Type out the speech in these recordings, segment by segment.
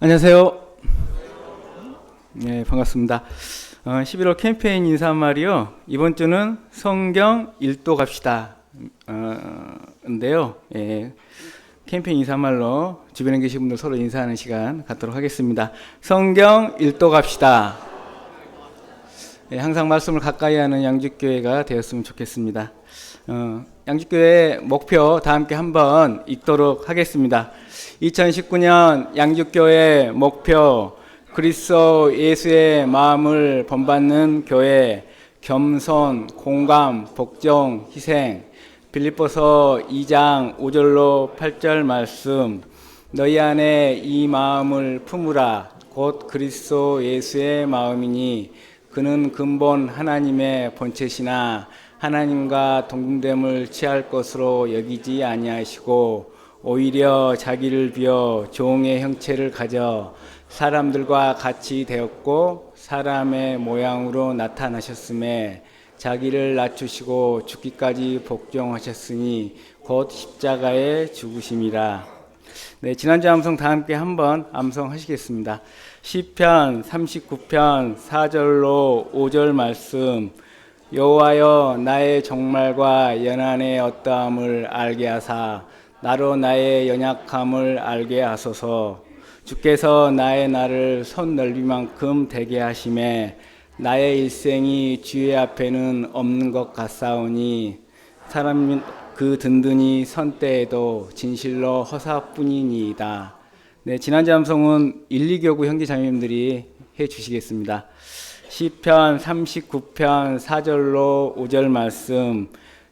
안녕하세요. 네, 반갑습니다. 11월 캠페인 인사말이요. 이번 주는 성경 읽도 갑시다. 인데요. 캠페인 인사말로 주변에 계신 분들 서로 인사하는 시간 갖도록 하겠습니다. 성경 읽도 갑시다. 항상 말씀을 가까이 하는 양주교회가 되었으면 좋겠습니다. 양주교회 목표 다 함께 한번 읽도록 하겠습니다. 2019년 양주교회 목표: 그리스도 예수의 마음을 본받는 교회, 겸손, 공감, 복종, 희생. 빌립보서 2장 5절로 8절 말씀: 너희 안에 이 마음을 품으라. 곧 그리스도 예수의 마음이니 그는 근본 하나님의 본체시나 하나님과 동등됨을 취할 것으로 여기지 아니하시고 오히려 자기를 비어 종의 형체를 가져 사람들과 같이 되었고 사람의 모양으로 나타나셨음에 자기를 낮추시고 죽기까지 복종하셨으니 곧 십자가에 죽으심이라. 네, 지난주 암송 다 함께 한번 암송하시겠습니다. 시편 39편 4절로 5절 말씀: 여호와여, 나의 종말과 연한의 어떠함을 알게 하사 나로 나의 연약함을 알게 하소서. 주께서 나의 날을 손 넓이만큼 되게 하심에 나의 일생이 주의 앞에는 없는 것 같사오니 사람 그 든든히 선 때에도 진실로 허사뿐이니이다. 네, 지난주 암송은 1, 2교구 형제 자매님들이 해 주시겠습니다. 시편 39편 4절로 5절 말씀: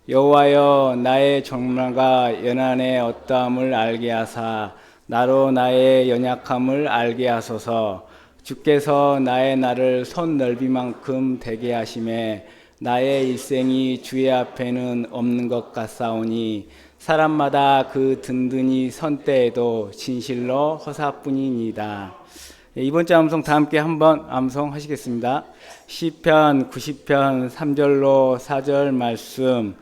여호와여, 나의 종말과 연한의 어떠함을 알게 하사 나로 나의 연약함을 알게 하소서. 주께서 나의 날을 손 넓이만큼 되게 하심에 나의 일생이 주의 앞에는 없는 것 같사오니 사람마다 그 든든히 선 때에도 진실로 허사뿐이니이다. 이번 주 암송 다 함께 한번 암송하시겠습니다. 시편 90편 3절로 4절 말씀: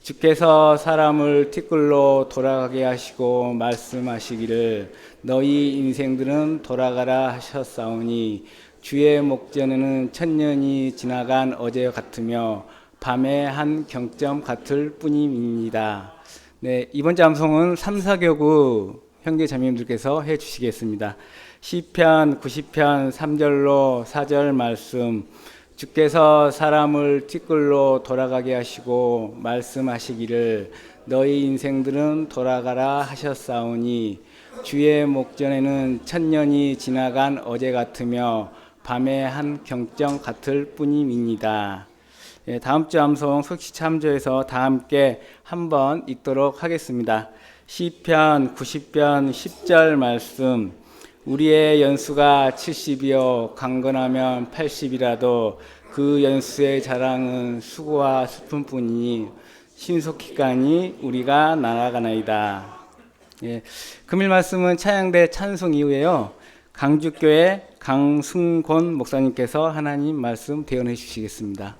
주께서 사람을 티끌로 돌아가게 하시고 말씀하시기를 너희 인생들은 돌아가라 하셨사오니 주의 목전에는 천년이 지나간 어제 같으며 밤의 한 경점 같을 뿐입니다. 네, 이번 주 암송은 3, 4교구 형제 자매님들께서 해 주시겠습니다. 시편 90편 3절로 4절 말씀: 주께서 사람을 티끌로 돌아가게 하시고 말씀하시기를 너희 인생들은 돌아가라 하셨사오니 주의 목전에는 천년이 지나간 어제 같으며 밤의 한 경점 같을 뿐임이니이다. 다음 주 암송 속시 참조해서 다 함께 한번 읽도록 하겠습니다. 시편 90편 10절 말씀: 우리의 연수가 70이요 강건하면 80이라도 그 연수의 자랑은 수고와 슬픔뿐이니 신속히 가니 우리가 날아가나이다. 금일 말씀은 찬양대 찬송 이후에요, 강주교회 강승곤 목사님께서 하나님 말씀 대언해 주시겠습니다.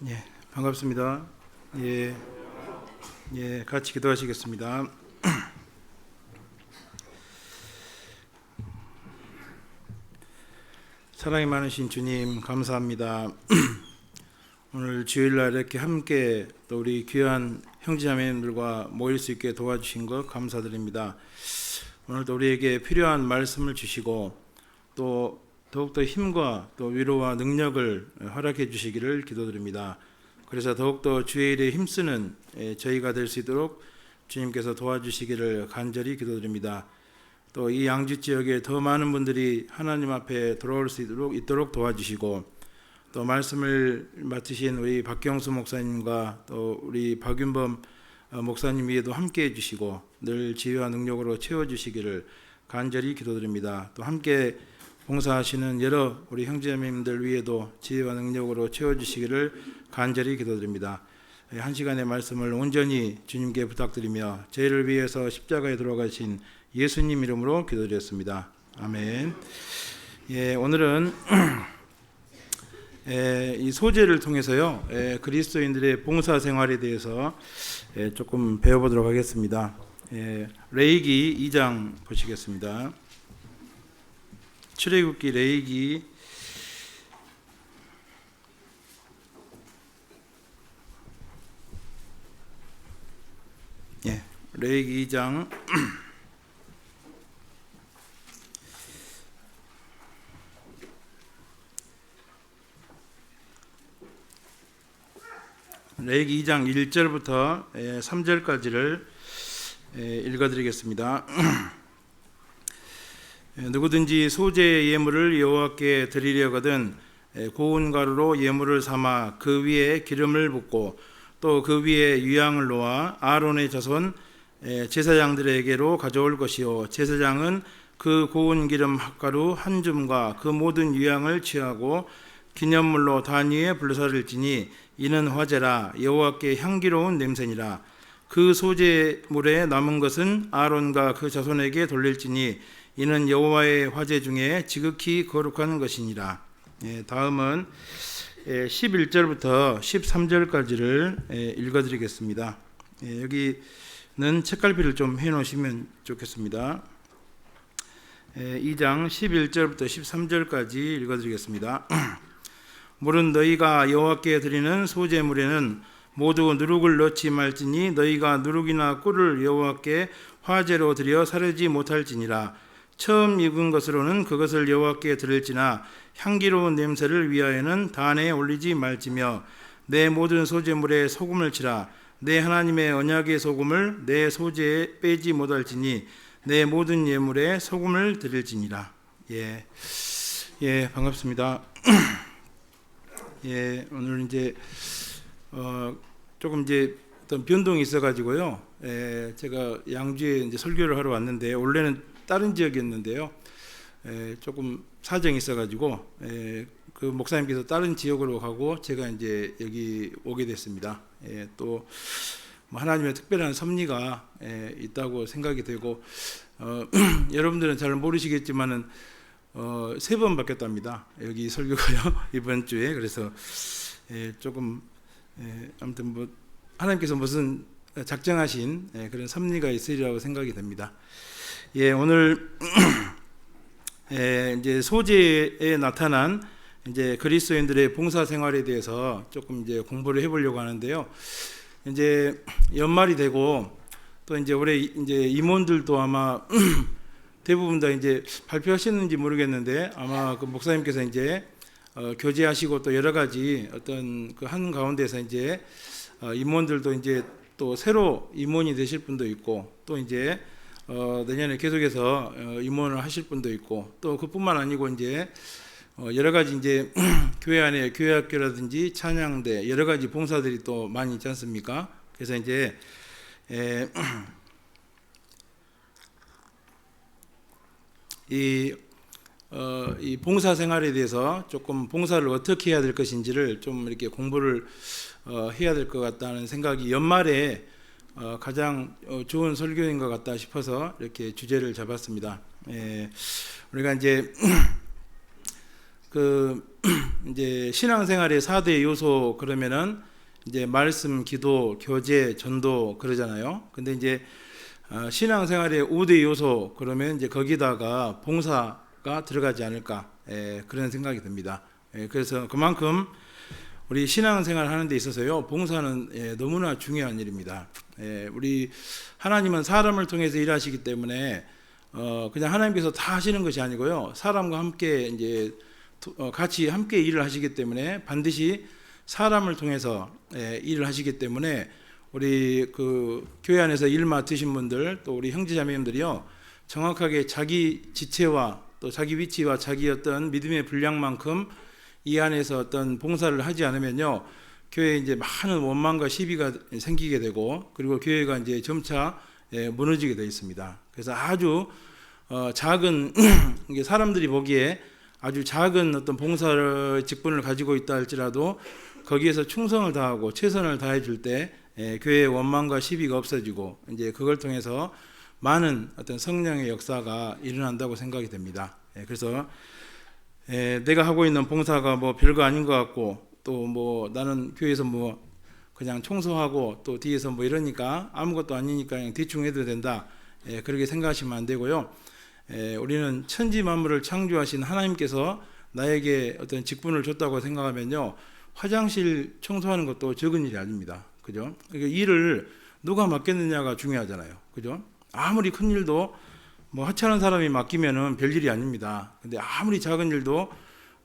예, 반갑습니다. 예, 같이 기도하시겠습니다. 사랑이 많으신 주님, 감사합니다. 오늘 주일날 이렇게 함께 또 우리 귀한 형제자매님들과 모일 수 있게 도와주신 것 감사드립니다. 오늘도 우리에게 필요한 말씀을 주시고 또 더욱더 힘과 또 위로와 능력을 허락해 주시기를 기도드립니다. 그래서 더욱더 주의 일에 힘쓰는 저희가 될 수 있도록 주님께서 도와주시기를 간절히 기도드립니다. 또 이 양주 지역에 더 많은 분들이 하나님 앞에 돌아올 수 있도록 도와주시고 또 말씀을 맡으신 우리 박경수 목사님과 또 우리 박윤범 목사님 위에도 함께해 주시고 늘 지혜와 능력으로 채워주시기를 간절히 기도드립니다. 또 함께 봉사하시는 여러 우리 형제자매님들 위에도 지혜와 능력으로 채워주시기를 간절히 기도드립니다. 한 시간의 말씀을 온전히 주님께 부탁드리며 저희를 위해서 십자가에 돌아가신 예수님 이름으로 기도드렸습니다. 아멘. 오늘은 이 소재를 통해서요 그리스도인들의 봉사 생활에 대해서 조금 배워보도록 하겠습니다. 레위기 2장 보시겠습니다. 출애굽기 레위기 레위기 2장 레위기 2장 1절부터 3절까지를 읽어드리겠습니다. 누구든지 소재의 예물을 여호와께 드리려거든 고운 가루로 예물을 삼아 그 위에 기름을 붓고 또 그 위에 유향을 놓아 아론의 자손 제사장들에게로 가져올 것이요 제사장은 그 고운 기름 핫가루 한 줌과 그 모든 유향을 취하고 기념물로 단 위에 불사를지니 이는 화제라 여호와께 향기로운 냄새니라. 그 소재물에 남은 것은 아론과 그 자손에게 돌릴지니 이는 여호와의 화제 중에 지극히 거룩한 것이니라. 다음은 11절부터 13절까지를 읽어드리겠습니다. 여기는 책갈피를 좀 해놓으시면 좋겠습니다. 2장 11절부터 13절까지 읽어드리겠습니다. 물은 너희가 여호와께 드리는 소재물에는 모두 누룩을 넣지 말지니 너희가 누룩이나 꿀을 여호와께 화제로 드려 사르지 못할지니라. 처음 익은 것으로는 그것을 여호와께 드릴지나 향기로운 냄새를 위하여는 단에 올리지 말지며 내 모든 소재물에 소금을 치라. 내 하나님의 언약의 소금을 내 소재에 빼지 못할지니 내 모든 예물에 소금을 드릴지니라. 반갑습니다. 오늘 이제 조금 이제 어떤 변동이 있어가지고요. 제가 양주에 이제 설교를 하러 왔는데 원래는 다른 지역이었는데요. 조금 사정이 있어가지고 그 목사님께서 다른 지역으로 가고 제가 이제 여기 오게 됐습니다. 또 뭐 하나님의 특별한 섭리가 있다고 생각이 되고 여러분들은 잘 모르시겠지만은 3번 바뀌었답니다. 여기 설교가요 이번 주에. 그래서 조금 아무튼 뭐 하나님께서 무슨 작정하신 그런 섭리가 있으리라고 생각이 됩니다. 오늘 이제 소재에 나타난 이제 그리스도인들의 봉사 생활에 대해서 조금 이제 공부를 해보려고 하는데요. 이제 연말이 되고 또 이제 올해 이제 임원들도 아마 대부분 다 이제 발표하셨는지 모르겠는데 아마 그 목사님께서 이제 교제하시고 또 여러 가지 어떤 그 한 가운데서 이제 임원들도 이제 또 새로 임원이 되실 분도 있고 또 이제 내년에 계속해서 임원을 하실 분도 있고 또 그뿐만 아니고 이제 여러 가지 이제 교회 안에 교회학교라든지 찬양대 여러 가지 봉사들이 또 많이 있지 않습니까? 그래서 이제 이 봉사 생활에 대해서 조금 봉사를 어떻게 해야 될 것인지를 좀 이렇게 공부를 해야 될 것 같다는 생각이 연말에 가장 좋은 설교인 것 같다 싶어서 이렇게 주제를 잡았습니다. 우리가 이제 이제 신앙생활의 4대 요소 그러면은 이제 말씀, 기도, 교제, 전도 그러잖아요. 근데 이제 신앙생활의 5대 요소 그러면 이제 거기다가 봉사가 들어가지 않을까 그런 생각이 듭니다. 그래서 그만큼 우리 신앙생활 하는 데 있어서요 봉사는 너무나 중요한 일입니다. 우리 하나님은 사람을 통해서 일하시기 때문에 그냥 하나님께서 다 하시는 것이 아니고요 사람과 함께 이제 같이 함께 일을 하시기 때문에 반드시 사람을 통해서 일을 하시기 때문에 우리 그 교회 안에서 일 맡으신 분들 또 우리 형제자매님들이요 정확하게 자기 지체와 또 자기 위치와 자기 어떤 믿음의 분량만큼 이 안에서 어떤 봉사를 하지 않으면요 교회에 이제 많은 원망과 시비가 생기게 되고 그리고 교회가 이제 점차 무너지게 되어 있습니다. 그래서 아주 작은 사람들이 보기에 아주 작은 어떤 봉사를 직분을 가지고 있다 할지라도 거기에서 충성을 다하고 최선을 다해 줄 때 교회의 원망과 시비가 없어지고 이제 그걸 통해서 많은 어떤 성령의 역사가 일어난다고 생각이 됩니다. 그래서 내가 하고 있는 봉사가 뭐 별거 아닌 것 같고 또 뭐 나는 교회에서 뭐 그냥 청소하고 또 뒤에서 뭐 이러니까 아무것도 아니니까 그냥 대충 해도 된다 그렇게 생각하시면 안 되고요. 우리는 천지 만물을 창조하신 하나님께서 나에게 어떤 직분을 줬다고 생각하면요 화장실 청소하는 것도 적은 일이 아닙니다. 그죠? 그러니까 일을 누가 맡겠느냐가 중요하잖아요. 그죠? 아무리 큰 일도 뭐 하찮은 사람이 맡기면은 별일이 아닙니다. 근데 아무리 작은 일도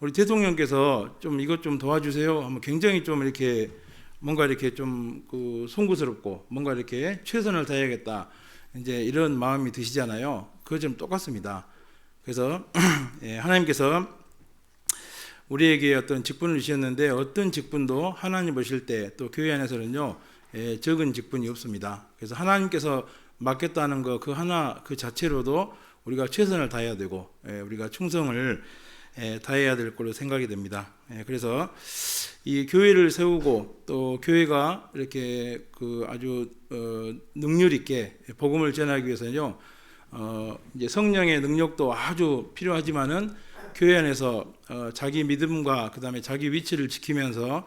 우리 대통령께서 좀 이것 좀 도와주세요 하면 굉장히 좀 이렇게 뭔가 이렇게 좀 그 송구스럽고 뭔가 이렇게 최선을 다해야겠다 이제 이런 마음이 드시잖아요. 그거 좀 똑같습니다. 그래서 하나님께서 우리에게 어떤 직분을 주셨는데 어떤 직분도 하나님 보실 때 또 교회 안에서는요 적은 직분이 없습니다. 그래서 하나님께서 맡겼다는 거 그 하나 그 자체로도 우리가 최선을 다해야 되고 우리가 충성을 다해야 될 걸로 생각이 됩니다. 그래서 이 교회를 세우고 또 교회가 이렇게 그 아주 능률 있게 복음을 전하기 위해서는요 이제 성령의 능력도 아주 필요하지만은 교회 안에서 자기 믿음과 그다음에 자기 위치를 지키면서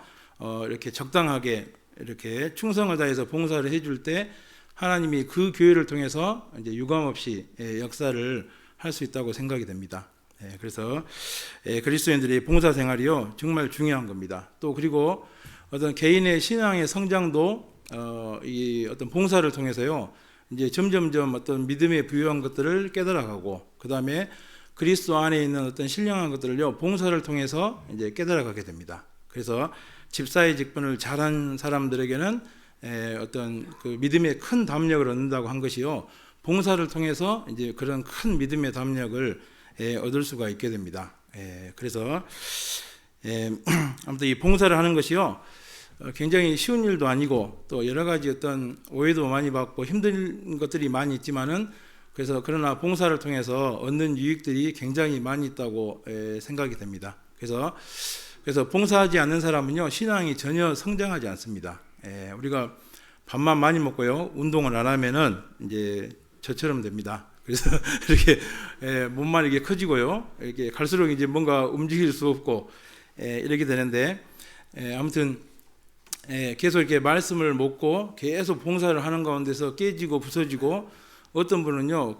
이렇게 적당하게 이렇게 충성을 다해서 봉사를 해줄 때 하나님이 그 교회를 통해서 이제 유감없이 역사를 할 수 있다고 생각이 됩니다. 그래서 그리스도인들의 봉사 생활이요 정말 중요한 겁니다. 또 그리고 어떤 개인의 신앙의 성장도 이 어떤 봉사를 통해서요 이제 점점점 어떤 믿음에 부유한 것들을 깨달아가고 그 다음에 그리스도 안에 있는 어떤 신령한 것들을요 봉사를 통해서 이제 깨달아가게 됩니다. 그래서 집사의 직분을 잘한 사람들에게는 어떤 그 믿음의 큰 담력을 얻는다고 한 것이요 봉사를 통해서 이제 그런 큰 믿음의 담력을 얻을 수가 있게 됩니다. 그래서 아무튼 이 봉사를 하는 것이요 굉장히 쉬운 일도 아니고 또 여러 가지 어떤 오해도 많이 받고 힘든 것들이 많이 있지만은 그래서 그러나 봉사를 통해서 얻는 유익들이 굉장히 많이 있다고 생각이 됩니다. 그래서 봉사하지 않는 사람은요 신앙이 전혀 성장하지 않습니다. 우리가 밥만 많이 먹고요 운동을 안 하면은 이제 저처럼 됩니다. 그래서 이렇게 몸만 이렇게 커지고요 이렇게 갈수록 이제 뭔가 움직일 수 없고 이렇게 되는데 아무튼 계속 이렇게 말씀을 먹고 계속 봉사를 하는 가운데서 깨지고 부서지고 어떤 분은요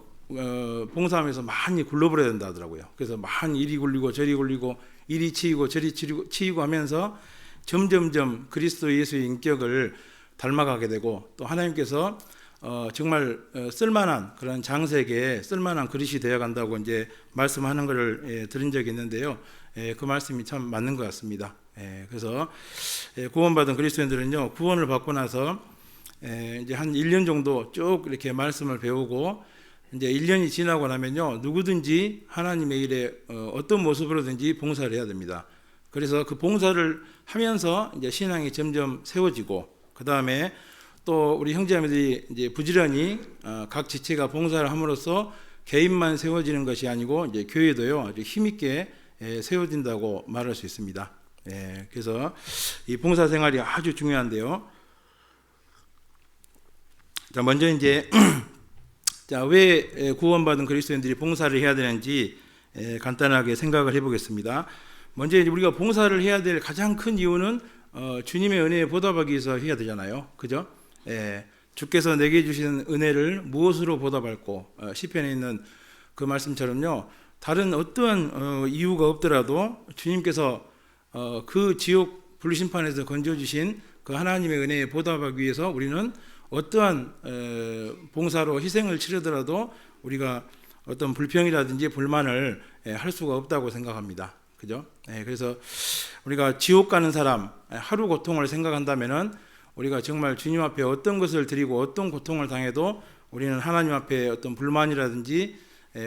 봉사하면서 많이 굴러버려야 된다 하더라고요. 그래서 많이 이리 굴리고 저리 굴리고 이리 치이고 저리 치이고 하면서 점점점 그리스도 예수의 인격을 닮아가게 되고 또 하나님께서 정말 쓸만한 그런 장세계에 쓸만한 그릇이 되어 간다고 이제 말씀하는 것을 들은 적이 있는데요. 그 말씀이 참 맞는 것 같습니다. 그래서 구원받은 그리스도인들은요 구원을 받고 나서 이제 한 1년 정도 쭉 이렇게 말씀을 배우고 이제 1년이 지나고 나면요 누구든지 하나님의 일에 어떤 모습으로든지 봉사를 해야 됩니다. 그래서 그 봉사를 하면서 이제 신앙이 점점 세워지고 그 다음에 또 우리 형제자매들이 이제 부지런히 각 지체가 봉사를 함으로써 개인만 세워지는 것이 아니고 이제 교회도요 아주 힘있게 세워진다고 말할 수 있습니다. 그래서 이 봉사 생활이 아주 중요한데요. 자 먼저 이제 자 왜 구원받은 그리스도인들이 봉사를 해야 되는지 간단하게 생각을 해보겠습니다. 먼저 이제 우리가 봉사를 해야 될 가장 큰 이유는 주님의 은혜에 보답하기 위해서 해야 되잖아요. 그죠? 예, 주께서 내게 주신 은혜를 무엇으로 보답할꼬? 시편에 있는 그 말씀처럼요. 다른 어떠한 이유가 없더라도 주님께서 그 지옥 불심판에서 건져주신 그 하나님의 은혜에 보답하기 위해서 우리는 어떠한 봉사로 희생을 치르더라도 우리가 어떤 불평이라든지 불만을 할 수가 없다고 생각합니다. 그죠? 그래서 우리가 지옥 가는 사람 하루 고통을 생각한다면은 우리가 정말 주님 앞에 어떤 것을 드리고 어떤 고통을 당해도 우리는 하나님 앞에 어떤 불만이라든지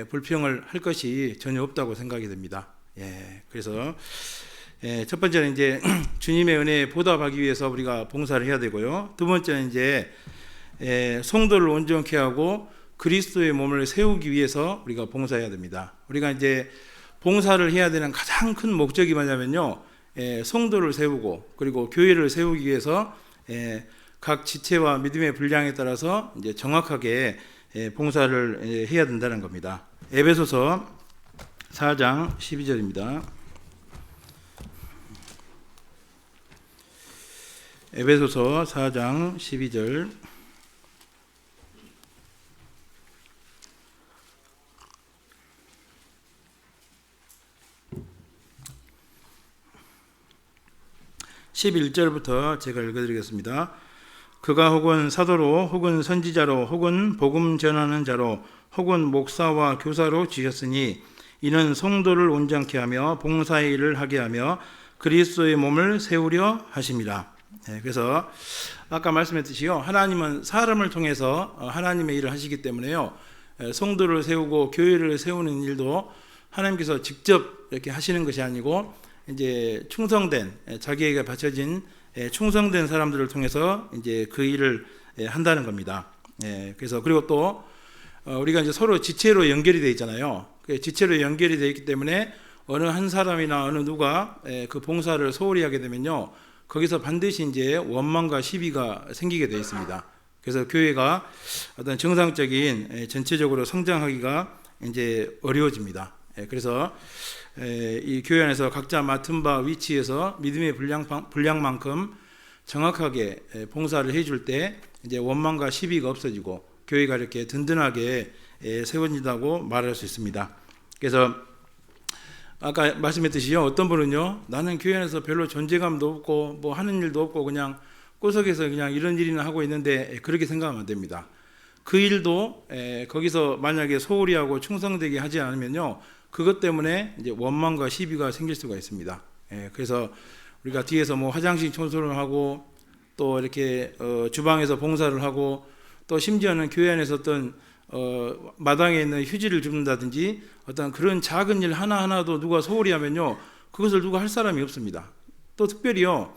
불평을 할 것이 전혀 없다고 생각이 됩니다. 그래서 첫 번째는 이제 주님의 은혜에 보답하기 위해서 우리가 봉사를 해야 되고요. 두 번째는 이제 성도를 온전케 하고 그리스도의 몸을 세우기 위해서 우리가 봉사해야 됩니다. 우리가 이제 봉사를 해야 되는 가장 큰 목적이 뭐냐면요, 성도를 세우고 그리고 교회를 세우기 위해서 각 지체와 믿음의 분량에 따라서 이제 정확하게 봉사를 해야 된다는 겁니다. 에베소서 4장 12절입니다. 에베소서 4장 12절. (11절부터) 제가 읽어드리겠습니다. 그가 혹은 사도로 혹은 선지자로 혹은 복음 전하는 자로 혹은 목사와 교사로 주셨으니 이는 성도를 온전케 하며 봉사의 일을 하게 하며 그리스도의 몸을 세우려 하심이라. 그래서 아까 말씀했듯이요, 하나님은 사람을 통해서 하나님의 일을 하시기 때문에요, 성도를 세우고 교회를 세우는 일도 하나님께서 직접 이렇게 하시는 것이 아니고 이제 충성된, 자기에게 바쳐진 충성된 사람들을 통해서 이제 그 일을 한다는 겁니다. 그래서 그리고 또 우리가 이제 서로 지체로 연결이 되어 있잖아요. 지체로 연결이 되어 있기 때문에 어느 한 사람이나 어느 누가 그 봉사를 소홀히 하게 되면요, 거기서 반드시 이제 원망과 시비가 생기게 되어 있습니다. 그래서 교회가 어떤 정상적인 전체적으로 성장하기가 이제 어려워집니다. 그래서 이 교회 안에서 각자 맡은 바 위치에서 믿음의 분량만큼 정확하게 봉사를 해줄 때 이제 원망과 시비가 없어지고 교회가 이렇게 든든하게 세워진다고 말할 수 있습니다. 그래서 아까 말씀했듯이요, 어떤 분은요, 나는 교회 안에서 별로 존재감도 없고 뭐 하는 일도 없고 그냥 구석에서 그냥 이런 일이나 하고 있는데, 그렇게 생각하면 안 됩니다. 그 일도 거기서 만약에 소홀히 하고 충성되게 하지 않으면요, 그것 때문에 이제 원망과 시비가 생길 수가 있습니다. 그래서 우리가 뒤에서 뭐 화장실 청소를 하고 또 이렇게 주방에서 봉사를 하고 또 심지어는 교회 안에서 어떤 마당에 있는 휴지를 줍는다든지 어떤 그런 작은 일 하나하나도 누가 소홀히 하면요, 그것을 누가 할 사람이 없습니다. 또 특별히요,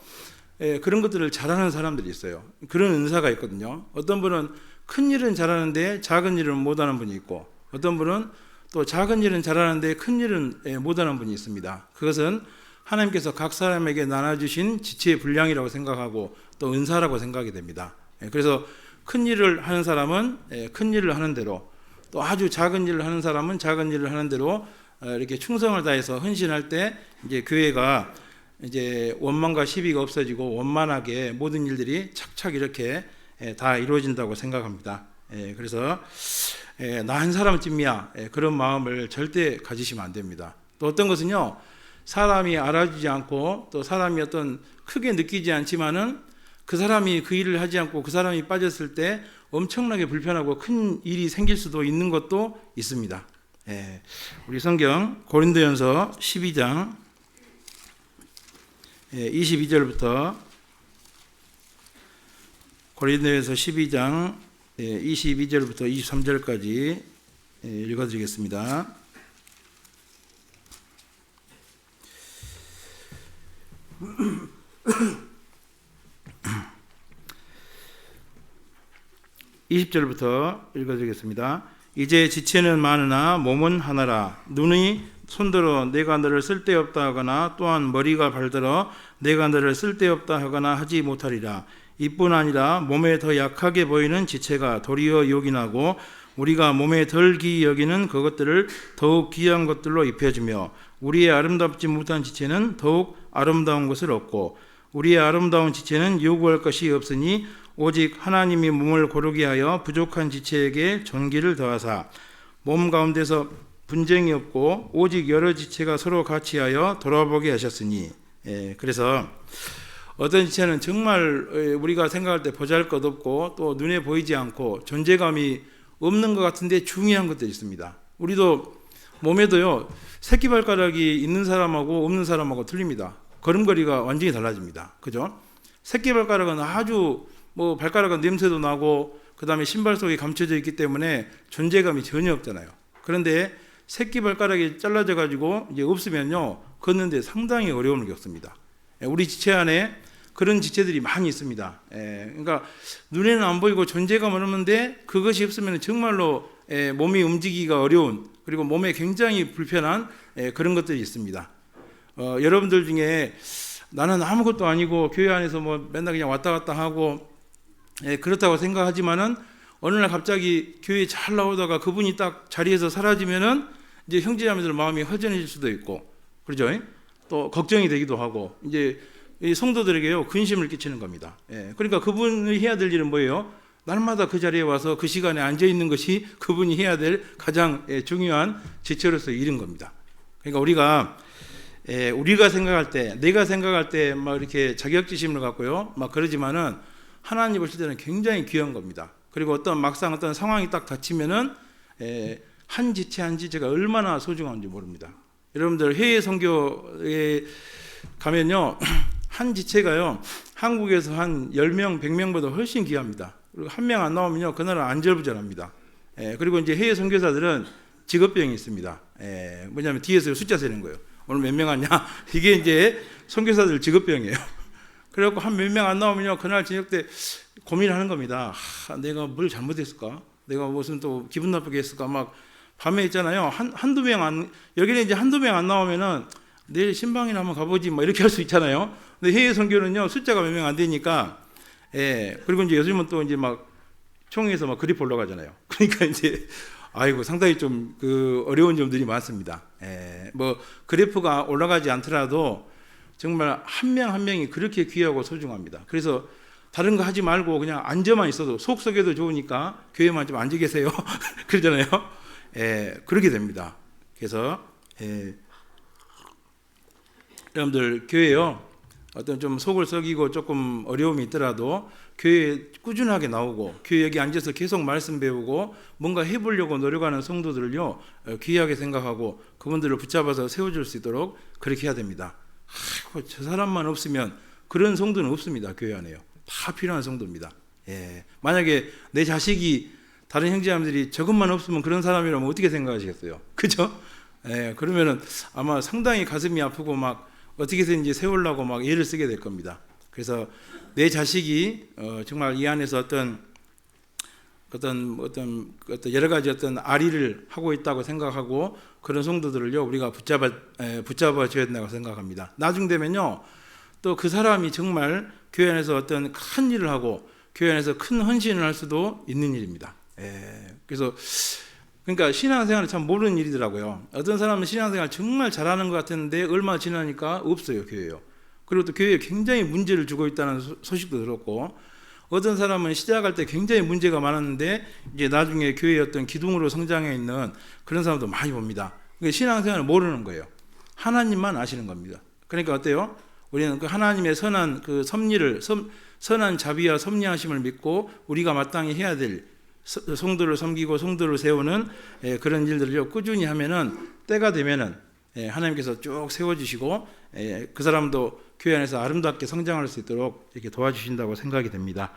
그런 것들을 잘하는 사람들이 있어요. 그런 은사가 있거든요. 어떤 분은 큰 일은 잘하는데 작은 일은 못하는 분이 있고, 어떤 분은 또 작은 일은 잘하는데 큰 일은 못하는 분이 있습니다. 그것은 하나님께서 각 사람에게 나눠주신 지체의 분량이라고 생각하고 또 은사라고 생각이 됩니다. 그래서 큰 일을 하는 사람은 큰 일을 하는 대로, 또 아주 작은 일을 하는 사람은 작은 일을 하는 대로 이렇게 충성을 다해서 헌신할 때 이제 교회가 이제 원망과 시비가 없어지고 원만하게 모든 일들이 착착 이렇게 다 이루어진다고 생각합니다. 그래서 나 한 사람쯤이야, 그런 마음을 절대 가지시면 안 됩니다. 또 어떤 것은요, 사람이 알아주지 않고 또 사람이 어떤 크게 느끼지 않지만은 그 사람이 그 일을 하지 않고 그 사람이 빠졌을 때 엄청나게 불편하고 큰 일이 생길 수도 있는 것도 있습니다. 우리 성경 고린도전서 12장 22절부터 고린도전서 12장 22절부터 23절까지 읽어드리겠습니다. (20절부터) 읽어드리겠습니다. 이제 지체는 많으나 몸은 하나라. 눈이 손들어 내가 너를 쓸데없다 하거나 또한 머리가 발들어 내가 너를 쓸데없다 하거나 하지 못하리라. 이뿐 아니라 몸에 더 약하게 보이는 지체가 도리어 요긴하고 우리가 몸에 덜 귀히 여기는 그것들을 더욱 귀한 것들로 입혀주며 우리의 아름답지 못한 지체는 더욱 아름다운 것을 얻고 우리의 아름다운 지체는 요구할 것이 없으니 오직 하나님이 몸을 고르게 하여 부족한 지체에게 존귀를 더하사 몸 가운데서 분쟁이 없고 오직 여러 지체가 서로 같이하여 돌아보게 하셨으니. 그래서 어떤 지체는 정말 우리가 생각할 때 보잘것없고 또 눈에 보이지 않고 존재감이 없는 것 같은데 중요한 것들이 있습니다. 우리도 몸에도요, 새끼발가락이 있는 사람하고 없는 사람하고 틀립니다. 걸음걸이가 완전히 달라집니다. 그죠? 새끼발가락은 아주 발가락은 냄새도 나고 그 다음에 신발 속에 감춰져 있기 때문에 존재감이 전혀 없잖아요. 그런데 새끼발가락이 잘라져 가지고 이제 없으면요, 걷는데 상당히 어려움을 겪습니다. 우리 지체 안에 그런 지체들이 많이 있습니다. 그러니까 눈에는 안 보이고 존재감은 없는데 그것이 없으면 정말로 몸이 움직이기가 어려운, 그리고 몸에 굉장히 불편한 그런 것들이 있습니다. 여러분들 중에 나는 아무것도 아니고 교회 안에서 맨날 그냥 왔다 갔다 하고 그렇다고 생각하지만은 어느 날 갑자기 교회에 잘 나오다가 그분이 딱 자리에서 사라지면은 이제 형제자매들 마음이 허전해질 수도 있고, 그렇죠? 또 걱정이 되기도 하고, 이제 이 성도들에게요 근심을 끼치는 겁니다. 그러니까 그분이 해야 될 일은 뭐예요? 날마다 그 자리에 와서 그 시간에 앉아 있는 것이 그분이 해야 될 가장 중요한 지체로서의 일인 겁니다. 그러니까 우리가 생각할 때, 내가 생각할 때 막 이렇게 자격지심을 갖고요, 막 그러지만은 하나님 보실 때는 굉장히 귀한 겁니다. 그리고 막상 어떤 상황이 딱 닥치면은 한 지체 한 지체가 얼마나 소중한지 모릅니다. 여러분들 해외 선교에 가면요, 한 지체가요 한국에서 한 10명, 100명보다 훨씬 귀합니다. 그리고 한 명 안 나오면요 그날은 안절부절합니다. 그리고 이제 해외 선교사들은 직업병이 있습니다. 뭐냐면 뒤에서 숫자 세는 거예요. 오늘 몇 명 왔냐? 이게 이제 선교사들 직업병이에요. 그래갖고 한 몇 명 안 나오면요 그날 저녁 때 고민하는 겁니다. 내가 뭘 잘못했을까? 내가 무슨 또 기분 나쁘게 했을까? 막 밤에 있잖아요. 한두 명 여기는 이제 한두 명 안 나오면은 내일 신방이나 한번 가보지 막 이렇게 할 수 있잖아요. 근데 해외 선교는요 숫자가 몇 명 안 되니까, 그리고 이제 요즘은 또 이제 막 총회에서 막 그래프 올라가잖아요. 그러니까 이제 아이고 상당히 좀 그 어려운 점들이 많습니다. 그래프가 올라가지 않더라도 정말 한 명 한 명이 그렇게 귀하고 소중합니다. 그래서 다른 거 하지 말고 그냥 앉아만 있어도 속속에도 좋으니까 교회만 좀 앉아 계세요. 그러잖아요. 그렇게 됩니다. 그래서 여러분들 교회요 어떤 좀 속을 썩이고 조금 어려움이 있더라도 교회에 꾸준하게 나오고 교회 여기 앉아서 계속 말씀 배우고 뭔가 해보려고 노력하는 성도들을요 귀하게 생각하고 그분들을 붙잡아서 세워줄 수 있도록 그렇게 해야 됩니다. 저 사람만 없으면 그런 성도는 없습니다. 교회 안에요. 다 필요한 성도입니다. 만약에 내 자식이 다른 형제자매들이 저것만 없으면 그런 사람이라면 어떻게 생각하시겠어요? 그죠? 그러면은 아마 상당히 가슴이 아프고 막 어떻게 해서든지 세우려고 막 애를 쓰게 될 겁니다. 그래서 내 자식이 정말 이 안에서 어떤 여러 가지 어떤 아리를 하고 있다고 생각하고 그런 성도들을요 우리가 붙잡아 줘야 된다고 생각합니다. 나중 되면요 또 그 사람이 정말 교회 안에서 어떤 큰 일을 하고 교회 안에서 큰 헌신을 할 수도 있는 일입니다. 그래서 그러니까 신앙생활은 참 모르는 일이더라고요. 어떤 사람은 신앙생활 정말 잘하는 것 같았는데 얼마 지나니까 없어요, 교회요. 그리고 또 교회에 굉장히 문제를 주고 있다는 소식도 들었고, 어떤 사람은 시작할 때 굉장히 문제가 많았는데 이제 나중에 교회의 어떤 기둥으로 성장해 있는 그런 사람도 많이 봅니다. 그러니까 신앙생활을 모르는 거예요. 하나님만 아시는 겁니다. 그러니까 어때요? 우리는 그 하나님의 선한 그 섭리를 선한 자비와 섭리하심을 믿고 우리가 마땅히 해야 될 성도를 섬기고 성도를 세우는 그런 일들을 꾸준히 하면은 때가 되면은 하나님께서 쭉 세워주시고 그 사람도 교회 안에서 아름답게 성장할 수 있도록 이렇게 도와주신다고 생각이 됩니다.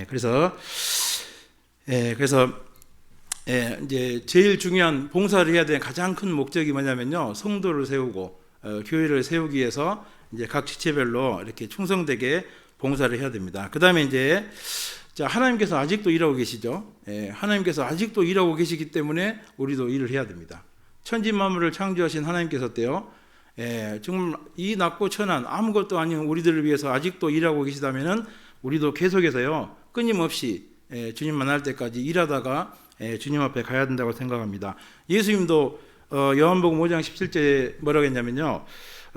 그래서 이제 제일 중요한 봉사를 해야 되는 가장 큰 목적이 뭐냐면요, 성도를 세우고 교회를 세우기 위해서 이제 각 지체별로 이렇게 충성되게 봉사를 해야 됩니다. 그 다음에 이제 하나님께서 아직도 일하고 계시죠. 하나님께서 아직도 일하고 계시기 때문에 우리도 일을 해야 됩니다. 천지 만물을 창조하신 하나님께서 어때요? 정말 이 낮고 천한 아무것도 아닌 우리들을 위해서 아직도 일하고 계시다면은 우리도 계속해서요 끊임없이 주님 만날 때까지 일하다가 주님 앞에 가야 된다고 생각합니다. 예수님도 요한복음 5장 17절에 뭐라고 했냐면요.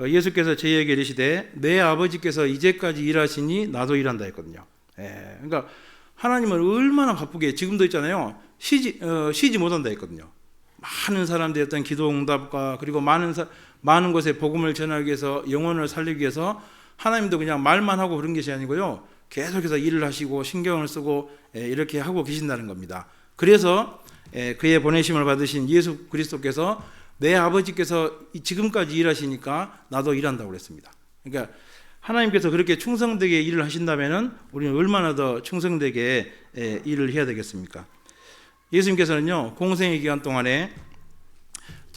예수께서 저희에게 이르시되 내 아버지께서 이제까지 일하시니 나도 일한다 했거든요. 그러니까 하나님은 얼마나 바쁘게 지금도 있잖아요. 쉬지 못한다 했거든요. 많은 사람들의 어떤 기도 응답과 그리고 많은 곳에 복음을 전하기 위해서 영혼을 살리기 위해서 하나님도 그냥 말만 하고 그런 것이 아니고요. 계속해서 일을 하시고 신경을 쓰고 이렇게 하고 계신다는 겁니다. 그래서 그의 보내심을 받으신 예수 그리스도께서 내 아버지께서 지금까지 일하시니까 나도 일한다고 그랬습니다. 그러니까 하나님께서 그렇게 충성되게 일을 하신다면은 우리는 얼마나 더 충성되게 일을 해야 되겠습니까? 예수님께서는요, 공생의 기간 동안에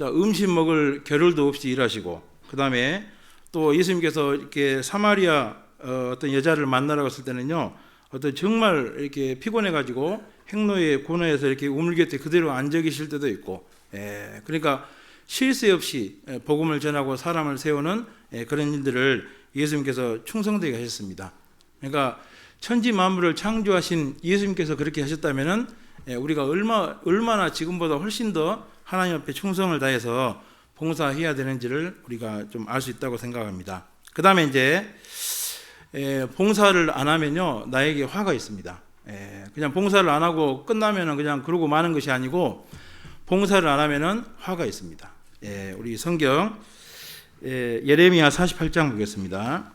음식 먹을 겨를도 없이 일하시고, 그 다음에 또 예수님께서 이렇게 사마리아 어떤 여자를 만나러 갔을 때는요, 정말 이렇게 피곤해가지고 행로에 고뇌해서 이렇게 우물 곁에 그대로 앉아 계실 때도 있고, 그러니까 쉴 새 없이 복음을 전하고 사람을 세우는 그런 일들을 예수님께서 충성되게 하셨습니다. 그러니까 천지 만물을 창조하신 예수님께서 그렇게 하셨다면은 우리가 얼마나 지금보다 훨씬 더 하나님 앞에 충성을 다해서 봉사해야 되는지를 우리가 좀 알 수 있다고 생각합니다. 그 다음에 이제 봉사를 안 하면요, 나에게 화가 있습니다. 그냥 봉사를 안 하고 끝나면은 그냥 그러고 마는 것이 아니고, 봉사를 안 하면은 화가 있습니다. 우리 성경 예레미야 48장 보겠습니다.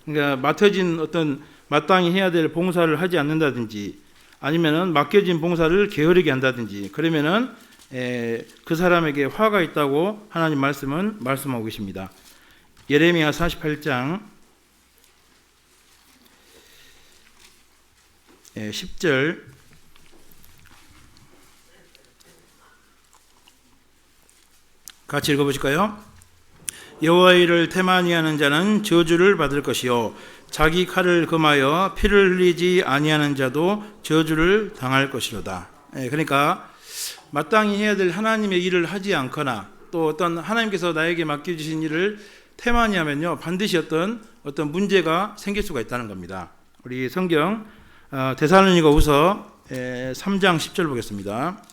그러니까 맡겨진 어떤 마땅히 해야 될 봉사를 하지 않는다든지, 아니면은 맡겨진 봉사를 게으르게 한다든지, 그러면은 그 사람에게 화가 있다고 하나님 말씀하고 계십니다. 예레미야 48장 10절 같이 읽어보실까요? 여호와의 일을 태만히 하는 자는 저주를 받을 것이요 자기 칼을 금하여 피를 흘리지 아니하는 자도 저주를 당할 것이로다. 그러니까 마땅히 해야 될 하나님의 일을 하지 않거나, 또 어떤 하나님께서 나에게 맡겨주신 일을 태만히 하면요, 반드시 어떤 문제가 생길 수가 있다는 겁니다. 우리 성경 데살로니가후서 3장 10절 보겠습니다.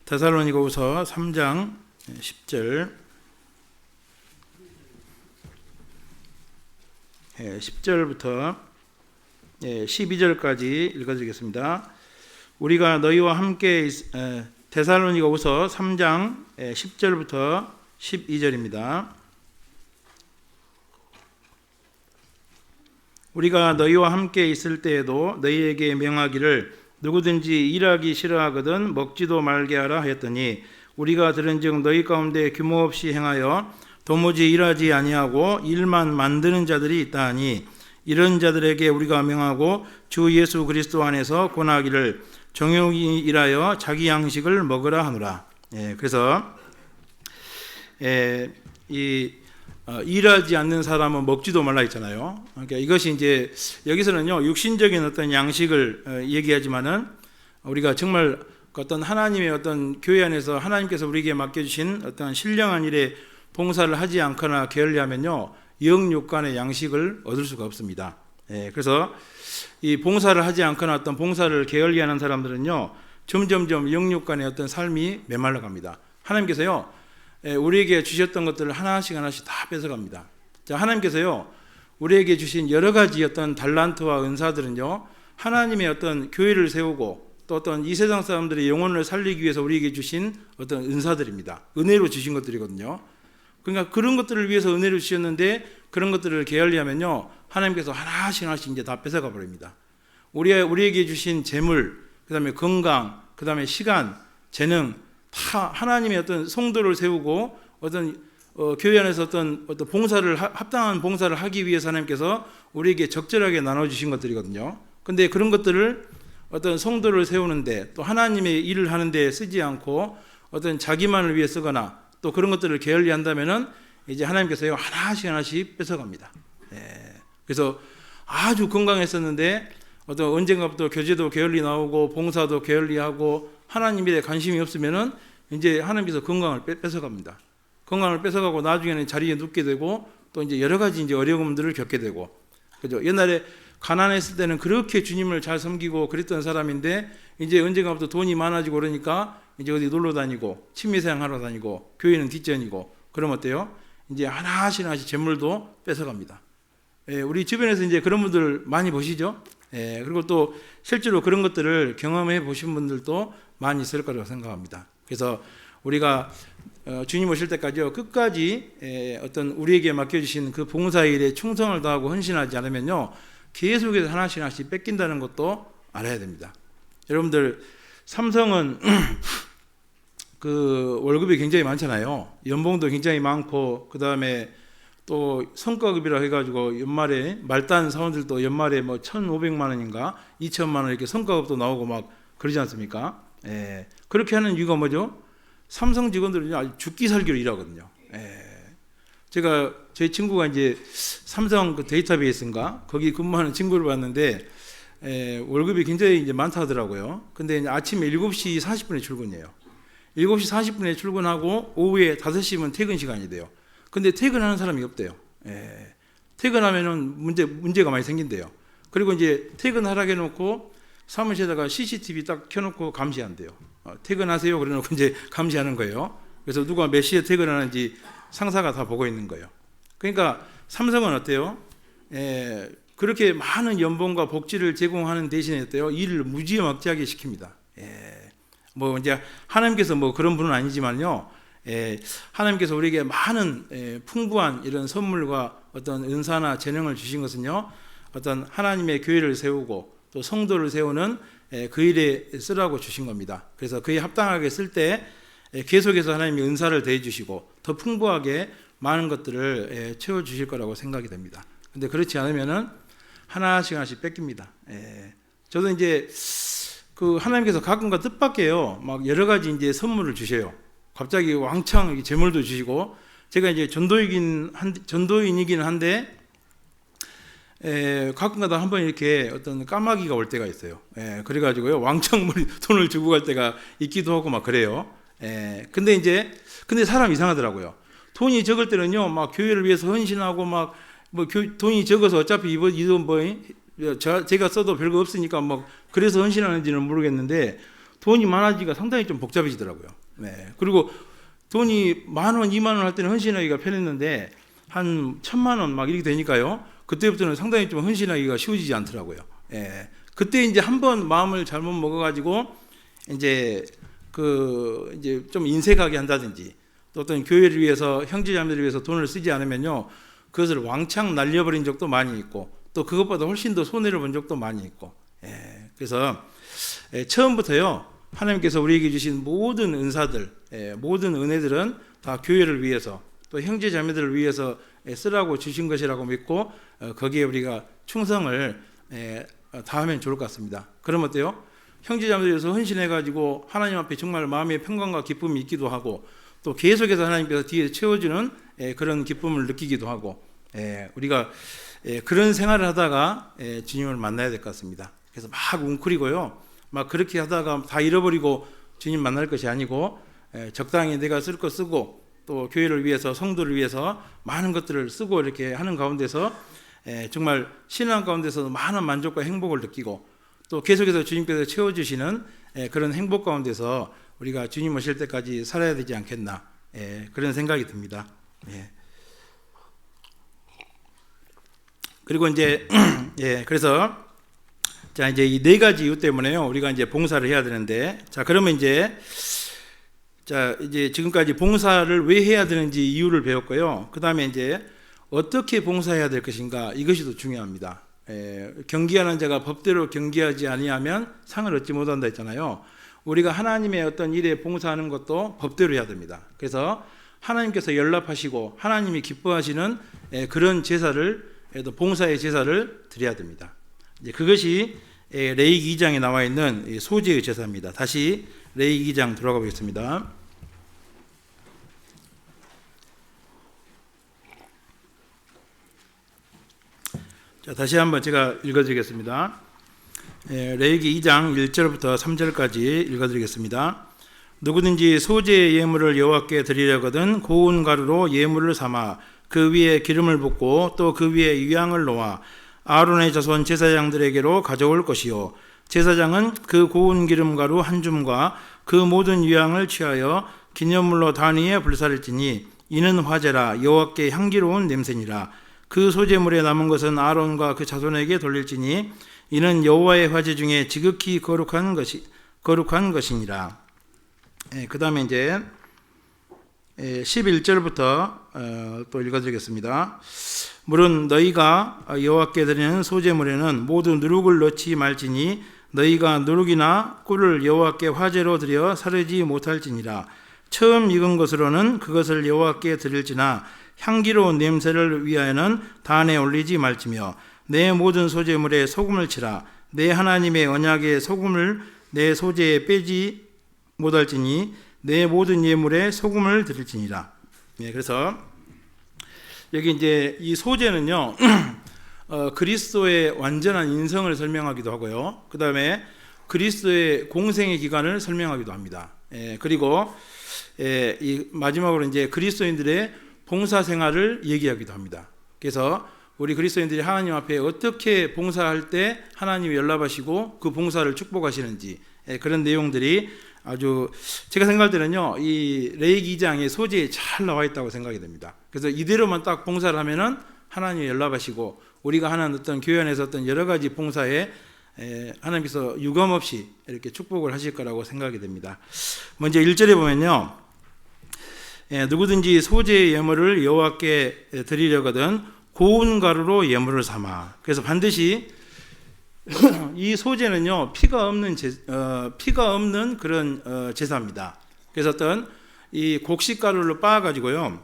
데살로니가후서 3장 10절 10절부터 12절까지 읽어드리겠습니다. 우리가 너희와 함께 데살로니가후서 3장 10절부터 12절입니다. 우리가 너희와 함께 있을 때에도 너희에게 명하기를 누구든지 일하기 싫어하거든 먹지도 말게 하라 하였더니, 우리가 들은즉 너희 가운데 규모 없이 행하여 도무지 일하지 아니하고 일만 만드는 자들이 있다 하니, 이런 자들에게 우리가 명하고 주 예수 그리스도 안에서 권하기를 정욕이 일하여 자기 양식을 먹으라 하노라. 그래서 일하지 않는 사람은 먹지도 말라 했잖아요. 그러니까 이것이 이제 여기서는요, 육신적인 어떤 양식을 얘기하지만은, 우리가 정말 어떤 하나님의 어떤 교회 안에서 하나님께서 우리에게 맡겨주신 어떤 신령한 일에 봉사를 하지 않거나 게을리하면요, 영육간의 양식을 얻을 수가 없습니다. 그래서 이 봉사를 하지 않거나 어떤 봉사를 게을리하는 사람들은요, 점점점 영육간의 어떤 삶이 메말라 갑니다. 하나님께서요, 우리에게 주셨던 것들을 하나씩 다 뺏어갑니다. 자, 하나님께서요, 우리에게 주신 여러 가지 어떤 달란트와 은사들은요, 하나님의 어떤 교회를 세우고 또 어떤 이 세상 사람들의 영혼을 살리기 위해서 우리에게 주신 어떤 은사들입니다. 은혜로 주신 것들이거든요. 그러니까 그런 것들을 위해서 은혜를 주셨는데, 그런 것들을 게을리하면요, 하나님께서 하나씩 이제 다 뺏어가 버립니다. 우리에게 주신 재물, 그 다음에 건강, 그 다음에 시간, 재능, 다 하나님의 어떤 성도를 세우고 어떤 교회 안에서 어떤 합당한 봉사를 하기 위해서 하나님께서 우리에게 적절하게 나눠주신 것들이거든요. 근데 그런 것들을 어떤 성도를 세우는데, 또 하나님의 일을 하는데 쓰지 않고 어떤 자기만을 위해 쓰거나 또 그런 것들을 게을리 한다면은 이제 하나님께서요, 하나씩 뺏어갑니다. 그래서 아주 건강했었는데 언젠가부터 교제도 게을리 나오고 봉사도 게을리하고 하나님에 대해 관심이 없으면은 이제 하나님께서 건강을 뺏어갑니다. 건강을 뺏어가고 나중에는 자리에 눕게 되고 또 이제 여러 가지 이제 어려움들을 겪게 되고, 그죠? 옛날에 가난했을 때는 그렇게 주님을 잘 섬기고 그랬던 사람인데 이제 언젠가부터 돈이 많아지고 그러니까 이제 어디 놀러 다니고 취미생활 하러 다니고 교회는 뒷전이고 그러면 어때요? 이제 하나씩 재물도 뺏어갑니다. 우리 주변에서 이제 그런 분들 많이 보시죠? 그리고 또 실제로 그런 것들을 경험해 보신 분들도 많이 있을 거라고 생각합니다. 그래서 우리가 주님 오실 때까지요 끝까지 어떤 우리에게 맡겨주신 그 봉사일에 충성을 다하고 헌신하지 않으면요 계속해서 하나씩 뺏긴다는 것도 알아야 됩니다. 여러분들 삼성은 그 월급이 굉장히 많잖아요. 연봉도 굉장히 많고 그 다음에 또 성과급이라 해가지고 연말에 말단 사원들도 연말에 뭐 1,500만 원인가 2,000만 원 이렇게 성과급도 나오고 막 그러지 않습니까? 그렇게 하는 이유가 뭐죠? 삼성 직원들은 아주 죽기 살기로 일하거든요. 제가 저희 친구가 이제 삼성 그 데이터베이스인가 거기 근무하는 친구를 봤는데 월급이 굉장히 이제 많다 하더라고요. 근데 이제 아침에 7시 40분에 출근이에요. 7시 40분에 출근하고 오후에 5시면 퇴근 시간이 돼요. 근데 퇴근하는 사람이 없대요. 퇴근하면은 문제가 많이 생긴대요. 그리고 이제 퇴근하라고 해놓고 사무실에다가 CCTV 딱 켜놓고 감시한대요. 퇴근하세요. 그래놓고 이제 감시하는 거예요. 그래서 누가 몇 시에 퇴근하는지 상사가 다 보고 있는 거예요. 그러니까 삼성은 어때요? 그렇게 많은 연봉과 복지를 제공하는 대신에 어때요? 일을 무지막지하게 시킵니다. 뭐 이제 하나님께서 뭐 그런 분은 아니지만요. 하나님께서 우리에게 많은 풍부한 이런 선물과 어떤 은사나 재능을 주신 것은요. 어떤 하나님의 교회를 세우고 또 성도를 세우는 그 일에 쓰라고 주신 겁니다. 그래서 그에 합당하게 쓸 때 계속해서 하나님이 은사를 더해 주시고 더 풍부하게 많은 것들을 채워 주실 거라고 생각이 됩니다. 근데 그렇지 않으면은 하나씩 뺏깁니다. 저도 이제 그 하나님께서 가끔가 뜻밖에요. 막 여러 가지 이제 선물을 주셔요. 갑자기 왕창 재물도 주시고 제가 이제 전도인이긴 한데 가끔가다 한번 이렇게 어떤 까마귀가 올 때가 있어요. 그래가지고요 왕창 돈을 주고 갈 때가 있기도 하고 막 그래요. 근데 사람 이상하더라고요. 돈이 적을 때는요 막 교회를 위해서 헌신하고 막 뭐 돈이 적어서 어차피 이돈 뭐 제가 써도 별거 없으니까 막 그래서 헌신하는지는 모르겠는데 돈이 많아지기가 상당히 좀 복잡해지더라고요. 그리고 돈이 10,000원, 20,000원 할 때는 헌신하기가 편했는데 한 1,000,000원 막 이렇게 되니까요. 그때부터는 상당히 좀 헌신하기가 쉬워지지 않더라고요. 그때 이제 한번 마음을 잘못 먹어가지고 이제 좀 인색하게 한다든지 또 어떤 교회를 위해서 형제자매들을 위해서 돈을 쓰지 않으면요. 그것을 왕창 날려버린 적도 많이 있고 또 그것보다 훨씬 더 손해를 본 적도 많이 있고 그래서 처음부터요. 하나님께서 우리에게 주신 모든 은사들, 모든 은혜들은 다 교회를 위해서 또 형제 자매들을 위해서 쓰라고 주신 것이라고 믿고 거기에 우리가 충성을 다하면 좋을 것 같습니다. 그러면 어때요? 형제 자매들을 위해서 헌신해가지고 하나님 앞에 정말 마음의 평강과 기쁨이 있기도 하고 또 계속해서 하나님께서 뒤에 채워주는 그런 기쁨을 느끼기도 하고 우리가 그런 생활을 하다가 주님을 만나야 될 것 같습니다. 그래서 막 웅크리고요. 막 그렇게 하다가 다 잃어버리고 주님 만날 것이 아니고 적당히 내가 쓸 거 쓰고 또 교회를 위해서 성도를 위해서 많은 것들을 쓰고 이렇게 하는 가운데서 정말 신앙 가운데서 많은 만족과 행복을 느끼고 또 계속해서 주님께서 채워주시는 그런 행복 가운데서 우리가 주님 오실 때까지 살아야 되지 않겠나 그런 생각이 듭니다. 그리고 이제 그래서 자 이제 이 네 가지 이유 때문에요 우리가 이제 봉사를 해야 되는데 자 그러면 이제 지금까지 봉사를 왜 해야 되는지 이유를 배웠고요. 그 다음에 이제 어떻게 봉사해야 될 것인가 이것이 더 중요합니다. 경기하는 자가 법대로 경기하지 아니하면 상을 얻지 못한다 했잖아요. 우리가 하나님의 어떤 일에 봉사하는 것도 법대로 해야 됩니다. 그래서 하나님께서 연락하시고 하나님이 기뻐하시는 그런 제사를 봉사의 제사를 드려야 됩니다. 이제 그것이 레위기 2장에 나와 있는 소제의 제사입니다. 다시 레위기 2장 들어가 보겠습니다. 자, 다시 한번 제가 읽어드리겠습니다. 레위기 2장 1절부터 3절까지 읽어드리겠습니다. 누구든지 소제의 예물을 여호와께 드리려거든 고운 가루로 예물을 삼아 그 위에 기름을 붓고 또 그 위에 유향을 놓아 아론의 자손 제사장들에게로 가져올 것이요 제사장은 그 고운 기름가루 한 줌과 그 모든 유향을 취하여 기념물로 단위에 불사를지니 이는 화제라 여호와께 향기로운 냄새니라. 그 소제물에 남은 것은 아론과 그 자손에게 돌릴지니 이는 여호와의 화제 중에 지극히 거룩한 것이니라. 그 다음에 이제 11절부터 또 읽어드리겠습니다. 물은 너희가 여호와께 드리는 소제물에는 모두 누룩을 넣지 말지니 너희가 누룩이나 꿀을 여호와께 화제로 드려 사르지 못할지니라. 처음 익은 것으로는 그것을 여호와께 드릴지나 향기로운 냄새를 위하여는 단에 올리지 말지며 내 모든 소제물에 소금을 치라. 내 하나님의 언약의 소금을 내 소제에 빼지 못할지니 내 모든 예물에 소금을 드릴지니라. 그래서 여기 이제 이 소제는요 그리스도의 완전한 인성을 설명하기도 하고요. 그 다음에 그리스도의 공생의 기간을 설명하기도 합니다. 그리고 이 마지막으로 이제 그리스도인들의 봉사 생활을 얘기하기도 합니다. 그래서 우리 그리스도인들이 하나님 앞에 어떻게 봉사할 때 하나님이 연락하시고 그 봉사를 축복하시는지 그런 내용들이 아주 제가 생각할 때는요 이 레위기 2장의 소재에 잘 나와 있다고 생각이 됩니다. 그래서 이대로만 딱 봉사를 하면은 하나님이 연락하시고 우리가 하는 어떤 교회 안에서 어떤 여러 가지 봉사에 하나님께서 유감없이 이렇게 축복을 하실 거라고 생각이 됩니다. 먼저 1절에 보면요 누구든지 소제의 예물을 여호와께 드리려거든 고운 가루로 예물을 삼아. 그래서 반드시 이 소제는요 피가 없는 그런 제사입니다. 그래서 어떤 이 곡식 가루를 빻아 가지고요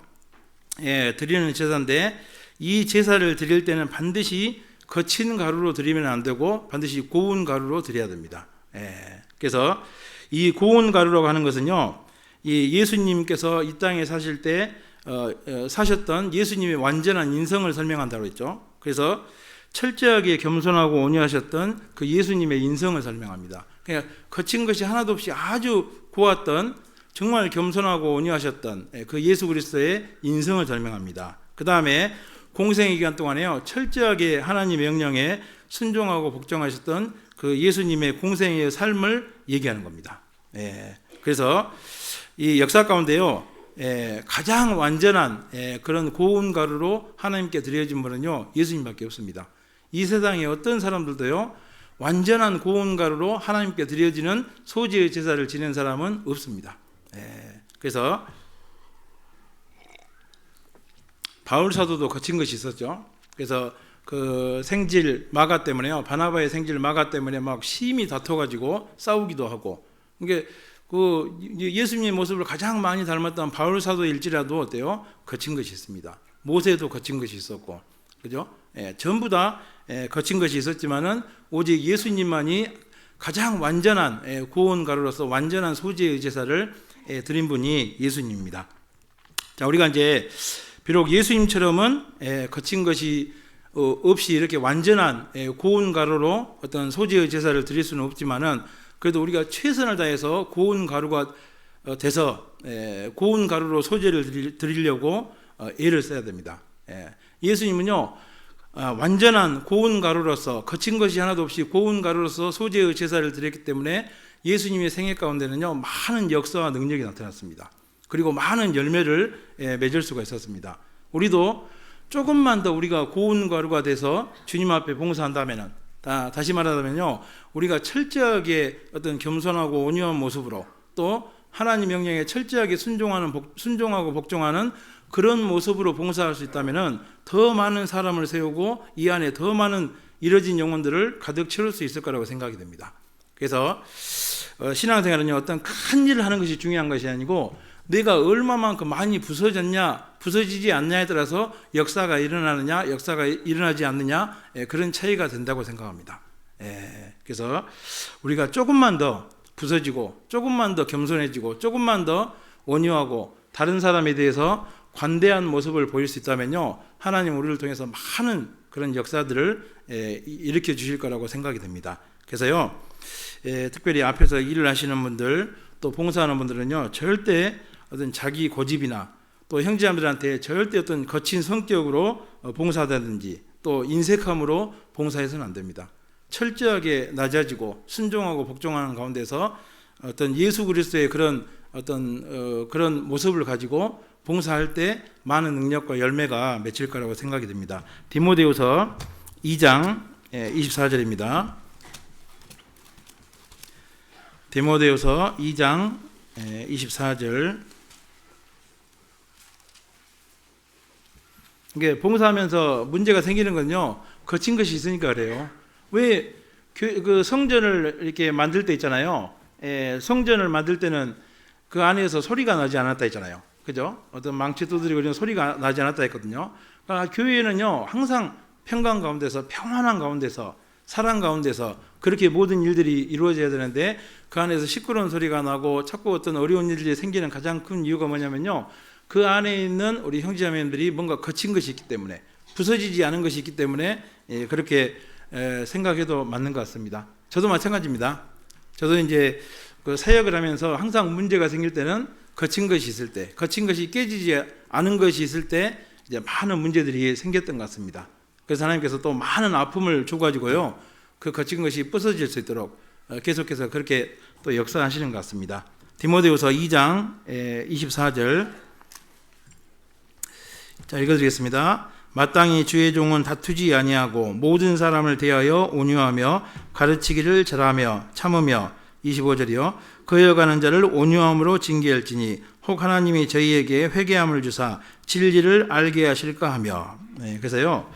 드리는 제사인데 이 제사를 드릴 때는 반드시 거친 가루로 드리면 안 되고 반드시 고운 가루로 드려야 됩니다. 그래서 이 고운 가루라고 하는 것은요 이 예수님께서 이 땅에 사실 때 사셨던 예수님의 완전한 인성을 설명한다고 했죠. 그래서 철저하게 겸손하고 온유하셨던 그 예수님의 인성을 설명합니다. 그러니까 거친 것이 하나도 없이 아주 고왔던 정말 겸손하고 온유하셨던 그 예수 그리스도의 인성을 설명합니다. 그 다음에 공생의 기간 동안에요 철저하게 하나님의 명령에 순종하고 복종하셨던 그 예수님의 공생의 삶을 얘기하는 겁니다. 그래서 이 역사 가운데요 가장 완전한 그런 고운 가루로 하나님께 드려진 분은요 예수님밖에 없습니다. 이 세상에 어떤 사람들도요 완전한 고운 가루로 하나님께 드려지는 소제의 제사를 지낸 사람은 없습니다. 그래서 바울 사도도 거친 것이 있었죠. 그래서 그 생질 마가 때문에요 바나바의 생질 마가 때문에 막 심히 다퉈가지고 싸우기도 하고. 그러니까 그 예수님의 모습을 가장 많이 닮았던 바울 사도일지라도 어때요? 거친 것이 있습니다. 모세도 거친 것이 있었고, 그죠? 전부 다 거친 것이 있었지만은 오직 예수님만이 가장 완전한 고운 가루로서 완전한 소제의 제사를 드린 분이 예수님입니다. 자, 우리가 이제 비록 예수님처럼은 거친 것이 없이 이렇게 완전한 고운 가루로 어떤 소제의 제사를 드릴 수는 없지만은 그래도 우리가 최선을 다해서 고운 가루가 돼서 고운 가루로 소제를 드리려고 애를 써야 됩니다. 예수님은요 완전한 고운 가루로서 거친 것이 하나도 없이 고운 가루로서 소제의 제사를 드렸기 때문에 예수님의 생애 가운데는요 많은 역사와 능력이 나타났습니다. 그리고 많은 열매를 맺을 수가 있었습니다. 우리도 조금만 더 우리가 고운 가루가 돼서 주님 앞에 봉사한다면은 다시 말하자면요 우리가 철저하게 어떤 겸손하고 온유한 모습으로 또 하나님 명령에 철저하게 순종하고 복종하는 그런 모습으로 봉사할 수 있다면은 더 많은 사람을 세우고 이 안에 더 많은 이뤄진 영혼들을 가득 채울 수 있을 거라고 생각이 됩니다. 그래서 신앙생활은요 어떤 큰 일을 하는 것이 중요한 것이 아니고 내가 얼마만큼 많이 부서지지 않냐에 따라서 역사가 일어나느냐 역사가 일어나지 않느냐 그런 차이가 된다고 생각합니다. 그래서 우리가 조금만 더 부서지고 조금만 더 겸손해지고 조금만 더 온유하고 다른 사람에 대해서 관대한 모습을 보일 수 있다면요 하나님 우리를 통해서 많은 그런 역사들을 일으켜 주실 거라고 생각이 됩니다. 그래서요 특별히 앞에서 일을 하시는 분들 또 봉사하는 분들은요 절대 어떤 자기 고집이나 또 형제자매들한테 절대 어떤 거친 성격으로 봉사하다든지 또 인색함으로 봉사해서는 안 됩니다. 철저하게 낮아지고 순종하고 복종하는 가운데서 어떤 예수 그리스도의 그런 어떤 그런 모습을 가지고 봉사할 때 많은 능력과 열매가 맺힐 거라고 생각이 됩니다. 디모데후서 2장 24절입니다. 디모데후서 2장 24절. 이게 봉사하면서 문제가 생기는 건요, 거친 것이 있으니까 그래요. 왜 그 성전을 이렇게 만들 때 있잖아요. 성전을 만들 때는 그 안에서 소리가 나지 않았다 했잖아요. 그죠? 어떤 망치 두드리고 이런 소리가 나지 않았다 했거든요. 그러니까 교회는요, 항상 평강 가운데서, 평안한 가운데서, 사랑 가운데서 그렇게 모든 일들이 이루어져야 되는데, 그 안에서 시끄러운 소리가 나고 자꾸 어떤 어려운 일들이 생기는 가장 큰 이유가 뭐냐면요, 그 안에 있는 우리 형제자매들이 뭔가 거친 것이 있기 때문에, 부서지지 않은 것이 있기 때문에 그렇게 생각해도 맞는 것 같습니다. 저도 마찬가지입니다. 저도 이제 그 사역을 하면서 항상 문제가 생길 때는 거친 것이 있을 때, 거친 것이 깨지지 않은 것이 있을 때 이제 많은 문제들이 생겼던 것 같습니다. 그래서 하나님께서 또 많은 아픔을 줘가지고요, 그 거친 것이 부서질 수 있도록 계속해서 그렇게 또 역사하시는 것 같습니다. 디모데후서 2장 24절. 자, 읽어드리겠습니다. 마땅히 주의 종은 다투지 아니하고 모든 사람을 대하여 온유하며 가르치기를 잘하며 참으며, 25절이요. 거여가는 자를 온유함으로 징계할지니 혹 하나님이 저희에게 회개함을 주사 진리를 알게 하실까 하며. 그래서요,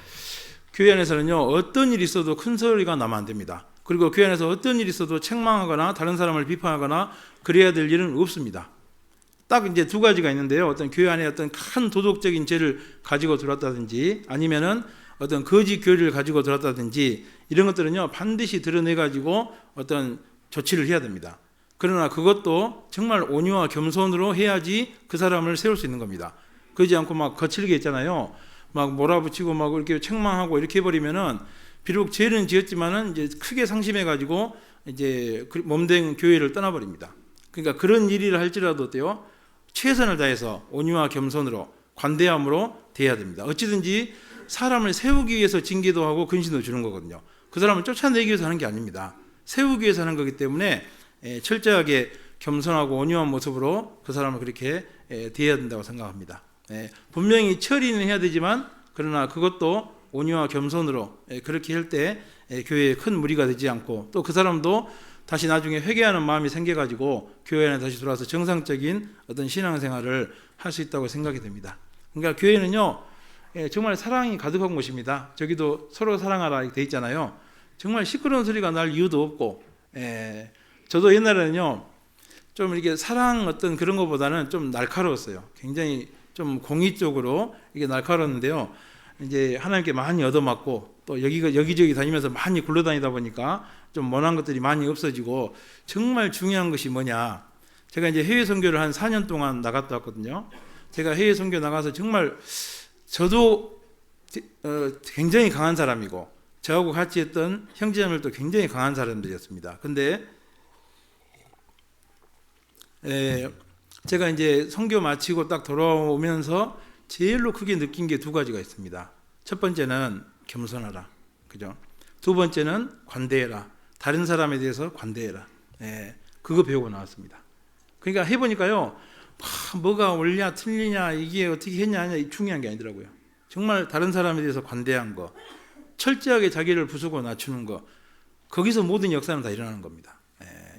교회 안에서는요, 어떤 일이 있어도 큰 소리가 나면 안 됩니다. 그리고 교회 안에서 어떤 일이 있어도 책망하거나 다른 사람을 비판하거나 그래야 될 일은 없습니다. 딱 이제 두 가지가 있는데요. 어떤 교회 안에 어떤 큰 도덕적인 죄를 가지고 들어왔다든지, 아니면은 어떤 거짓 교리를 가지고 들어왔다든지, 이런 것들은요, 반드시 드러내가지고 어떤 조치를 해야 됩니다. 그러나 그것도 정말 온유와 겸손으로 해야지 그 사람을 세울 수 있는 겁니다. 그러지 않고 막 거칠게 했잖아요. 막 몰아붙이고 막 이렇게 책망하고 이렇게 해버리면은, 비록 죄는 지었지만은 이제 크게 상심해가지고 이제 몸된 교회를 떠나버립니다. 그러니까 그런 일을 할지라도 어때요? 최선을 다해서 온유와 겸손으로 관대함으로 대해야 됩니다. 어찌든지 사람을 세우기 위해서 징계도 하고 근신도 주는 거거든요. 그 사람을 쫓아내기 위해서 하는 게 아닙니다. 세우기 위해서 하는 거기 때문에 철저하게 겸손하고 온유한 모습으로 그 사람을 그렇게 대해야 된다고 생각합니다. 분명히 처리는 해야 되지만, 그러나 그것도 온유와 겸손으로 그렇게 할 때 교회에 큰 무리가 되지 않고, 또 그 사람도 다시 나중에 회개하는 마음이 생겨가지고 교회 안에 다시 들어와서 정상적인 어떤 신앙생활을 할 수 있다고 생각이 됩니다. 그러니까 교회는요, 정말 사랑이 가득한 곳입니다. 저기도 서로 사랑하라 이렇게 돼 있잖아요. 정말 시끄러운 소리가 날 이유도 없고, 저도 옛날에는요, 좀 이렇게 사랑 어떤 그런 것보다는 좀 날카로웠어요. 굉장히 좀 공의적으로 이게 날카로웠는데요. 이제 하나님께 많이 얻어맞고, 또 여기저기 다니면서 많이 굴러다니다 보니까 좀 모난 것들이 많이 없어지고, 정말 중요한 것이 뭐냐. 제가 이제 해외 선교를 한 4년 동안 나갔다 왔거든요. 제가 해외 선교 나가서 정말 저도 굉장히 강한 사람이고, 저하고 같이 했던 형제자매들도 굉장히 강한 사람들이었습니다. 근데 제가 이제 선교 마치고 딱 돌아오면서 제일로 크게 느낀 게 두 가지가 있습니다. 첫 번째는 겸손하라. 그죠? 두 번째는 관대해라. 다른 사람에 대해서 관대해라. 그거 배우고 나왔습니다. 그러니까 해보니까요, 뭐가 옳냐 틀리냐 이게 어떻게 했냐 하냐 중요한 게 아니더라고요. 정말 다른 사람에 대해서 관대한 거, 철저하게 자기를 부수고 낮추는 거, 거기서 모든 역사는 다 일어나는 겁니다.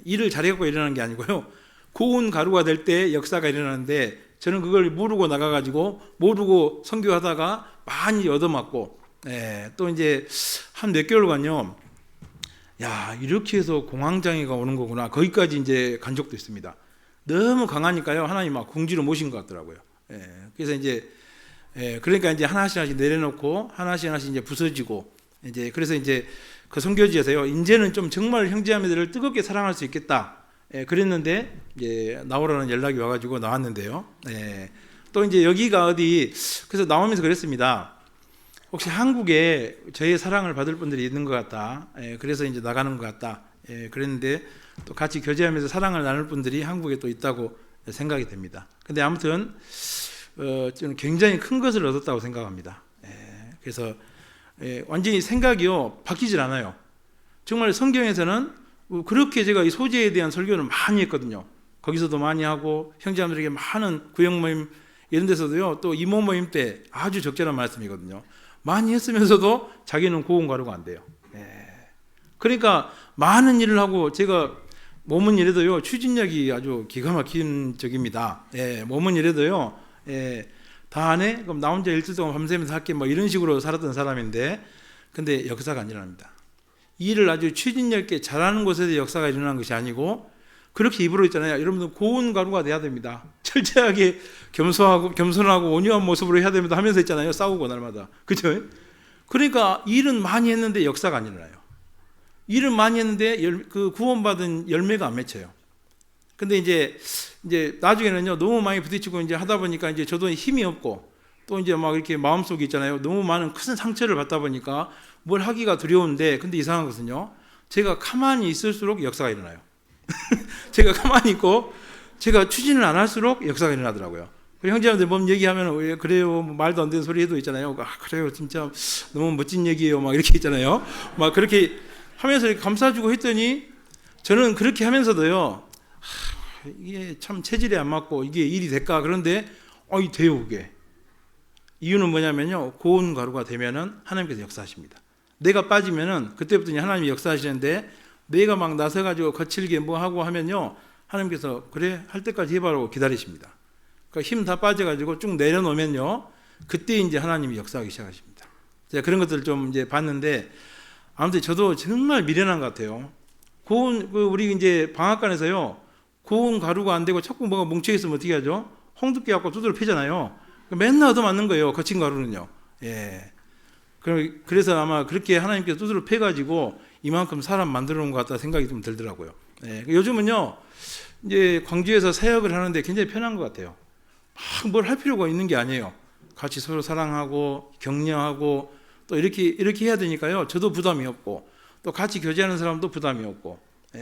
일을 잘해갖고 일어나는 게 아니고요, 고운 가루가 될 때 역사가 일어나는데, 저는 그걸 모르고 나가가지고 모르고 선교하다가 많이 얻어맞고, 또 이제 한 몇 개월간요, 야, 이렇게 해서 공황장애가 오는 거구나, 거기까지 이제 간 적도 있습니다. 너무 강하니까요, 하나님 막 궁지로 모신 것 같더라고요. 그래서 이제 그러니까 이제 하나씩 내려놓고 하나씩 이제 부서지고, 이제 그래서 이제 그 선교지에서요, 이제는 좀 정말 형제자매들을 뜨겁게 사랑할 수 있겠다. 그랬는데 이제 나오라는 연락이 와가지고 나왔는데요. 또 이제 여기가 어디, 그래서 나오면서 그랬습니다. 혹시 한국에 저의 사랑을 받을 분들이 있는 것 같다. 그래서 이제 나가는 것 같다. 그랬는데 또 같이 교제하면서 사랑을 나눌 분들이 한국에 또 있다고 생각이 됩니다. 근데 아무튼 저는 굉장히 큰 것을 얻었다고 생각합니다. 그래서 완전히 생각이요 바뀌질 않아요. 정말 성경에서는 그렇게 제가 이 소재에 대한 설교를 많이 했거든요. 거기서도 많이 하고 형제자매들에게 많은 구역 모임 이런 데서도요, 또 이모 모임 때 아주 적절한 말씀이거든요. 많이 했으면서도 자기는 고운가루가 안 돼요. 그러니까 많은 일을 하고, 제가 몸은 이래도요 추진력이 아주 기가 막힌 적입니다. 몸은 이래도요 다 안 해? 그럼 나 혼자 일주일 동안 밤새면서 할게, 뭐 이런 식으로 살았던 사람인데, 근데 역사가 안 일어납니다. 일을 아주 추진력 있게 잘하는 곳에서 역사가 일어나는 것이 아니고, 그렇게 입으로 있잖아요. 여러분들 고운 가루가 돼야 됩니다. 철저하게 겸손하고 온유한 모습으로 해야 됩니다 하면서 있잖아요. 싸우고 날마다. 그죠? 그러니까 일은 많이 했는데 역사가 안 일어나요. 일은 많이 했는데 그 구원받은 열매가 안 맺혀요. 근데 이제 나중에는요, 너무 많이 부딪히고 이제 하다 보니까 이제 저도 힘이 없고, 또 이제 막 이렇게 마음속에 있잖아요. 너무 많은 큰 상처를 받다 보니까 뭘 하기가 두려운데, 근데 이상한 것은요, 제가 가만히 있을수록 역사가 일어나요. 제가 가만히 있고 제가 추진을 안 할수록 역사가 일어나더라고요. 형제님들 몸 얘기하면 왜 그래요, 뭐 말도 안 되는 소리 해도 있잖아요. 그래요, 진짜 너무 멋진 얘기예요, 막 이렇게 있잖아요. 막 그렇게 하면서 이렇게 감싸주고 했더니, 저는 그렇게 하면서도요, 이게 참 체질에 안 맞고 이게 일이 될까, 그런데 돼요. 그게 이유는 뭐냐면요, 고운 가루가 되면은 하나님께서 역사하십니다. 내가 빠지면은 그때부터 하나님이 역사하시는데, 내가 막 나서가지고 거칠게 뭐 하고 하면요, 하나님께서 그래 할 때까지 해봐라고 기다리십니다. 그러니까 힘 다 빠져가지고 쭉 내려놓으면요, 그때 이제 하나님이 역사하기 시작하십니다. 제가 그런 것들을 좀 이제 봤는데, 아무튼 저도 정말 미련한 것 같아요. 우리 이제 방앗간에서요, 고운 가루가 안 되고 자꾸 뭐가 뭉쳐 있으면 어떻게 하죠? 홍두깨 갖고 두드려 패잖아요. 맨날 얻어맞는 거예요, 거친 가루는요. 그래서 아마 그렇게 하나님께서 두드려 패가지고 이만큼 사람 만들어 놓은 것 같다 생각이 좀 들더라고요. 요즘은요, 이제 광주에서 사역을 하는데 굉장히 편한 것 같아요. 막 뭘 할 필요가 있는 게 아니에요. 같이 서로 사랑하고 격려하고 또 이렇게 해야 되니까요, 저도 부담이 없고, 또 같이 교제하는 사람도 부담이 없고,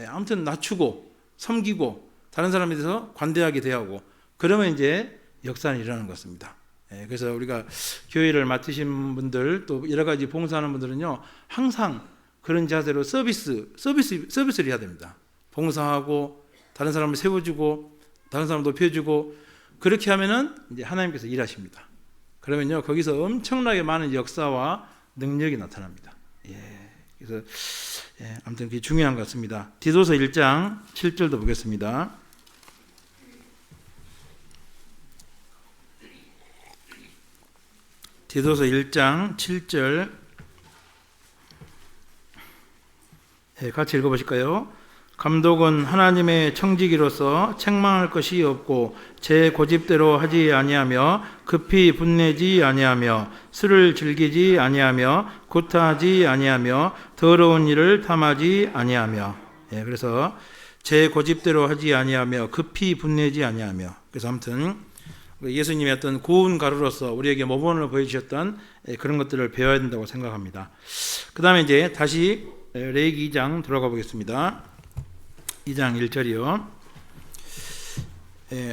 아무튼 낮추고 섬기고 다른 사람에 대해서 관대하게 대하고, 그러면 이제 역사는 일어나는 것 같습니다. 그래서 우리가 교회를 맡으신 분들, 또 여러 가지 봉사하는 분들은요, 항상 그런 자세로 서비스를 해야 됩니다. 봉사하고 다른 사람을 세워주고 다른 사람 높여주고, 그렇게 하면은 이제 하나님께서 일하십니다. 그러면요, 거기서 엄청나게 많은 역사와 능력이 나타납니다. 그래서 아무튼 그게 중요한 것 같습니다. 디도서 1장 7절도 보겠습니다. 디도서 1장 7절 같이 읽어보실까요? 감독은 하나님의 청지기로서 책망할 것이 없고 제 고집대로 하지 아니하며 급히 분내지 아니하며 술을 즐기지 아니하며 구타하지 아니하며 더러운 일을 탐하지 아니하며. 그래서 제 고집대로 하지 아니하며 급히 분내지 아니하며. 그래서 아무튼 예수님의 어떤 고운 가루로서 우리에게 모범을 보여주셨던 그런 것들을 배워야 된다고 생각합니다. 그 다음에 이제 다시 레위기 2장 들어가 보겠습니다. 2장 1절이요.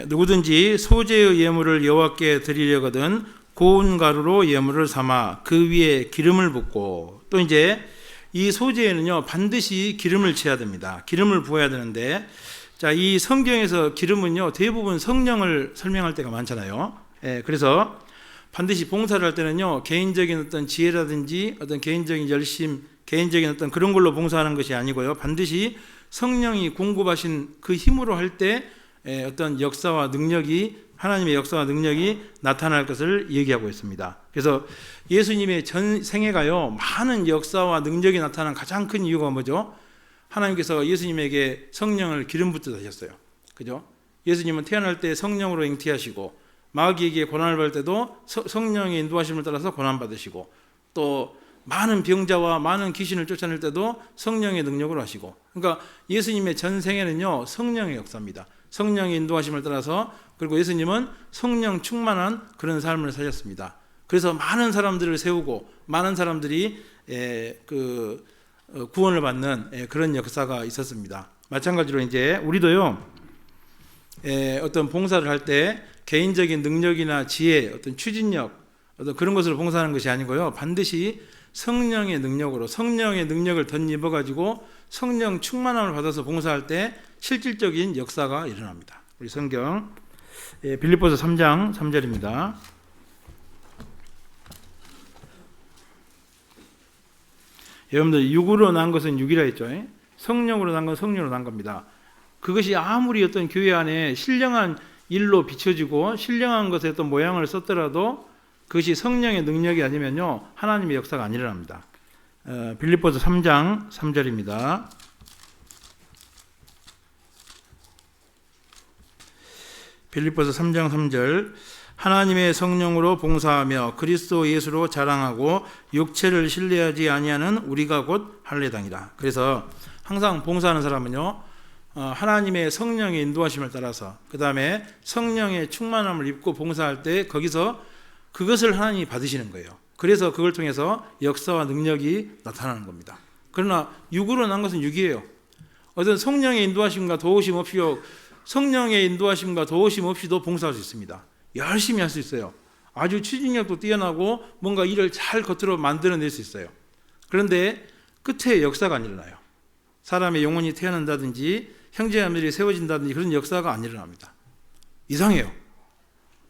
누구든지 소재의 예물을 여호와께 드리려거든 고운 가루로 예물을 삼아 그 위에 기름을 붓고, 또 이제 이 소재에는요 반드시 기름을 채야 됩니다. 기름을 부어야 되는데, 자, 이 성경에서 기름은요 대부분 성령을 설명할 때가 많잖아요. 그래서 반드시 봉사를 할 때는요 개인적인 어떤 지혜라든지 어떤 개인적인 열심, 개인적인 어떤 그런 걸로 봉사하는 것이 아니고요, 반드시 성령이 공급하신 그 힘으로 할 때 어떤 역사와 능력이, 하나님의 역사와 능력이 나타날 것을 얘기하고 있습니다. 그래서 예수님의 전 생애가요 많은 역사와 능력이 나타난 가장 큰 이유가 뭐죠? 하나님께서 예수님에게 성령을 기름 붓듯 하셨어요. 그죠? 예수님은 태어날 때 성령으로 잉태하시고, 마귀에게 고난을 받을 때도 성령의 인도하심을 따라서 고난 받으시고, 또 많은 병자와 많은 귀신을 쫓아낼 때도 성령의 능력으로 하시고, 그러니까 예수님의 전 생애는요 성령의 역사입니다. 성령의 인도하심을 따라서, 그리고 예수님은 성령 충만한 그런 삶을 사셨습니다. 그래서 많은 사람들을 세우고 많은 사람들이 구원을 받는 그런 역사가 있었습니다. 마찬가지로 이제 우리도요 어떤 봉사를 할 때 개인적인 능력이나 지혜, 어떤 추진력, 어떤 그런 것으로 봉사하는 것이 아니고요, 반드시 성령의 능력으로 성령의 능력을 덧입어 가지고 성령 충만함을 받아서 봉사할 때 실질적인 역사가 일어납니다. 우리 성경 빌립보서 3장 3절입니다. 여러분들 육으로 난 것은 육이라 했죠. 성령으로 난 건 성령으로 난 겁니다. 그것이 아무리 어떤 교회 안에 신령한 일로 비춰지고 신령한 것에 어떤 모양을 썼더라도 그것이 성령의 능력이 아니면요 하나님의 역사가 안 일어납니다. 빌립보서 3장 3절입니다. 빌립보서 3장 3절 하나님의 성령으로 봉사하며 그리스도 예수로 자랑하고 육체를 신뢰하지 아니하는 우리가 곧 할례당이다. 그래서 항상 봉사하는 사람은요 하나님의 성령의 인도하심을 따라서 그 다음에 성령의 충만함을 입고 봉사할 때 거기서 그것을 하나님이 받으시는 거예요. 그래서 그걸 통해서 역사와 능력이 나타나는 겁니다. 그러나 육으로 난 것은 육이에요. 어떤 성령의 인도하심과 도우심 없이요 성령의 인도하심과 도우심 없이도 봉사할 수 있습니다. 열심히 할 수 있어요. 아주 추진력도 뛰어나고 뭔가 일을 잘 겉으로 만들어낼 수 있어요. 그런데 끝에 역사가 안 일어나요. 사람의 영혼이 태어난다든지 형제자매들이 세워진다든지 그런 역사가 안 일어납니다. 이상해요.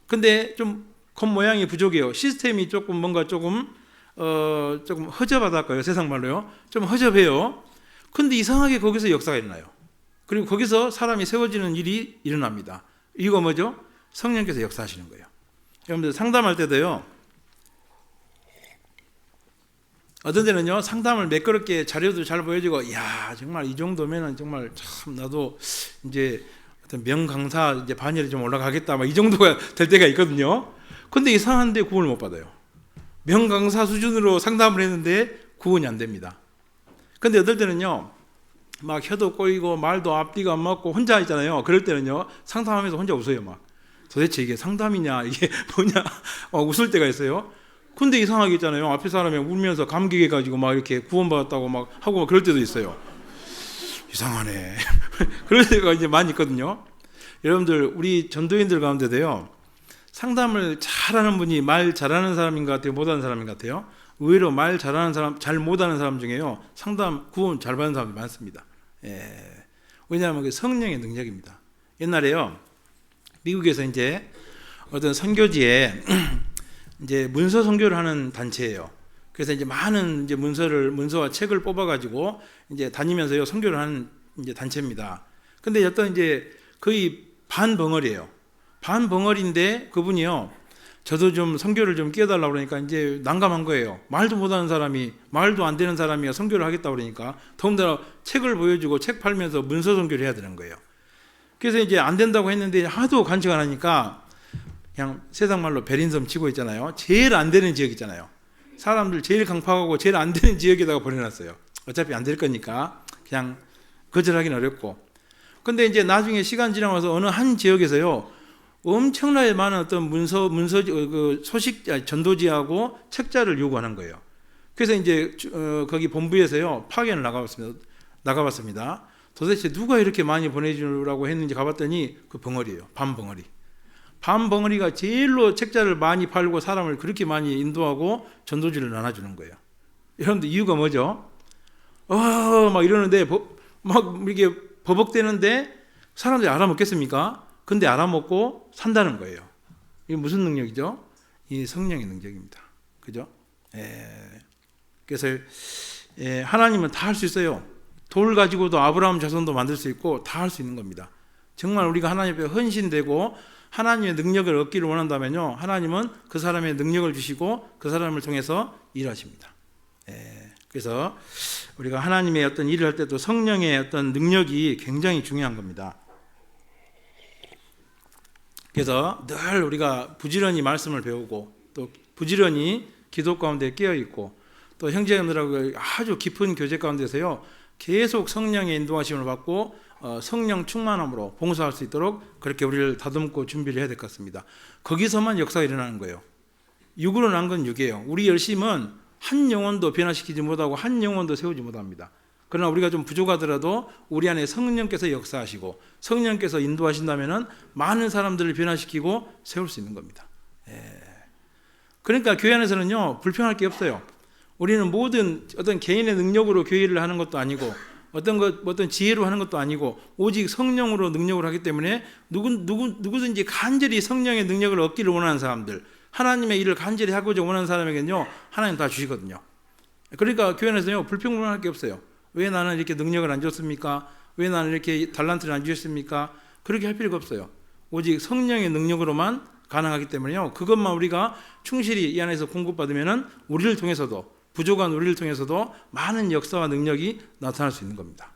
근데 좀 겉모양이 부족해요. 시스템이 조금 뭔가 조금 허접하달까요? 세상 말로요. 좀 허접해요. 근데 이상하게 거기서 역사가 일어나요. 그리고 거기서 사람이 세워지는 일이 일어납니다. 이거 뭐죠? 성령께서 역사하시는 거예요. 여러분들 상담할 때도요. 어떤 데는요 상담을 매끄럽게 자료도 잘 보여주고 야 정말 이 정도면은 정말 참 나도 이제 어떤 명강사 이제 반열에 좀 올라가겠다 막 이 정도가 될 때가 있거든요. 근데 이상한데 구원을 못 받아요. 명강사 수준으로 상담을 했는데 구원이 안 됩니다. 근데 어떨 때는요 막 혀도 꼬이고 말도 앞뒤가 안 맞고 혼자 있잖아요. 그럴 때는요 상담하면서 혼자 웃어요. 막 도대체 이게 상담이냐 이게 뭐냐 웃을 때가 있어요. 근데 이상하게 있잖아요. 앞에 사람이 울면서 감격해가지고 막 이렇게 구원받았다고 막 하고 막 그럴 때도 있어요. 이상하네. 그럴 때가 이제 많이 있거든요. 여러분들 우리 전도인들 가운데도요 상담을 잘하는 분이 말 잘하는 사람인 것 같아요, 못하는 사람인 것 같아요. 의외로 말 잘하는 사람, 잘 못하는 사람 중에요 상담 구원 잘 받는 사람이 많습니다. 왜냐하면 그 성령의 능력입니다. 옛날에요 미국에서 이제 어떤 선교지에 이제 문서 선교를 하는 단체예요. 그래서 이제 많은 이제 문서와 책을 뽑아가지고 이제 다니면서요 선교를 하는 이제 단체입니다. 근데 어떤 이제 거의 반 벙어리예요. 반 벙어리인데 그분이요 저도 좀 선교를 좀 끼워달라고 그러니까 이제 난감한 거예요. 말도 못하는 사람이 말도 안 되는 사람이 선교를 하겠다고 그러니까 더군다나 책을 보여주고 책 팔면서 문서 선교를 해야 되는 거예요. 그래서 이제 안 된다고 했는데 하도 간증 안 하니까 그냥 세상 말로 베린섬 치고 있잖아요. 제일 안 되는 지역 있잖아요. 사람들 제일 강팍하고 제일 안 되는 지역에다가 보내놨어요. 어차피 안 될 거니까 그냥 거절하기는 어렵고. 근데 이제 나중에 시간 지나면서 어느 한 지역에서요 엄청나게 많은 어떤 문서 그 소식 전도지하고 책자를 요구하는 거예요. 그래서 이제 거기 본부에서요 파견을 나가봤습니다. 도대체 누가 이렇게 많이 보내주라고 했는지 가봤더니 그 벙어리예요. 반벙어리가 제일로 책자를 많이 팔고 사람을 그렇게 많이 인도하고 전도지를 나눠주는 거예요. 여러분들 이유가 뭐죠? 막 이러는데 막 이렇게 버벅대는데 사람들이 알아먹겠습니까? 근데 알아먹고 산다는 거예요. 이게 무슨 능력이죠? 이 성령의 능력입니다. 그죠? 그래서 하나님은 다 할 수 있어요. 돌 가지고도 아브라함 자손도 만들 수 있고 다 할 수 있는 겁니다. 정말 우리가 하나님 앞에 헌신되고 하나님의 능력을 얻기를 원한다면요 하나님은 그 사람의 능력을 주시고 그 사람을 통해서 일하십니다. 그래서 우리가 하나님의 어떤 일을 할 때도 성령의 어떤 능력이 굉장히 중요한 겁니다. 그래서 늘 우리가 부지런히 말씀을 배우고 또 부지런히 기도 가운데 깨어있고 또 형제님들하고 아주 깊은 교제 가운데서요 계속 성령의 인도하심을 받고 성령 충만함으로 봉사할 수 있도록 그렇게 우리를 다듬고 준비를 해야 될 것 같습니다. 거기서만 역사가 일어나는 거예요. 육으로 난 건 육이에요. 우리 열심은 한 영혼도 변화시키지 못하고 한 영혼도 세우지 못합니다. 그러나 우리가 좀 부족하더라도 우리 안에 성령께서 역사하시고 성령께서 인도하신다면 많은 사람들을 변화시키고 세울 수 있는 겁니다. 그러니까 교회 안에서는요 불평할 게 없어요. 우리는 모든 어떤 개인의 능력으로 교회를 하는 것도 아니고 어떤 지혜로 하는 것도 아니고 오직 성령으로 능력을 하기 때문에 누구든지 간절히 성령의 능력을 얻기를 원하는 사람들, 하나님의 일을 간절히 하고자 원하는 사람에게는요, 하나님 다 주시거든요. 그러니까 교회 안에서요, 불평불만할 게 없어요. 왜 나는 이렇게 능력을 안 줬습니까? 왜 나는 이렇게 달란트를 안 주셨습니까? 그렇게 할 필요가 없어요. 오직 성령의 능력으로만 가능하기 때문에요, 그것만 우리가 충실히 이 안에서 공급받으면은 우리를 통해서도, 부족한 우리를 통해서도 많은 역사와 능력이 나타날 수 있는 겁니다.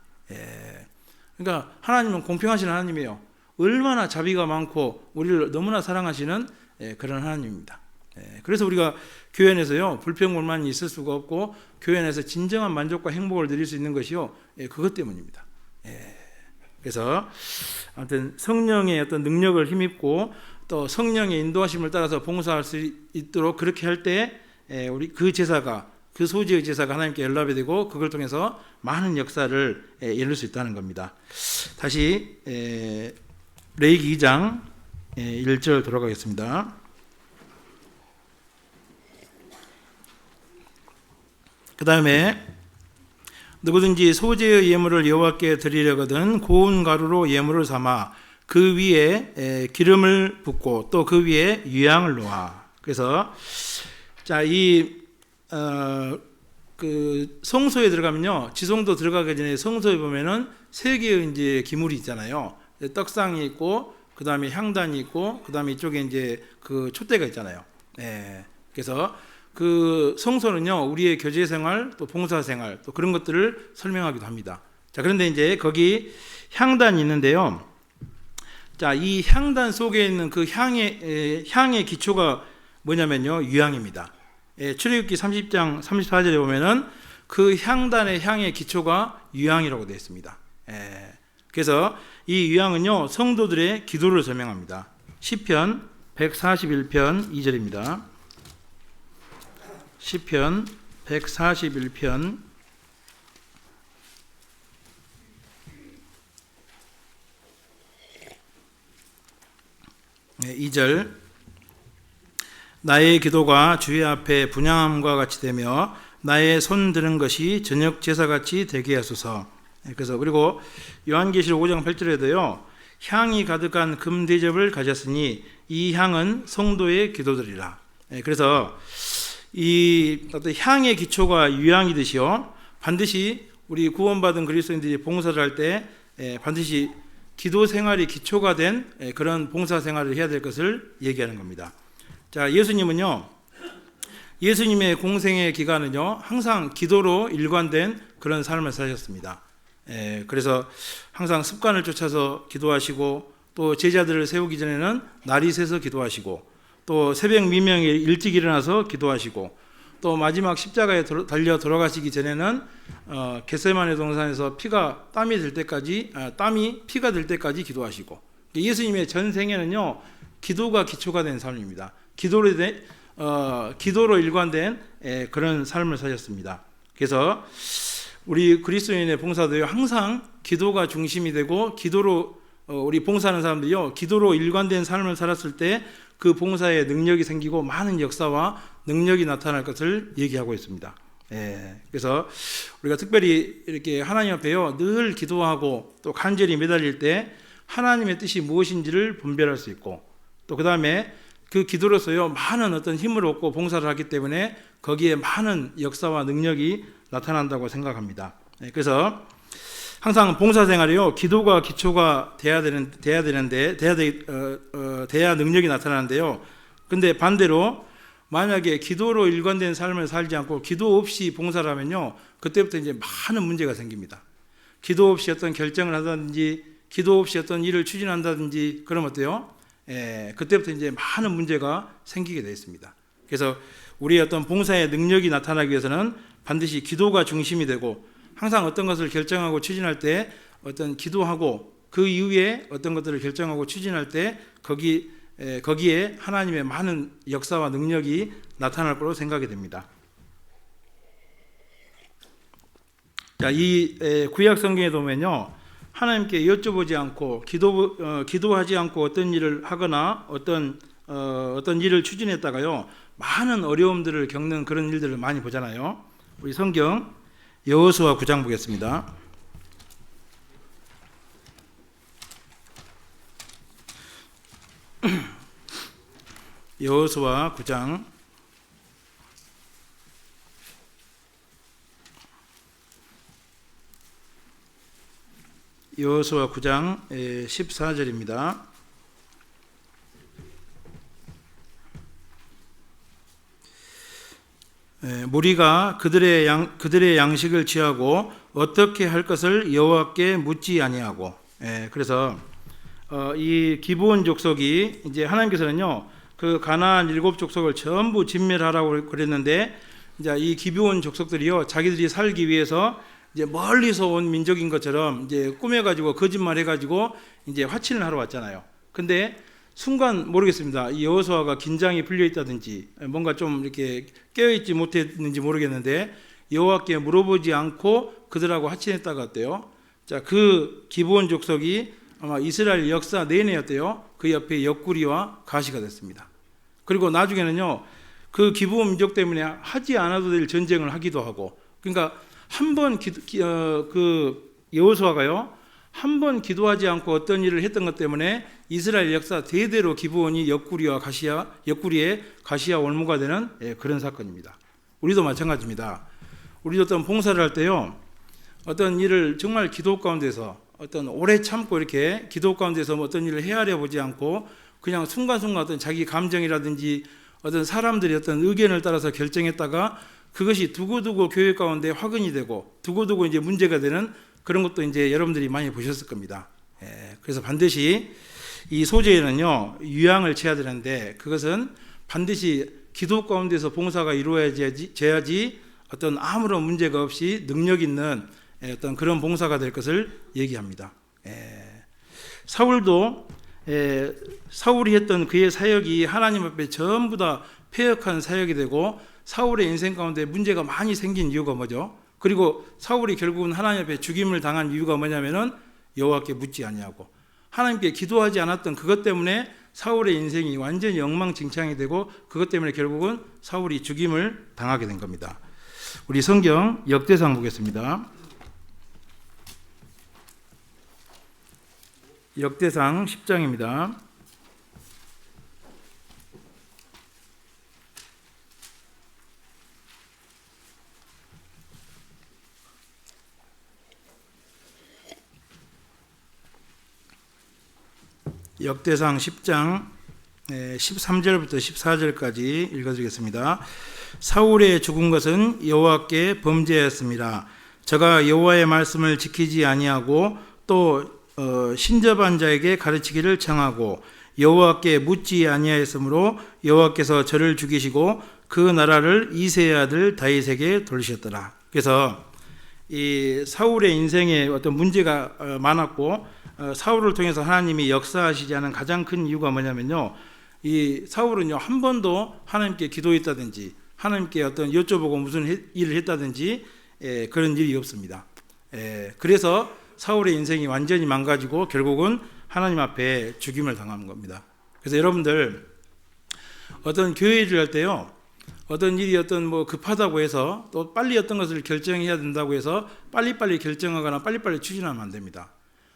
그러니까 하나님은 공평하신 하나님이에요. 얼마나 자비가 많고 우리를 너무나 사랑하시는 그런 하나님입니다. 그래서 우리가 교회 안에서요, 불평불만이 있을 수가 없고 교회 안에서 진정한 만족과 행복을 누릴 수 있는 것이요, 그것 때문입니다. 그래서 아무튼 성령의 어떤 능력을 힘입고 또 성령의 인도하심을 따라서 봉사할 수 있도록 그렇게 할 때 우리 그 제사가, 그 소지의 제사가 하나님께 연락이 되고 그걸 통해서 많은 역사를 이룰 수 있다는 겁니다. 다시 레위기 2장 1절 돌아가겠습니다. 그 다음에 누구든지 소재의 예물을 여호와께 드리려거든 고운 가루로 예물을 삼아 그 위에 기름을 붓고 또 그 위에 유향을 놓아. 그래서 자, 그 성소에 들어가면요, 지성도 들어가기 전에 성소에 보면은 세 개의 이제 기물이 있잖아요. 떡상이 있고, 그 다음에 향단이 있고, 그 다음에 이쪽에 이제 그 촛대가 있잖아요. 그래서 그 성소는요, 우리의 교제 생활, 또 봉사 생활, 또 그런 것들을 설명하기도 합니다. 자, 그런데 이제 거기 향단이 있는데요. 자, 이 향단 속에 있는 그 향의 기초가 뭐냐면요, 유향입니다. 출애굽기 30장 34절에 보면은 그 향단의 향의 기초가 유향이라고 되어 있습니다. 그래서 이 유향은요, 성도들의 기도를 설명합니다. 시편 141편 2절입니다. 시편 141편 2절. 나의 기도가 주의 앞에 분향함과 같이 되며 나의 손 드는 것이 저녁 제사같이 되게 하소서. 그래서 그리고 요한계시록 5장 8절에도요, 향이 가득한 금 대접을 가졌으니 이 향은 성도의 기도들이라. 그래서 이 어떤 향의 기초가 유향이듯이요, 반드시 우리 구원받은 그리스도인들이 봉사를 할 때 반드시 기도 생활이 기초가 된 그런 봉사 생활을 해야 될 것을 얘기하는 겁니다. 자, 예수님은요, 예수님의 공생의 기간은요, 항상 기도로 일관된 그런 삶을 사셨습니다. 그래서 항상 습관을 쫓아서 기도하시고, 또 제자들을 세우기 전에는 날이 새서 기도하시고, 또 새벽 미명에 일찍 일어나서 기도하시고, 또 마지막 십자가에 달려 돌아가시기 전에는 겟세마네 동산에서 땀이 피가 될 때까지 기도하시고, 예수님의 전생에는요, 기도가 기초가 된 삶입니다. 기도로 일관된 그런 삶을 사셨습니다. 그래서 우리 그리스도인의 봉사도요, 항상 기도가 중심이 되고, 기도로 우리 봉사하는 사람들이요, 기도로 일관된 삶을 살았을 때 그 봉사에 능력이 생기고 많은 역사와 능력이 나타날 것을 얘기하고 있습니다. 그래서 우리가 특별히 이렇게 하나님 앞에요, 늘 기도하고 또 간절히 매달릴 때 하나님의 뜻이 무엇인지를 분별할 수 있고, 또 그 다음에 그 기도로서요, 많은 어떤 힘을 얻고 봉사를 하기 때문에 거기에 많은 역사와 능력이 나타난다고 생각합니다. 그래서 항상 봉사생활이요, 기도가 기초가 돼야 능력이 나타나는데요. 근데 반대로 만약에 기도로 일관된 삶을 살지 않고 기도 없이 봉사를 하면요, 그때부터 이제 많은 문제가 생깁니다. 기도 없이 어떤 결정을 한다든지, 기도 없이 어떤 일을 추진한다든지, 그러면 어때요? 그때부터 이제 많은 문제가 생기게 되어 있습니다. 그래서 우리의 어떤 봉사의 능력이 나타나기 위해서는 반드시 기도가 중심이 되고, 항상 어떤 것을 결정하고 추진할 때 어떤 기도하고 그 이후에 어떤 것들을 결정하고 추진할 때 거기에 하나님의 많은 역사와 능력이 나타날 거로 생각이 됩니다. 자, 이 구약 성경에 보면요, 하나님께 여쭤보지 않고 기도하지 않고 어떤 일을 하거나 어떤 일을 추진했다가요, 많은 어려움들을 겪는 그런 일들을 많이 보잖아요. 우리 성경 여호수아 9장 보겠습니다. 여호수아 9장 여호수아 9장 14절입니다. 무리가 그들의 양식을 취하고 어떻게 할 것을 여호와께 묻지 아니하고. 그래서 이 기브온 족속이 이제 하나님께서는요 그 가나안 7족속을 전부 진멸하라고 그랬는데, 이제 이 기브온 족속들이요 자기들이 살기 위해서 이제 멀리서 온 민족인 것처럼 이제 꾸며가지고 거짓말해가지고 이제 화친을 하러 왔잖아요. 근데 순간 모르겠습니다. 이 여호수아가 긴장이 풀려 있다든지 뭔가 좀 이렇게 깨어있지 못했는지 모르겠는데 여호와께 물어보지 않고 그들하고 화친했다가 어때요? 자, 그 기브온 족속이 아마 이스라엘 역사 내내였대요. 그 옆에 옆구리와 가시가 됐습니다. 그리고 나중에는요 그 기브온 민족 때문에 하지 않아도 될 전쟁을 하기도 하고, 그러니까 한번 그 여호수아가요 한 번 기도하지 않고 어떤 일을 했던 것 때문에 이스라엘 역사 대대로 기브온이 옆구리에 가시와 올무가 되는 그런 사건입니다. 우리도 마찬가지입니다. 우리도 어떤 봉사를 할 때요 어떤 일을 정말 기도 가운데서 어떤 오래 참고 이렇게 기도 가운데서 어떤 일을 헤아려 보지 않고 그냥 순간순간 어떤 자기 감정이라든지 어떤 사람들이 어떤 의견을 따라서 결정했다가 그것이 두고두고 교회 가운데 화근이 되고 두고두고 이제 문제가 되는 그런 것도 이제 여러분들이 많이 보셨을 겁니다. 그래서 반드시 이 소재에는요 유양을 취해야 되는데, 그것은 반드시 기도 가운데서 봉사가 이루어져야지 어떤 아무런 문제가 없이 능력 있는 어떤 그런 봉사가 될 것을 얘기합니다. 사울이 했던 그의 사역이 하나님 앞에 전부 다 패역한 사역이 되고 사울의 인생 가운데 문제가 많이 생긴 이유가 뭐죠? 그리고 사울이 결국은 하나님 앞에 죽임을 당한 이유가 뭐냐면은 여호와께 묻지 아니하고 하나님께 기도하지 않았던 그것 때문에 사울의 인생이 완전히 엉망진창이 되고 그것 때문에 결국은 사울이 죽임을 당하게 된 겁니다. 우리 성경 역대상 보겠습니다. 역대상 10장입니다. 역대상 10장 13절부터 14절까지 읽어드리겠습니다. 사울의 죽은 것은 여호와께 범죄였습니다. 저가 여호와의 말씀을 지키지 아니하고 또 신접한 자에게 가르치기를 청하고 여호와께 묻지 아니하였으므로 여호와께서 저를 죽이시고 그 나라를 이새의 아들 다윗에게 돌리셨더라. 그래서 이 사울의 인생에 어떤 문제가 많았고 사울을 통해서 하나님이 역사하시지 않은 가장 큰 이유가 뭐냐면요, 이 사울은요 한 번도 하나님께 기도했다든지 하나님께 어떤 여쭤보고 무슨 일을 했다든지 그런 일이 없습니다. 그래서 사울의 인생이 완전히 망가지고 결국은 하나님 앞에 죽임을 당하는 겁니다. 그래서 여러분들 어떤 교회 일을 할 때요 어떤 일이 어떤 뭐 급하다고 해서 또 빨리 어떤 것을 결정해야 된다고 해서 빨리빨리 결정하거나 빨리빨리 추진하면 안 됩니다.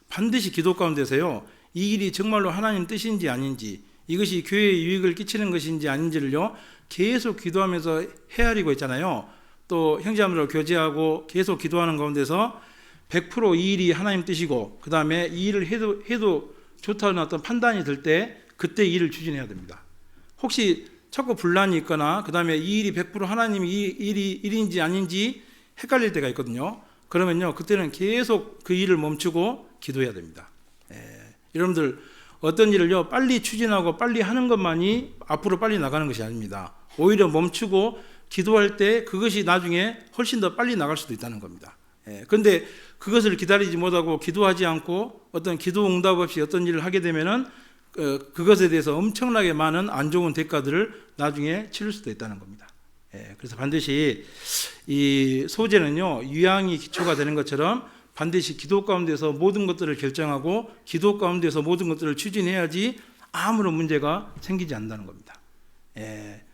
반드시 기도 가운데서요 이 일이 정말로 하나님 뜻인지 아닌지, 이것이 교회에 유익을 끼치는 것인지 아닌지를요 계속 기도하면서 헤아리고 있잖아요. 또 형제자매들과 교제하고 계속 기도하는 가운데서 100% 이 일이 하나님 뜻이고 그 다음에 이 일을 해도 좋다는 어떤 판단이 들 때 그때 이 일을 추진해야 됩니다. 혹시 자꾸 분란이 있거나 그 다음에 이 일이 100% 하나님이 이 일이 일인지 아닌지 헷갈릴 때가 있거든요. 그러면요 그때는 계속 그 일을 멈추고 기도해야 됩니다. 여러분들 어떤 일을요 빨리 추진하고 빨리 하는 것만이 앞으로 빨리 나가는 것이 아닙니다. 오히려 멈추고 기도할 때 그것이 나중에 훨씬 더 빨리 나갈 수도 있다는 겁니다. 그런데 그것을 기다리지 못하고 기도하지 않고 어떤 기도 응답 없이 어떤 일을 하게 되면은 그것에 대해서 엄청나게 많은 안 좋은 대가들을 나중에 치를 수도 있다는 겁니다. 그래서 반드시 이 소재는요 유양이 기초가 되는 것처럼 반드시 기도 가운데서 모든 것들을 결정하고 기도 가운데서 모든 것들을 추진해야지 아무런 문제가 생기지 않는다는 겁니다.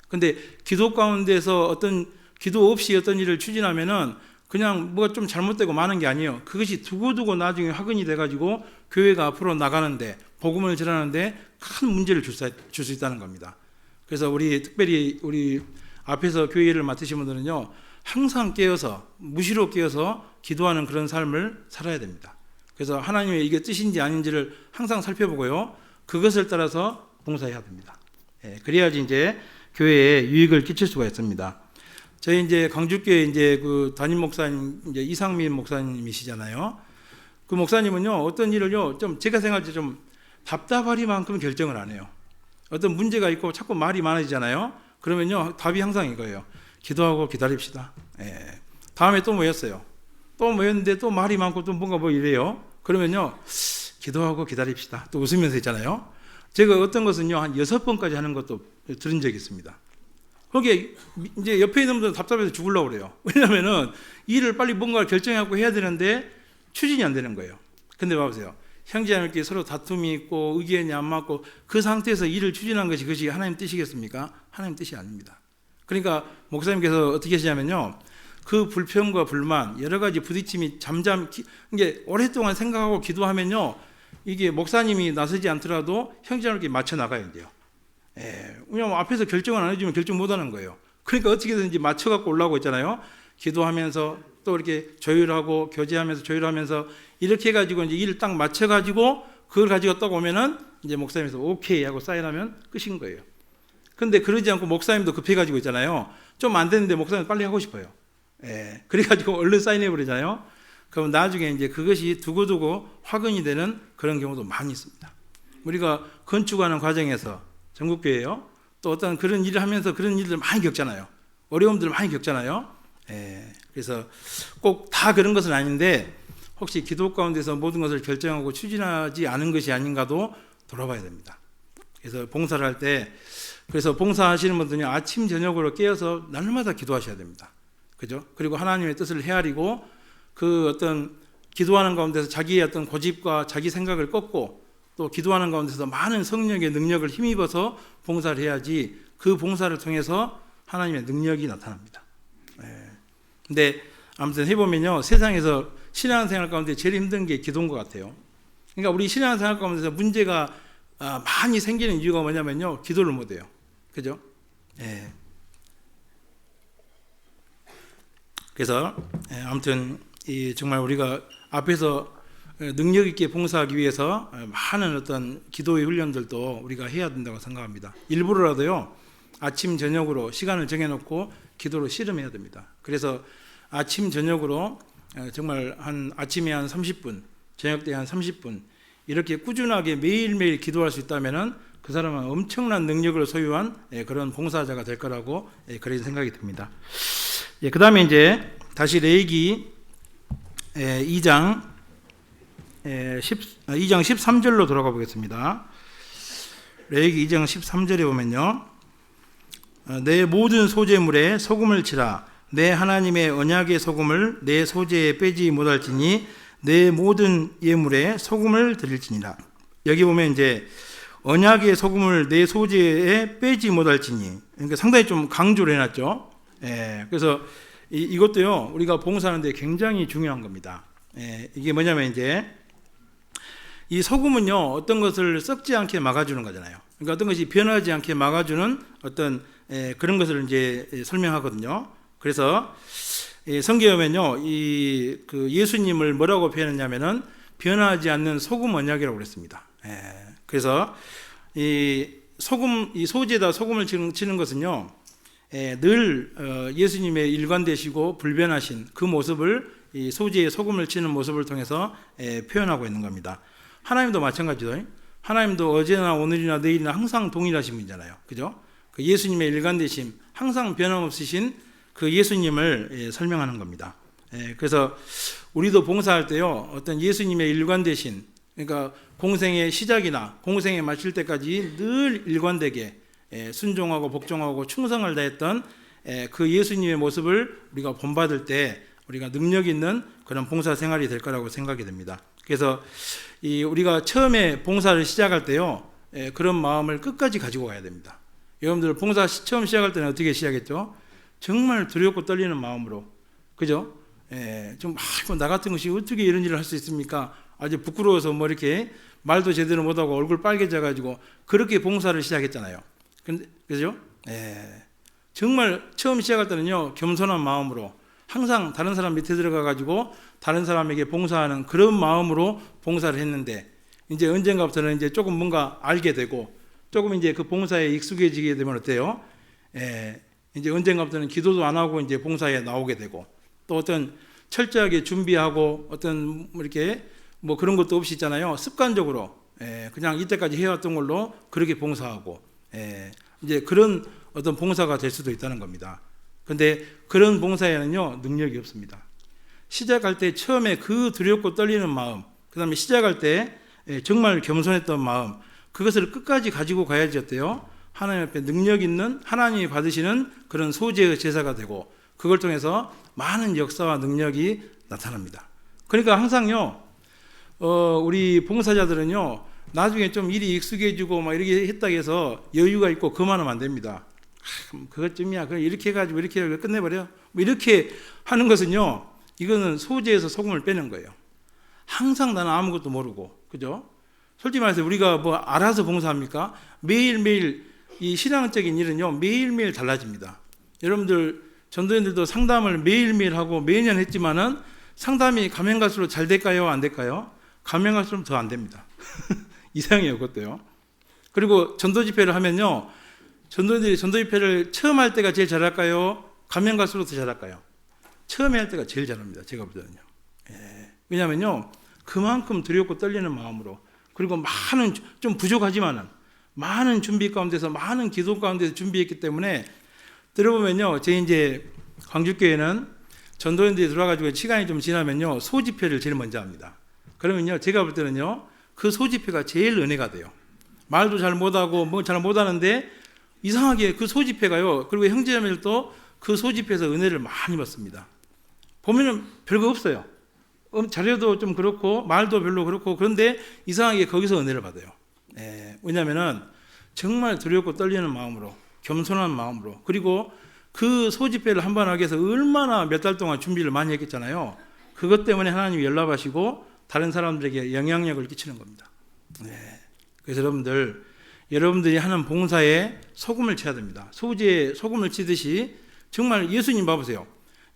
근데 기도 가운데서 어떤 기도 없이 어떤 일을 추진하면은 그냥 뭐가 좀 잘못되고 마는 게 아니에요. 그것이 두고두고 나중에 화근이 돼가지고 교회가 앞으로 나가는데 복음을 전하는데 큰 문제를 줄 수 있다는 겁니다. 그래서 특별히 우리 앞에서 교회를 맡으신 분들은요, 항상 깨어서 무시로 깨어서 기도하는 그런 삶을 살아야 됩니다. 그래서 하나님의 이게 뜻인지 아닌지를 항상 살펴보고요, 그것을 따라서 봉사해야 됩니다. 그래야지 이제 교회에 유익을 끼칠 수가 있습니다. 저희 이제 광주교회 이제 그 담임 목사님 이제 이상민 목사님이시잖아요. 그 목사님은요, 어떤 일을요, 좀 제가 생각할 때 좀 답답하리만큼 결정을 안 해요. 어떤 문제가 있고 자꾸 말이 많아지잖아요. 그러면요, 답이 항상 이거예요. 기도하고 기다립시다. 다음에 또 모였어요. 또 모였는데 또 말이 많고 또 뭔가 뭐 이래요. 그러면요, 기도하고 기다립시다. 또 웃으면서 있잖아요. 제가 어떤 것은요, 한 6번까지 하는 것도 들은 적이 있습니다. 거기에 이제 옆에 있는 분들은 답답해서 죽으려고 그래요. 왜냐면은 일을 빨리 뭔가를 결정하고 해야 되는데 추진이 안 되는 거예요. 근데 봐보세요. 형제자매끼리 서로 다툼이 있고 의견이 안 맞고 그 상태에서 일을 추진한 것이 그것이 하나님 뜻이겠습니까? 하나님 뜻이 아닙니다. 그러니까 목사님께서 어떻게 하시냐면요, 그 불평과 불만, 여러 가지 부딪힘이 이게 오랫동안 생각하고 기도하면요, 이게 목사님이 나서지 않더라도 형제자매끼리 맞춰 나가야 돼요. 왜냐하면 앞에서 결정을 안 해주면 결정 못 하는 거예요. 그러니까 어떻게든지 맞춰갖고 올라오고 있잖아요. 기도하면서 또 이렇게 조율하고 교제하면서 조율하면서 이렇게 해가지고 이제 일을 딱 맞춰가지고 그걸 가지고 딱 오면은 이제 목사님에서 오케이 하고 사인하면 끝인 거예요. 근데 그러지 않고 목사님도 급해가지고 있잖아요. 좀 안 되는데 목사님 빨리 하고 싶어요. 그래가지고 얼른 사인해버리잖아요. 그럼 나중에 이제 그것이 두고두고 화근이 되는 그런 경우도 많이 있습니다. 우리가 건축하는 과정에서 전국교회요, 또 어떤 그런 일을 하면서 그런 일들 많이 겪잖아요. 어려움들 많이 겪잖아요. 그래서 꼭 다 그런 것은 아닌데 혹시 기도 가운데서 모든 것을 결정하고 추진하지 않은 것이 아닌가도 돌아봐야 됩니다. 그래서 봉사를 할 때, 그래서 봉사하시는 분들은 아침 저녁으로 깨어서 날마다 기도하셔야 됩니다. 그죠? 그리고 하나님의 뜻을 헤아리고 그 어떤 기도하는 가운데서 자기의 어떤 고집과 자기 생각을 꺾고 또 기도하는 가운데서 많은 성령의 능력을 힘입어서 봉사를 해야지 그 봉사를 통해서 하나님의 능력이 나타납니다. 근데 아무튼 해보면요, 세상에서 신앙생활 가운데 제일 힘든 게 기도인 것 같아요. 그러니까 우리 신앙생활 가운데서 문제가 많이 생기는 이유가 뭐냐면요, 기도를 못해요. 그죠? 그래서 아무튼 정말 우리가 앞에서 능력 있게 봉사하기 위해서 많은 어떤 기도의 훈련들도 우리가 해야 된다고 생각합니다. 일부러라도요, 아침 저녁으로 시간을 정해놓고 기도를 씨름해야 됩니다. 그래서 아침 저녁으로 정말 아침에 한 30분, 저녁 때 한 30분 이렇게 꾸준하게 매일매일 기도할 수 있다면은 그 사람은 엄청난 능력을 소유한 그런 봉사자가 될 거라고 그런 생각이 듭니다. 그 다음에 이제 다시 레위기 2장 13절로 돌아가 보겠습니다. 레위기 2장 13절에 보면요, 내 모든 소재물에 소금을 치라. 내 하나님의 언약의 소금을 내 소재에 빼지 못할지니 내 모든 예물에 소금을 드릴지니라. 여기 보면 이제 언약의 소금을 내 소재에 빼지 못할지니, 그러니까 상당히 좀 강조를 해놨죠. 그래서 이것도요, 우리가 봉사하는데 굉장히 중요한 겁니다. 이게 뭐냐면 이제 이 소금은요, 어떤 것을 썩지 않게 막아주는 거잖아요. 그러니까 어떤 것이 변하지 않게 막아주는 어떤 그런 것을 이제 설명하거든요. 그래서 성경에 보면요, 그 예수님을 뭐라고 표현했냐면은 변하지 않는 소금 언약이라고 그랬습니다. 그래서 이 소재에다 소금을 치는 것은요, 늘 예수님의 일관되시고 불변하신 그 모습을 이 소재에 소금을 치는 모습을 통해서 표현하고 있는 겁니다. 하나님도 마찬가지죠. 하나님도 어제나 오늘이나 내일이나 항상 동일하신 분이잖아요. 그죠? 그 예수님의 일관되심, 항상 변함없으신 그 예수님을 설명하는 겁니다. 그래서 우리도 봉사할 때요, 어떤 예수님의 일관되신, 그러니까 공생의 시작이나 공생에 마칠 때까지 늘 일관되게 순종하고 복종하고 충성을 다했던 그 예수님의 모습을 우리가 본받을 때 우리가 능력 있는 그런 봉사 생활이 될 거라고 생각이 됩니다. 그래서 우리가 처음에 봉사를 시작할 때요, 그런 마음을 끝까지 가지고 가야 됩니다. 여러분들 봉사 처음 시작할 때는 어떻게 시작했죠? 정말 두렵고 떨리는 마음으로, 그죠? 좀 나 같은 것이 어떻게 이런 일을 할 수 있습니까? 아주 부끄러워서 뭐 이렇게 말도 제대로 못하고 얼굴 빨개져 가지고 그렇게 봉사를 시작했잖아요. 그죠? 정말 처음 시작할 때는요, 겸손한 마음으로 항상 다른 사람 밑에 들어가 가지고 다른 사람에게 봉사하는 그런 마음으로 봉사를 했는데, 이제 언젠가부터는 이제 조금 뭔가 알게 되고 조금 이제 그 봉사에 익숙해지게 되면 어때요? 이제 언젠가부터는 기도도 안 하고 이제 봉사에 나오게 되고, 또 어떤 철저하게 준비하고 어떤 뭐 이렇게 뭐 그런 것도 없이 있잖아요. 습관적으로 그냥 이때까지 해왔던 걸로 그렇게 봉사하고, 이제 그런 어떤 봉사가 될 수도 있다는 겁니다. 근데 그런 봉사에는요, 능력이 없습니다. 시작할 때 처음에 그 두렵고 떨리는 마음, 그 다음에 시작할 때 정말 겸손했던 마음, 그것을 끝까지 가지고 가야지 어때요? 하나님 앞에 능력 있는, 하나님이 받으시는 그런 소재의 제사가 되고, 그걸 통해서 많은 역사와 능력이 나타납니다. 그러니까 항상요, 우리 봉사자들은요, 나중에 좀 일이 익숙해지고 막 이렇게 했다고 해서 여유가 있고 그만하면 안 됩니다. 그것쯤이야, 그냥 이렇게 해가지고 이렇게 끝내버려, 뭐 이렇게 하는 것은요, 이거는 소재에서 소금을 빼는 거예요. 항상 나는 아무것도 모르고, 그죠? 솔직히 말해서 우리가 뭐 알아서 봉사합니까? 매일매일 이 신앙적인 일은요, 매일매일 달라집니다. 여러분들 전도인들도 상담을 매일매일 하고 매년 했지만은 상담이 가면 갈수록 잘 될까요? 안 될까요? 가면 갈수록 더 안 됩니다. 이상해요, 그것도요. 그리고 전도 집회를 하면요, 전도인들이 전도 집회를 처음 할 때가 제일 잘할까요? 가면 갈수록 더 잘할까요? 처음에 할 때가 제일 잘합니다, 제가 볼 때는요. 왜냐하면요, 그만큼 두렵고 떨리는 마음으로, 그리고 많은, 좀 부족하지만은 많은 준비 가운데서, 많은 기도 가운데서 준비했기 때문에, 들어보면요, 제 이제 광주교회는 전도인들이 들어와가지고 시간이 좀 지나면요, 소집회를 제일 먼저 합니다. 그러면요, 제가 볼 때는요, 그 소집회가 제일 은혜가 돼요. 말도 잘 못하고 뭐 잘 못하는데 이상하게 그 소집회가요, 그리고 형제자매들도 그 소집회에서 은혜를 많이 받습니다. 보면은 별거 없어요. 자료도 좀 그렇고 말도 별로 그렇고, 그런데 이상하게 거기서 은혜를 받아요. 왜냐하면은 정말 두렵고 떨리는 마음으로, 겸손한 마음으로, 그리고 그 소집회를 한 번 하기 위해서 얼마나 몇 달 동안 준비를 많이 했겠잖아요. 그것 때문에 하나님이 연락하시고 다른 사람들에게 영향력을 끼치는 겁니다. 그래서 여러분들이 하는 봉사에 소금을 쳐야 됩니다. 소재에 소금을 치듯이, 정말 예수님 봐보세요.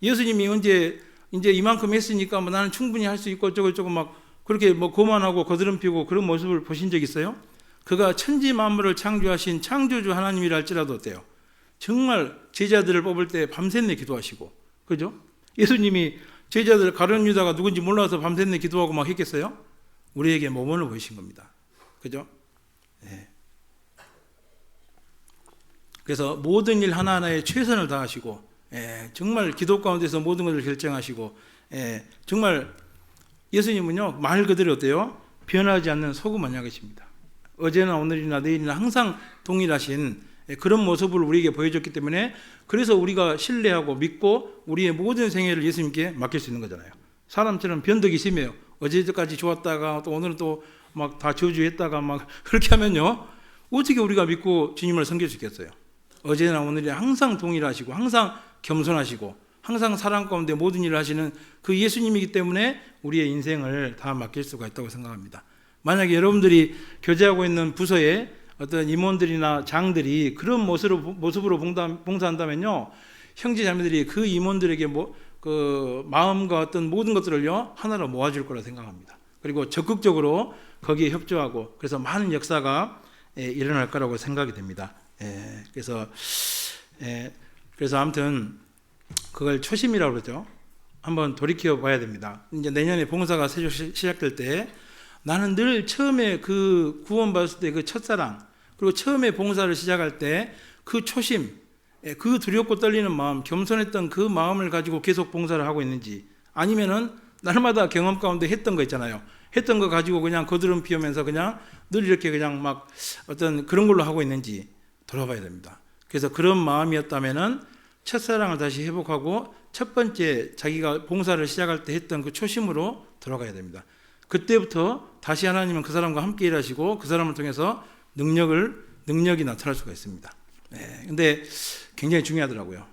예수님이 언제 이제 이만큼 했으니까 뭐 나는 충분히 할 수 있고 어쩌고 막 그렇게 뭐 고만하고 거드름 피우고 그런 모습을 보신 적 있어요? 그가 천지 만물을 창조하신 창조주 하나님이라 할지라도 어때요? 정말 제자들을 뽑을 때 밤새내 기도하시고, 그죠? 예수님이 제자들 가룟 유다가 누군지 몰라서 밤새내 기도하고 막 했겠어요? 우리에게 모범을 보이신 겁니다. 그죠? 그래서 모든 일 하나하나에 최선을 다하시고, 정말 기도 가운데서 모든 것을 결정하시고, 정말 예수님은요, 말 그대로 어때요? 변하지 않는 소금 언약이십니다. 어제나 오늘이나 내일이나 항상 동일하신 그런 모습을 우리에게 보여줬기 때문에, 그래서 우리가 신뢰하고 믿고 우리의 모든 생애를 예수님께 맡길 수 있는 거잖아요. 사람처럼 변덕이 심해요. 어제까지 좋았다가 또 오늘은 또 막 다 저주했다가 막 그렇게 하면요, 어떻게 우리가 믿고 주님을 섬길 수 있겠어요? 어제나 오늘이 항상 동일하시고 항상 겸손하시고 항상 사랑 가운데 모든 일을 하시는 그 예수님이기 때문에 우리의 인생을 다 맡길 수가 있다고 생각합니다. 만약에 여러분들이 교제하고 있는 부서에 어떤 임원들이나 장들이 그런 모습으로 봉사한다면요, 형제 자매들이 그 임원들에게 그 마음과 어떤 모든 것들을요, 하나로 모아줄 거라 생각합니다. 그리고 적극적으로 거기에 협조하고, 그래서 많은 역사가 일어날 거라고 생각이 됩니다. 그래서 아무튼 그걸 초심이라고 그러죠. 한번 돌이켜 봐야 됩니다. 이제 내년에 봉사가 시작될 때 나는 늘 처음에 그 구원받았을 때 그 첫사랑, 그리고 처음에 봉사를 시작할 때 그 초심, 그 두렵고 떨리는 마음, 겸손했던 그 마음을 가지고 계속 봉사를 하고 있는지, 아니면은 날마다 경험 가운데 했던 거 있잖아요. 했던 거 가지고 그냥 거드름 피우면서 그냥 늘 이렇게 그냥 막 어떤 그런 걸로 하고 있는지 돌아봐야 됩니다. 그래서 그런 마음이었다면은 첫사랑을 다시 회복하고 첫 번째 자기가 봉사를 시작할 때 했던 그 초심으로 돌아가야 됩니다. 그때부터 다시 하나님은 그 사람과 함께 일하시고 그 사람을 통해서 능력이 나타날 수가 있습니다. 근데 굉장히 중요하더라고요.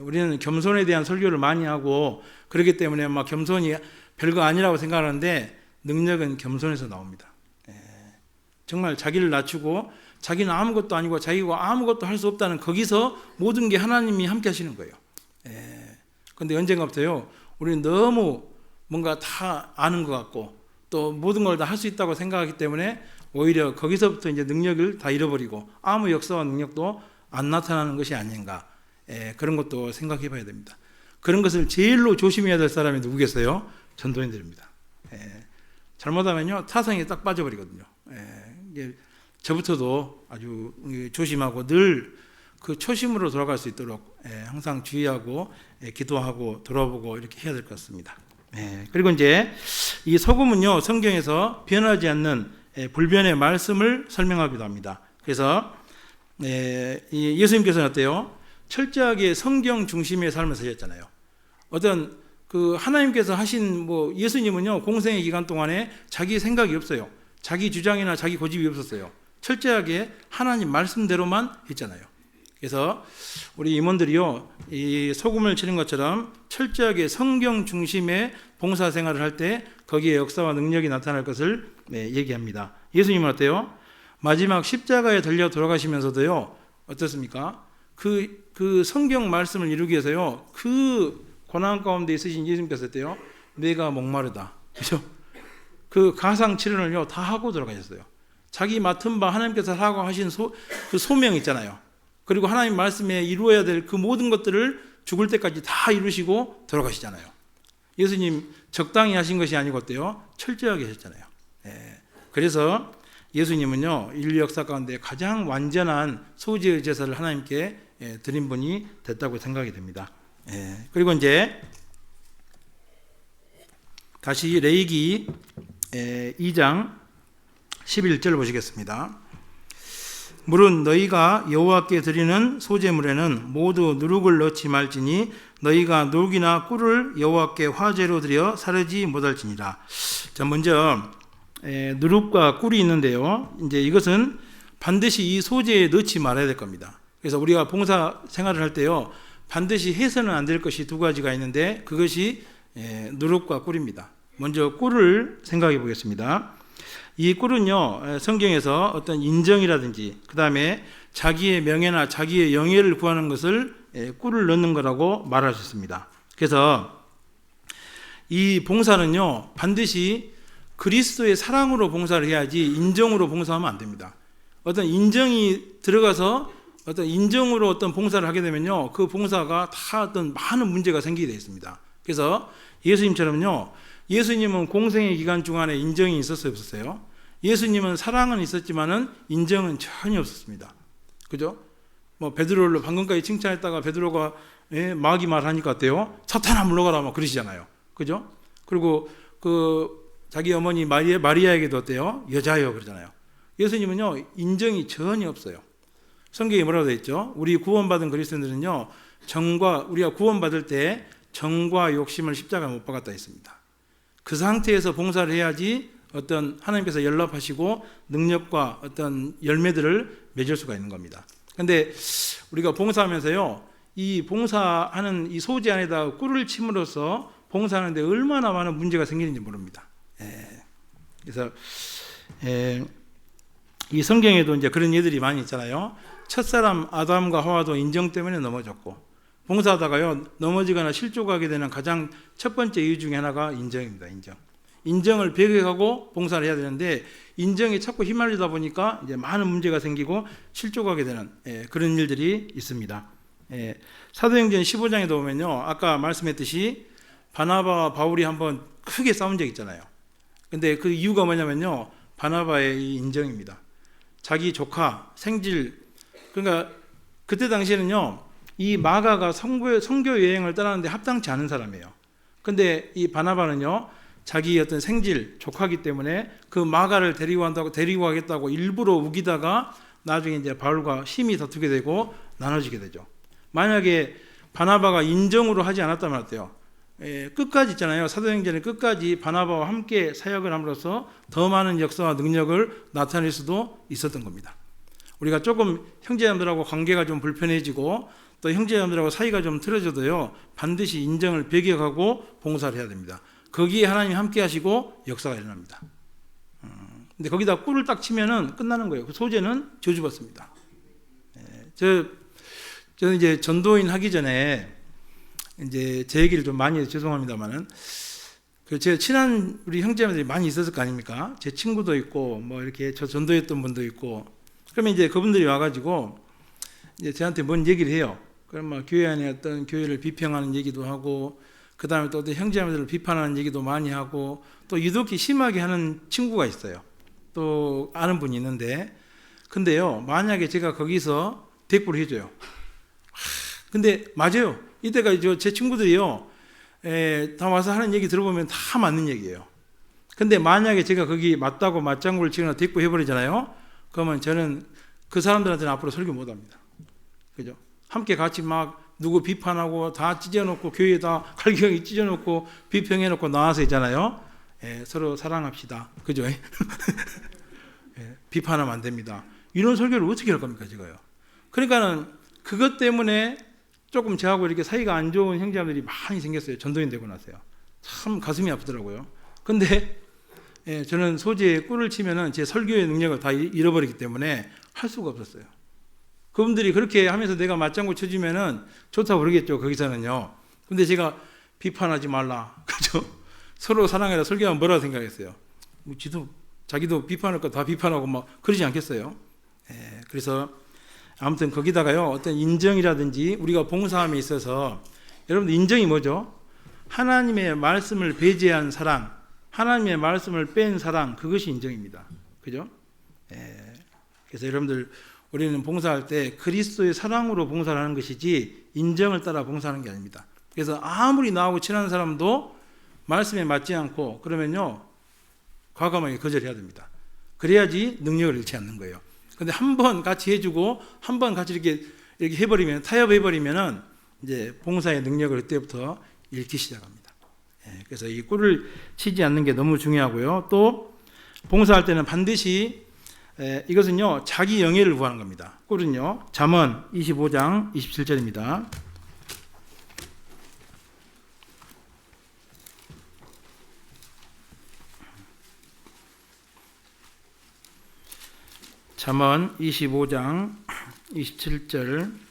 우리는 겸손에 대한 설교를 많이 하고 그렇기 때문에 막 겸손이 별거 아니라고 생각하는데 능력은 겸손에서 나옵니다. 정말 자기를 낮추고 자기는 아무것도 아니고 자기가 아무것도 할 수 없다는 거기서 모든 게 하나님이 함께 하시는 거예요. 그런데 언젠가부터요, 우리는 너무 뭔가 다 아는 것 같고 또 모든 걸 다 할 수 있다고 생각하기 때문에 오히려 거기서부터 이제 능력을 다 잃어버리고 아무 역사와 능력도 안 나타나는 것이 아닌가, 그런 것도 생각해 봐야 됩니다. 그런 것을 제일로 조심해야 될 사람이 누구겠어요? 전도인들입니다. 잘못하면요 타성에 딱 빠져버리거든요. 이게 저부터도 아주 조심하고 늘 그 초심으로 돌아갈 수 있도록 항상 주의하고 기도하고 돌아보고 이렇게 해야 될 것 같습니다. 그리고 이제 이 소금은요 성경에서 변하지 않는 불변의 말씀을 설명하기도 합니다. 그래서 예수님께서는 어때요? 철저하게 성경 중심의 삶을 사셨잖아요. 어떤 그 하나님께서 하신 예수님은요 공생의 기간 동안에 자기 생각이 없어요. 자기 주장이나 자기 고집이 없었어요. 철저하게 하나님 말씀대로만 했잖아요. 그래서 우리 임원들이요 이 소금을 치는 것처럼 철저하게 성경 중심의 봉사 생활을 할 때 거기에 역사와 능력이 나타날 것을 얘기합니다. 예수님은 어때요? 마지막 십자가에 달려 돌아가시면서도요 어떻습니까? 그 성경 말씀을 이루기 위해서요 그 고난 가운데 있으신 예수님께서 어때요? 내가 목마르다, 그죠? 그 가상 치료를요 다 하고 돌아가셨어요. 자기 맡은 바 하나님께서 하고 하신 그 소명 있잖아요. 그리고 하나님 말씀에 이루어야 될 그 모든 것들을 죽을 때까지 다 이루시고 돌아가시잖아요. 예수님 적당히 하신 것이 아니고 어때요? 철저하게 하셨잖아요. 그래서 예수님은요 인류 역사 가운데 가장 완전한 소재의 제사를 하나님께 드린 분이 됐다고 생각이 됩니다. 그리고 이제 다시 레위기 2장 11절 보시겠습니다. 물은 너희가 여호와께 드리는 소제물에는 모두 누룩을 넣지 말지니 너희가 누룩이나 꿀을 여호와께 화제로 드려 사르지 못할지니라. 자, 먼저 누룩과 꿀이 있는데요. 이제 이것은 반드시 이 소제에 넣지 말아야 될 겁니다. 그래서 우리가 봉사 생활을 할 때요, 반드시 해서는 안 될 것이 두 가지가 있는데 그것이 누룩과 꿀입니다. 먼저 꿀을 생각해 보겠습니다. 이 꿀은요 성경에서 어떤 인정이라든지 그 다음에 자기의 명예나 자기의 영예를 구하는 것을 꿀을 넣는 거라고 말하셨습니다. 그래서 이 봉사는요 반드시 그리스도의 사랑으로 봉사를 해야지 인정으로 봉사하면 안 됩니다. 어떤 인정이 들어가서 어떤 인정으로 어떤 봉사를 하게 되면요 그 봉사가 다 어떤 많은 문제가 생기게 되어 있습니다. 그래서 예수님처럼요, 예수님은 공생의 기간 중간에 인정이 있었어요, 없었어요? 예수님은 사랑은 있었지만은 인정은 전혀 없었습니다. 그죠? 베드로를 방금까지 칭찬했다가 베드로가 마귀 말하니까 어때요? 사탄아 물러가라 막 그러시잖아요. 그죠? 그리고 자기 어머니 마리아에게도 어때요? 여자여 그러잖아요. 예수님은요 인정이 전혀 없어요. 성경에 뭐라고 되어 있죠? 우리 구원받은 그리스도인들은요 우리가 구원받을 때 정과 욕심을 십자가에 못 박았다 했습니다. 그 상태에서 봉사를 해야지 어떤 하나님께서 연락하시고 능력과 어떤 열매들을 맺을 수가 있는 겁니다. 그런데 우리가 봉사하면서요 이 봉사하는 이 소재 안에다 꿀을 침으로써 봉사하는데 얼마나 많은 문제가 생기는지 모릅니다. 그래서 이 성경에도 이제 그런 예들이 많이 있잖아요. 첫사람 아담과 하와도 인정 때문에 넘어졌고, 봉사하다가요 넘어지거나 실족하게 되는 가장 첫 번째 이유 중에 하나가 인정입니다. 인정을 배격하고 봉사를 해야 되는데 인정에 자꾸 휘말리다 보니까 이제 많은 문제가 생기고 실족하게 되는 그런 일들이 있습니다. 사도행전 15장에도 보면요 아까 말씀했듯이 바나바와 바울이 한번 크게 싸운 적 있잖아요. 근데 그 이유가 뭐냐면요 바나바의 이 인정입니다. 자기 조카 생질, 그러니까 그때 당시에는요 이 마가가 선교 여행을 떠나는데 합당치 않은 사람이에요. 근데 이 바나바는요 자기 어떤 생질 조카기 때문에 그 마가를 데리고 가겠다고 일부러 우기다가 나중에 이제 바울과 힘이 다투게 되고 나눠지게 되죠. 만약에 바나바가 인정으로 하지 않았다면 어때요? 끝까지 있잖아요. 사도행전의 끝까지 바나바와 함께 사역을 함으로써 더 많은 역사와 능력을 나타낼 수도 있었던 겁니다. 우리가 조금 형제자매들하고 관계가 좀 불편해지고 또 형제자매들하고 사이가 좀 틀어져도요, 반드시 인정을 배격하고 봉사를 해야 됩니다. 거기에 하나님이 함께 하시고 역사가 일어납니다. 근데 거기다 꿀을 딱 치면은 끝나는 거예요. 그 소재는 저주받습니다. 저는 이제 전도인 하기 전에 이제 제 얘기를 좀 많이 해서 죄송합니다만은, 제 친한 우리 형제자매들이 많이 있었을 거 아닙니까? 제 친구도 있고 뭐 이렇게 저 전도했던 분도 있고. 그러면 이제 그분들이 와가지고 이제 저한테 뭔 얘기를 해요. 그럼 막 교회 안에 어떤 교회를 비평하는 얘기도 하고, 그 다음에 또 어떤 형제자매들을 비판하는 얘기도 많이 하고, 또 유독히 심하게 하는 친구가 있어요. 또 아는 분이 있는데, 근데요, 만약에 제가 거기서 대꾸를 해줘요. 근데 맞아요. 이때가 제 친구들이요, 다 와서 하는 얘기 들어보면 다 맞는 얘기예요. 근데 만약에 제가 거기 맞다고 맞장구를 치거나 대꾸해버리잖아요. 그러면 저는 그 사람들한테는 앞으로 설교 못합니다. 그죠? 함께 같이 막 누구 비판하고 다 찢어놓고, 교회에 다 갈기갈기 찢어놓고 비평해놓고 나와서 있잖아요. 서로 사랑합시다. 그죠? 비판하면 안 됩니다. 이런 설교를 어떻게 할 겁니까, 제가요? 그러니까는 그것 때문에 조금 저하고 이렇게 사이가 안 좋은 형제자매들이 많이 생겼어요. 전도인 되고 나서요. 참 가슴이 아프더라고요. 근데 저는 소재에 꿀을 치면은 제 설교의 능력을 다 잃어버리기 때문에 할 수가 없었어요. 그분들이 그렇게 하면서 내가 맞장구 쳐주면은 좋다고 그러겠죠, 거기서는요. 근데 제가 비판하지 말라. 그죠? 서로 사랑해라 설교하면 뭐라고 생각했어요? 자기도 비판할 거 다 비판하고 막 그러지 않겠어요? 그래서 아무튼 거기다가요, 어떤 인정이라든지 우리가 봉사함에 있어서, 여러분들 인정이 뭐죠? 하나님의 말씀을 배제한 사랑, 하나님의 말씀을 뺀 사랑, 그것이 인정입니다. 그죠? 그래서 여러분들, 우리는 봉사할 때 그리스도의 사랑으로 봉사를 하는 것이지 인정을 따라 봉사하는 게 아닙니다. 그래서 아무리 나하고 친한 사람도 말씀에 맞지 않고 그러면요, 과감하게 거절해야 됩니다. 그래야지 능력을 잃지 않는 거예요. 근데 한 번 같이 해주고 한 번 같이 이렇게 해버리면, 타협해버리면은 이제 봉사의 능력을 그때부터 잃기 시작합니다. 그래서 이 꿀을 치지 않는 게 너무 중요하고요. 또 봉사할 때는 반드시 이것은요, 자기 영예를 구하는 겁니다. 꿀은요, 잠언 25장 27절입니다. 잠언 25장 27절.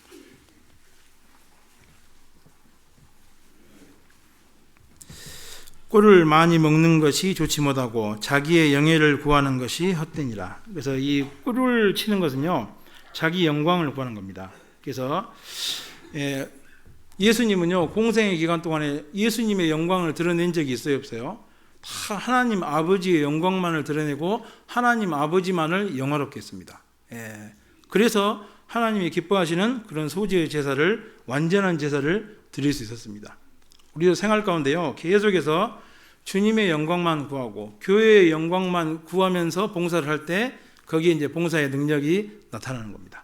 꿀을 많이 먹는 것이 좋지 못하고 자기의 영예를 구하는 것이 헛되니라. 그래서 이 꿀을 치는 것은요, 자기 영광을 구하는 겁니다. 그래서 예수님은요, 공생의 기간 동안에 예수님의 영광을 드러낸 적이 있어요, 없어요? 다 하나님 아버지의 영광만을 드러내고 하나님 아버지만을 영화롭게 했습니다. 그래서 하나님이 기뻐하시는 그런 소재의 제사를, 완전한 제사를 드릴 수 있었습니다. 우리도 생활 가운데요, 계속해서 주님의 영광만 구하고 교회의 영광만 구하면서 봉사를 할 때 거기에 이제 봉사의 능력이 나타나는 겁니다.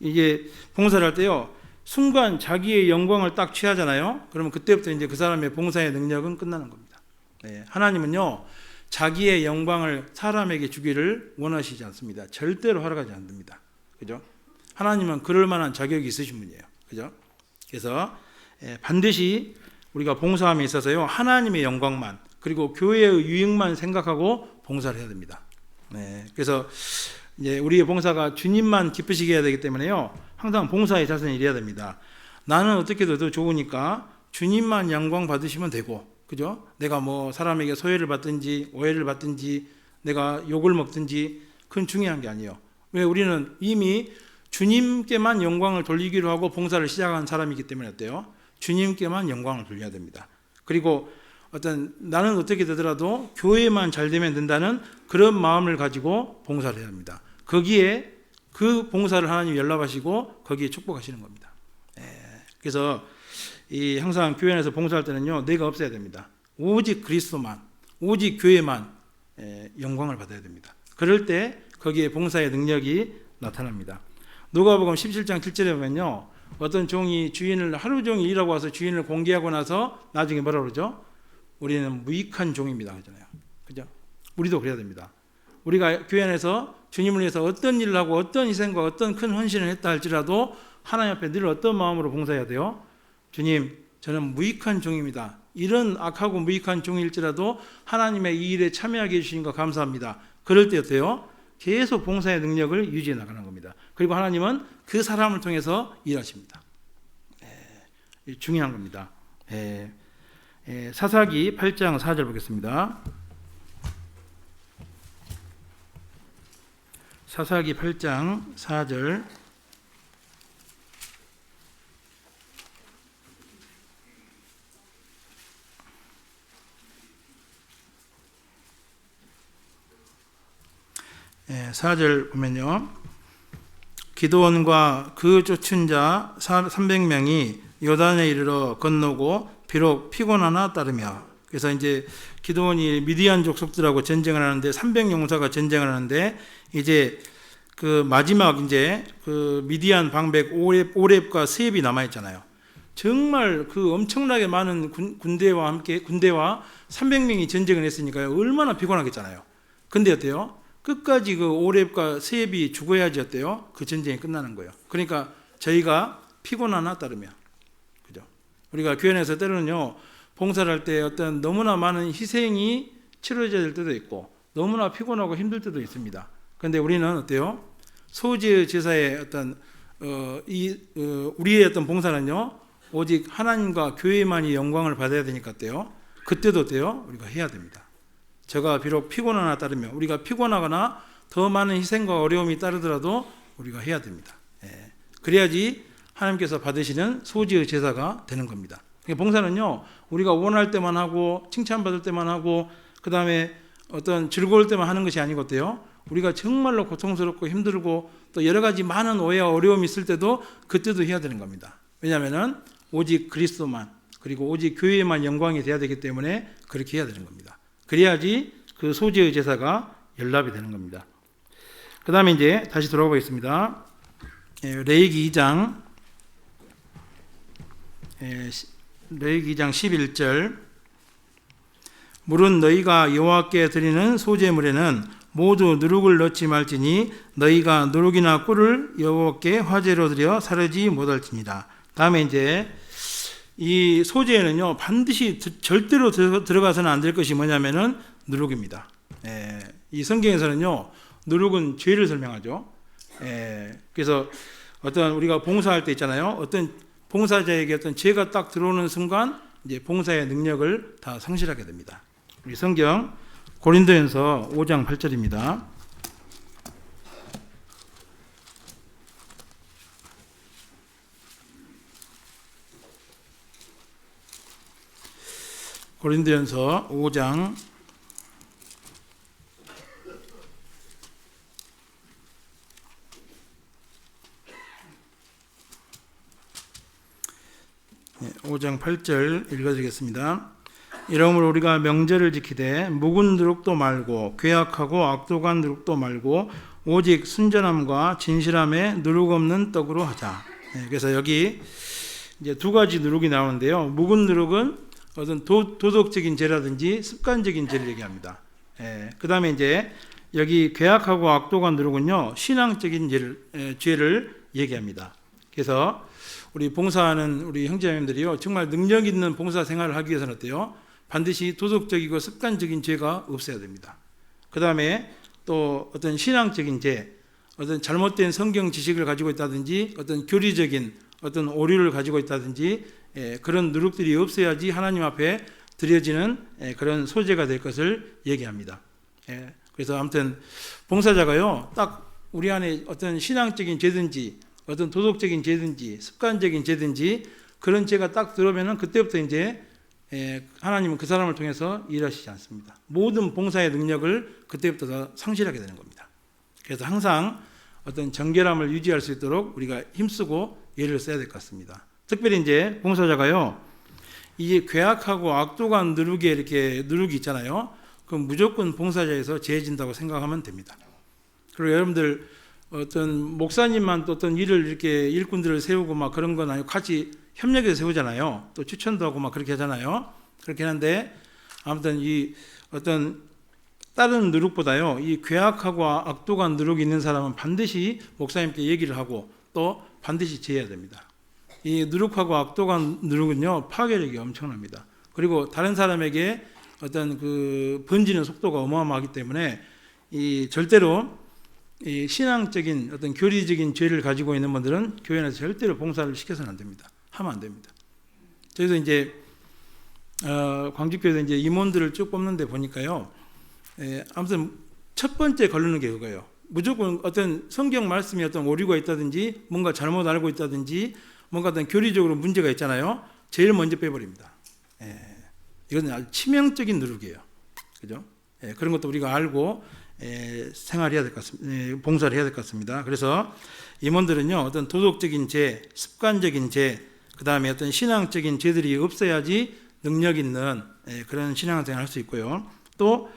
이게 봉사를 할 때요, 순간 자기의 영광을 딱 취하잖아요. 그러면 그때부터 이제 그 사람의 봉사의 능력은 끝나는 겁니다. 하나님은요, 자기의 영광을 사람에게 주기를 원하시지 않습니다. 절대로 허락하지 않습니다. 그죠? 하나님은 그럴 만한 자격이 있으신 분이에요. 그죠? 그래서 반드시 우리가 봉사함에 있어서요, 하나님의 영광만, 그리고 교회의 유익만 생각하고 봉사를 해야 됩니다. 그래서 이제 우리의 봉사가 주님만 기쁘시게 해야 되기 때문에요, 항상 봉사의 자세는 이래야 됩니다. 나는 어떻게 더 좋으니까 주님만 영광 받으시면 되고, 그죠? 내가 뭐 사람에게 소외를 받든지 오해를 받든지 내가 욕을 먹든지 그건 중요한 게 아니에요. 왜? 우리는 이미 주님께만 영광을 돌리기로 하고 봉사를 시작한 사람이기 때문에 어때요? 주님께만 영광을 돌려야 됩니다. 그리고 나는 어떻게 되더라도 교회만 잘 되면 된다는 그런 마음을 가지고 봉사를 해야 합니다. 거기에 그 봉사를 하나님이 연락하시고 거기에 축복하시는 겁니다. 그래서 항상 교회 안에서 봉사할 때는요, 내가 없어야 됩니다. 오직 그리스도만, 오직 교회만 영광을 받아야 됩니다. 그럴 때 거기에 봉사의 능력이 나타납니다. 누가복음 17장 7절에 보면요, 어떤 종이 주인을 하루 종일 일하고 와서 주인을 공개하고 나서 나중에 뭐라 그러죠? 우리는 무익한 종입니다, 그러잖아요. 그죠? 우리도 그래야 됩니다. 우리가 교회 안에서 주님을 위해서 어떤 일을 하고 어떤 희생과 어떤 큰 헌신을 했다 할지라도 하나님 앞에 늘 어떤 마음으로 봉사해야 돼요? 주님, 저는 무익한 종입니다. 이런 악하고 무익한 종일지라도 하나님의 이 일에 참여하게 해주신 거 감사합니다. 그럴 때 어때요? 계속 봉사의 능력을 유지해 나가는 겁니다. 그리고 하나님은 그 사람을 통해서 일하십니다. 중요한 겁니다. 사사기 8장 4절 보겠습니다. 사사기 8장 4절. 예, 4절 보면요. 기드온과 그 쫓은 자 300명이 요단에 이르러 건너고 비록 피곤하나 따르며. 그래서 이제 기드온이 미디안 족속들하고 전쟁을 하는데 300용사가 전쟁을 하는데 이제 그 마지막 이제 그 미디안 방백 오렙과 세입이 남아 있잖아요. 정말 그 엄청나게 많은 군대와 함께 군대와 300명이 전쟁을 했으니까요. 얼마나 피곤하겠잖아요. 근데 어때요? 끝까지 그 오렙과 세입이 죽어야지 어때요? 그 전쟁이 끝나는 거예요. 그러니까 저희가 피곤하나 따르며, 그죠? 우리가 교회 안에서 때로는요, 봉사를 할 때 어떤 너무나 많은 희생이 치러져야 될 때도 있고, 너무나 피곤하고 힘들 때도 있습니다. 그런데 우리는 어때요? 소재 제사의 어떤 우리의 어떤 봉사는요, 오직 하나님과 교회만이 영광을 받아야 되니까 어때요? 그때도 어때요? 우리가 해야 됩니다. 저가 비록 피곤하나 따르며, 우리가 피곤하거나 더 많은 희생과 어려움이 따르더라도 우리가 해야 됩니다. 그래야지 하나님께서 받으시는 소지의 제사가 되는 겁니다. 봉사는요, 우리가 원할 때만 하고 칭찬받을 때만 하고 그 다음에 어떤 즐거울 때만 하는 것이 아니고 어때요? 우리가 정말로 고통스럽고 힘들고 또 여러 가지 많은 오해와 어려움이 있을 때도 그때도 해야 되는 겁니다. 왜냐하면 오직 그리스도만, 그리고 오직 교회에만 영광이 돼야 되기 때문에 그렇게 해야 되는 겁니다. 그래야지 그 소재의 제사가 연락이 되는 겁니다. 그 다음에 이제 다시 돌아가 보겠습니다. 레위기 2장 11절. 물은 너희가 여호와께 드리는 소재물에는 모두 누룩을 넣지 말지니 너희가 누룩이나 꿀을 여호와께 화제로 드려 사르지 못할지니라. 다음에 이제 이 소재에는요, 반드시 절대로 들어가서는 안 될 것이 뭐냐면은 누룩입니다. 이 성경에서는요, 누룩은 죄를 설명하죠. 그래서 어떤 우리가 봉사할 때 있잖아요. 어떤 봉사자에게 어떤 죄가 딱 들어오는 순간 이제 봉사의 능력을 다 상실하게 됩니다. 우리 성경 고린도전서 5장 8절입니다. 고린도전서 5장 5장 8절 읽어드리겠습니다. 이러므로 우리가 명절을 지키되 묵은 누룩도 말고 괴악하고 악독한 누룩도 말고 오직 순전함과 진실함에 누룩 없는 떡으로 하자. 그래서 여기 이제 두 가지 누룩이 나오는데요. 묵은 누룩은 어떤 도덕적인 죄라든지 습관적인 죄를 얘기합니다. 그 다음에 이제 여기 괴악하고 악독한 누룩은요, 신앙적인 죄를 얘기합니다. 그래서 우리 봉사하는 우리 형제자매들이요, 정말 능력 있는 봉사 생활을 하기 위해서는 어때요? 반드시 도덕적이고 습관적인 죄가 없어야 됩니다. 그 다음에 또 어떤 신앙적인 죄, 어떤 잘못된 성경 지식을 가지고 있다든지 어떤 교리적인 어떤 오류를 가지고 있다든지 그런 누룩들이 없어야지 하나님 앞에 드려지는 그런 소재가 될 것을 얘기합니다. 그래서 아무튼 봉사자가요, 딱 우리 안에 어떤 신앙적인 죄든지 어떤 도덕적인 죄든지 습관적인 죄든지 그런 죄가 딱 들어오면은 그때부터 이제 하나님은 그 사람을 통해서 일하시지 않습니다. 모든 봉사의 능력을 그때부터 다 상실하게 되는 겁니다. 그래서 항상 어떤 정결함을 유지할 수 있도록 우리가 힘쓰고 예를 써야 될 것 같습니다. 특별히 이제 봉사자가요, 이게 괴악하고 악독한 누룩이 있잖아요. 그럼 무조건 봉사자에서 제해진다고 생각하면 됩니다. 그리고 여러분들 어떤 목사님만 또 어떤 일을 이렇게 일꾼들을 세우고 막 그런 건 아니고 같이 협력해서 세우잖아요. 또 추천도 하고 막 그렇게 하잖아요. 그렇게 하는데 아무튼 이 어떤 다른 누룩보다요, 이 괴악하고 악독한 누룩이 있는 사람은 반드시 목사님께 얘기를 하고 또 반드시 제해야 됩니다. 이 누룩하고 악독한 누룩은요, 파괴력이 엄청납니다. 그리고 다른 사람에게 어떤 그 번지는 속도가 어마어마하기 때문에 이 절대로 이 신앙적인 어떤 교리적인 죄를 가지고 있는 분들은 교회 안에서 절대로 봉사를 시켜서는 안 됩니다. 하면 안 됩니다. 저희도 이제 광주교회도 이제 임원들을 쭉 뽑는데 보니까요, 아무튼 첫 번째 걸르는 게 그거예요. 무조건 어떤 성경 말씀이 어떤 오류가 있다든지 뭔가 잘못 알고 있다든지 뭔가 어떤 교리적으로 문제가 있잖아요. 제일 먼저 빼버립니다. 이건 아주 치명적인 누룩이에요. 그죠? 그런 것도 우리가 알고 생활해야 될 것 같습니다. 봉사를 해야 될 것 같습니다. 그래서 임원들은요, 어떤 도덕적인 죄, 습관적인 죄, 그 다음에 어떤 신앙적인 죄들이 없어야지 능력 있는 그런 신앙생활을 할 수 있고요. 또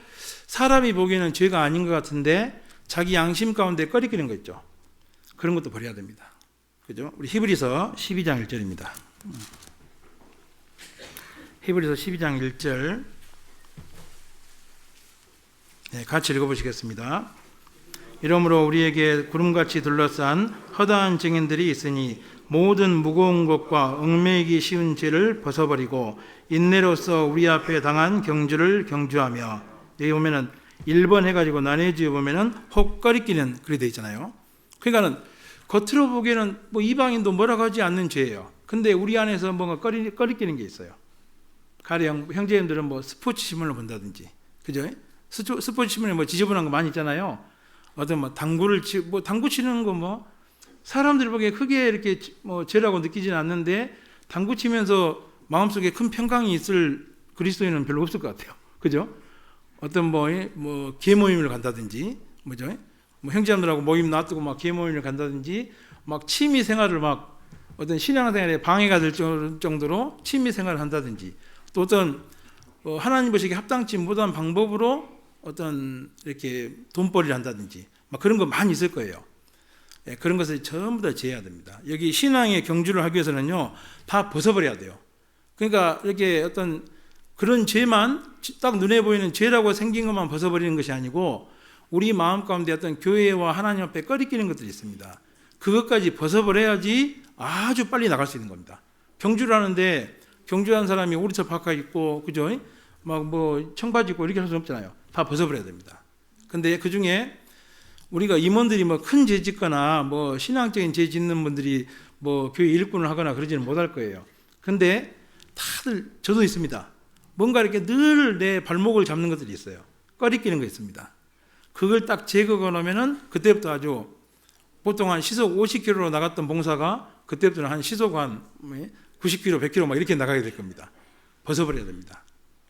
사람이 보기에는 죄가 아닌 것 같은데 자기 양심 가운데 꺼리끼는 거 있죠. 그런 것도 버려야 됩니다. 그죠? 우리 히브리서 12장 1절입니다. 히브리서 12장 1절 같이 읽어보시겠습니다. 이러므로 우리에게 구름같이 둘러싼 허다한 증인들이 있으니 모든 무거운 것과 얽매이기 쉬운 죄를 벗어버리고 인내로서 우리 앞에 당한 경주를 경주하며, 여기 보면은 1번 해가지고 나뉘어지어 보면은 혹 꺼리끼는 그렇게 돼 있잖아요. 그러니까는 겉으로 보기에는 뭐 이방인도 뭐라고 하지 않는 죄예요. 근데 우리 안에서 뭔가 꺼리끼는 게 있어요. 가령 형제님들은 뭐 스포츠 신문을 본다든지, 그죠? 스포츠 신문에 뭐 지저분한 거 많이 있잖아요. 어떤 뭐 당구 치는 거 뭐 사람들이 보기에 크게 이렇게 뭐 죄라고 느끼지는 않는데 당구 치면서 마음속에 큰 평강이 있을 그리스도인은 별로 없을 것 같아요. 그죠? 어떤 뭐 계모임을 간다든지, 뭐죠? 뭐 형제님들하고 모임 놔두고 막 계모임을 간다든지, 막 취미 생활을 막 어떤 신앙생활에 방해가 될 정도로 취미 생활을 한다든지, 또 어떤 하나님 보시기에 합당치 못한 방법으로 어떤 이렇게 돈벌이를 한다든지, 막 그런 거 많이 있을 거예요. 그런 것을 전부 다 제해야 됩니다. 여기 신앙의 경주를 하기 위해서는요, 다 벗어버려야 돼요. 그러니까 이렇게 어떤 그런 죄만, 딱 눈에 보이는 죄라고 생긴 것만 벗어버리는 것이 아니고 우리 마음 가운데 어떤 교회와 하나님 앞에 꺼리끼는 것들이 있습니다. 그것까지 벗어버려야지 아주 빨리 나갈 수 있는 겁니다. 경주를 하는데 경주하는 사람이 오리차 파카 입고, 그죠? 막 뭐 청바지 입고 이렇게 할 수 없잖아요. 다 벗어버려야 됩니다. 근데 그 중에 우리가 임원들이 뭐 큰 죄 짓거나 뭐 신앙적인 죄 짓는 분들이 뭐 교회 일꾼을 하거나 그러지는 못할 거예요. 근데 다들, 저도 있습니다. 뭔가 이렇게 늘 내 발목을 잡는 것들이 있어요. 꺼리끼는 거 있습니다. 그걸 딱 제거해 놓으면은 그때부터 아주, 보통 한 시속 50km로 나갔던 봉사가 그때부터는 한 시속 한 90km, 100km 막 이렇게 나가게 될 겁니다. 벗어버려야 됩니다.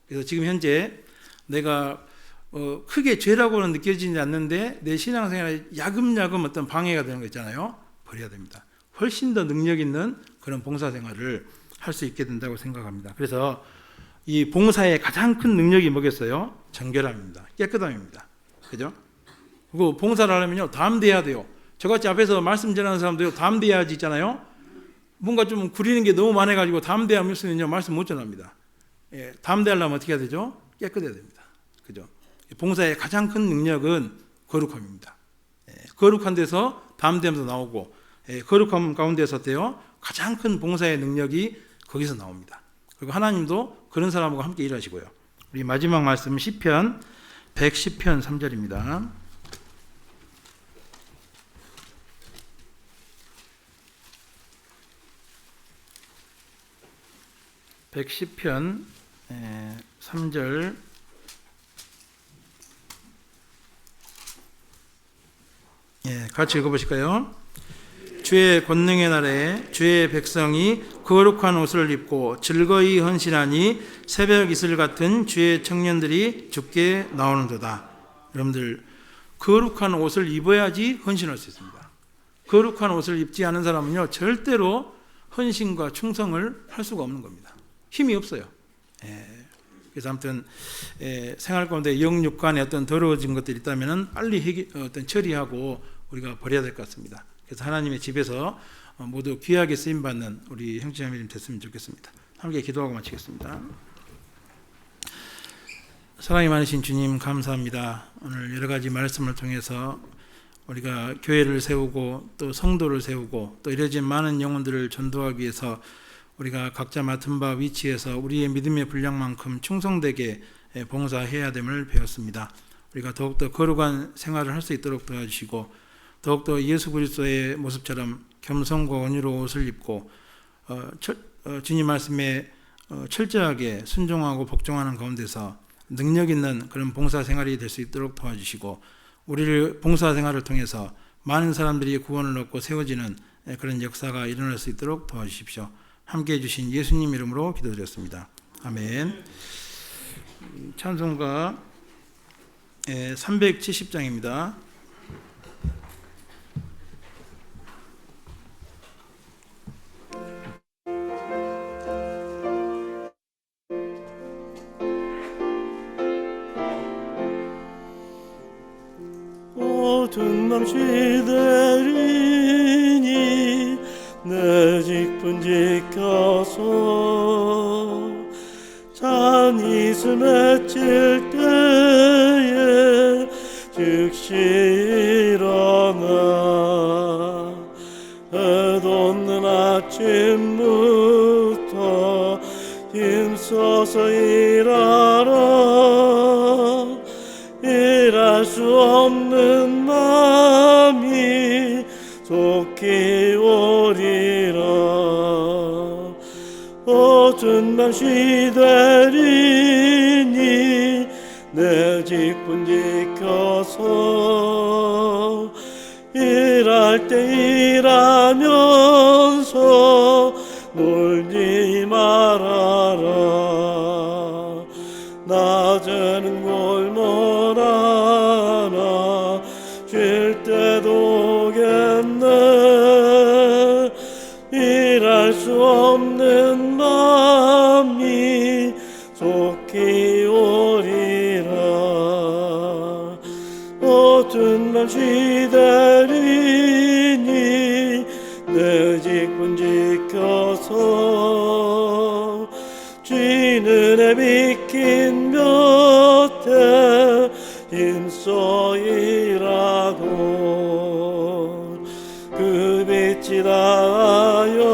그래서 지금 현재 내가 크게 죄라고는 느껴지지 않는데 내 신앙생활에 야금야금 어떤 방해가 되는 거 있잖아요. 버려야 됩니다. 훨씬 더 능력 있는 그런 봉사생활을 할 수 있게 된다고 생각합니다. 그래서 이 봉사의 가장 큰 능력이 뭐겠어요? 정결함입니다. 깨끗함입니다. 그죠? 그리고 봉사를 하려면요, 담대해야 돼요. 저같이 앞에서 말씀 전하는 사람도요, 담대해야지 있잖아요. 뭔가 좀 구리는 게 너무 많아가지고 담대함이 없으면요, 말씀 못 전합니다. 담대하려면 어떻게 해야 되죠? 깨끗해야 됩니다. 그죠? 봉사의 가장 큰 능력은 거룩함입니다. 거룩한 데서 담대함도 나오고, 거룩함 가운데서 어때요? 가장 큰 봉사의 능력이 거기서 나옵니다. 그리고 하나님도 그런 사람과 함께 일하시고요. 우리 마지막 말씀 시편 110편 3절입니다. (110편) 3절 같이 읽어보실까요? 주의 권능의 날에 주의 백성이 거룩한 옷을 입고 즐거이 헌신하니 새벽 이슬 같은 주의 청년들이 주께 나오는도다. 여러분들, 거룩한 옷을 입어야지 헌신할 수 있습니다. 거룩한 옷을 입지 않은 사람은요, 절대로 헌신과 충성을 할 수가 없는 겁니다. 힘이 없어요. 그래서 아무튼 생활 가운데 영육간에 어떤 더러워진 것들이 있다면 빨리 어떤 처리하고 우리가 버려야 될 것 같습니다. 그래서 하나님의 집에서 모두 귀하게 쓰임받는 우리 형제자매님 됐으면 좋겠습니다. 함께 기도하고 마치겠습니다. 사랑이 많으신 주님 감사합니다. 오늘 여러 가지 말씀을 통해서 우리가 교회를 세우고 또 성도를 세우고 또 이러진 많은 영혼들을 전도하기 위해서 우리가 각자 맡은 바 위치에서 우리의 믿음의 분량만큼 충성되게 봉사해야 됨을 배웠습니다. 우리가 더욱더 거룩한 생활을 할 수 있도록 도와주시고 더욱더 예수 그리스도의 모습처럼 겸손과 온유로 옷을 입고 주님 말씀에 철저하게 순종하고 복종하는 가운데서 능력 있는 그런 봉사 생활이 될 수 있도록 도와주시고 우리를 봉사 생활을 통해서 많은 사람들이 구원을 얻고 세워지는 그런 역사가 일어날 수 있도록 도와주십시오. 함께해 주신 예수님 이름으로 기도드렸습니다. 아멘. 찬송가 370장입니다. 모든 맘 시대리니 내 직분 지켜서 잔이슬 맺힐 때에 즉시 일어나 해돋는 아침부터 힘써서 일하라. 일할 수 없는 마음이 속히 오리라. 어두운 밤 시대리니 내 직분 지켜서 일할 때 일하면서 놀지 말아라. 낮에는 골몰하나 쉴 때도 오겠네. 일할 수 없는 마음이 속히 오리라. 어두운 밤 시대리니 내 직분 지켜서 주인의 비킨 곁에 힘써 일하고 그 빛이 닿아여서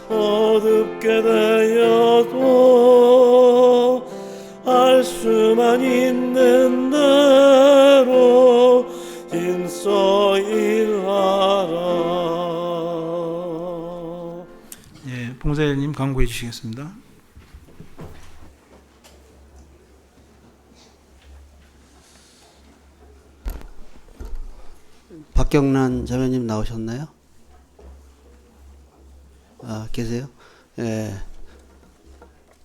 어둡게 되어도 알 수만 있는 대로 힘써 일하라. 봉사일님 강구해 주시겠습니다. 박경란 자매님 나오셨나요? 계세요? 예.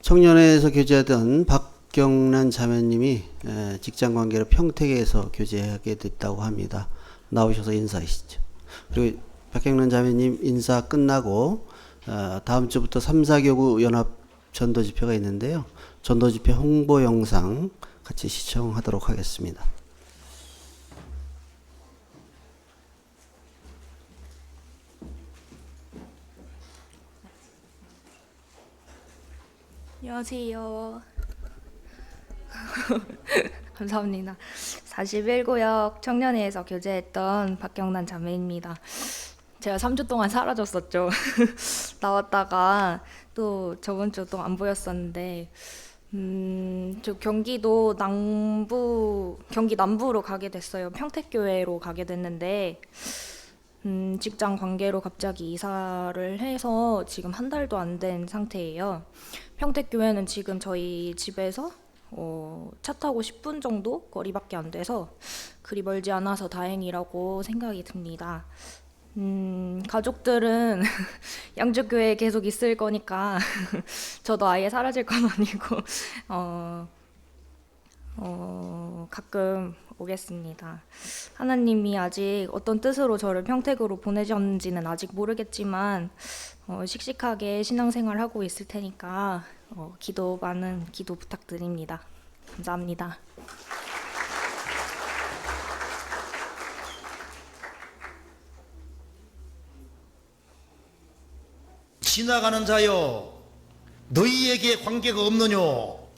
청년회에서 교제하던 박경란 자매님이 직장 관계로 평택에서 교제하게 됐다고 합니다. 나오셔서 인사하시죠. 그리고 박경란 자매님 인사 끝나고 다음 주부터 3, 4교구 연합 전도 집회가 있는데요. 전도 집회 홍보 영상 같이 시청하도록 하겠습니다. 안녕하세요. 감사합니다. 41구역 청년회에서 교제했던 박경란 자매입니다. 제가 3주 동안 사라졌었죠. 나왔다가 또 저번 주 또 안 보였었는데 저 경기 남부로 가게 됐어요. 평택교회로 가게 됐는데 직장 관계로 갑자기 이사를 해서 지금 한 달도 안 된 상태예요. 평택교회는 지금 저희 집에서 차 타고 10분 정도 거리밖에 안 돼서 그리 멀지 않아서 다행이라고 생각이 듭니다. 가족들은 양주교회에 계속 있을 거니까 저도 아예 사라질 건 아니고 가끔 오겠습니다. 하나님이 아직 어떤 뜻으로 저를 평택으로 보내셨는지는 아직 모르겠지만 씩씩하게 신앙생활 하고 있을 테니까 많은 기도 부탁드립니다. 감사합니다. 지나가는 자여 너희에게 관계가 없느뇨.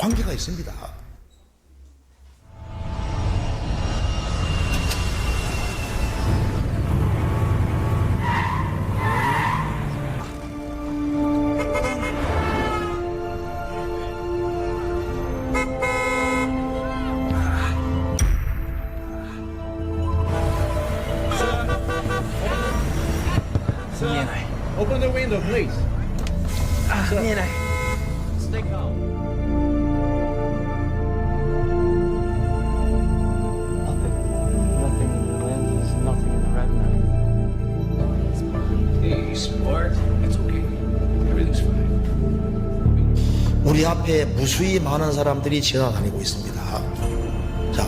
관계가 있습니다. Open the window, please. Stay calm. Nothing in the lenses, nothing in the retina. Hey, smart. It's okay. Everything's fine. 우리 앞에 무수히 많은 사람들이 지나다니고 있습니다. 자,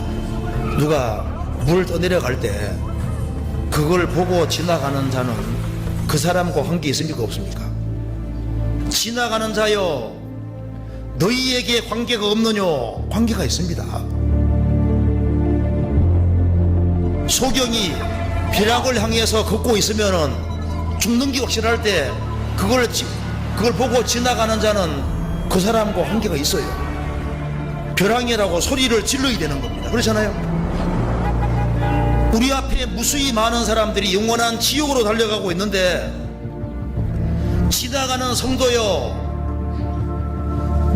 누가 물 떠내려갈 때 그걸 보고 지나가는 자는 그 사람과 관계 있습니까 없습니까? 지나가는 자여 너희에게 관계가 없느뇨? 관계가 있습니다. 소경이 벼락을 향해서 걷고 있으면은 죽는 게 확실할 때 그걸 보고 지나가는 자는 그 사람과 관계가 있어요. 벼랑이라고 소리를 질러야 되는 겁니다. 그렇잖아요? 우리 앞에 무수히 많은 사람들이 영원한 지옥으로 달려가고 있는데 지나가는 성도여,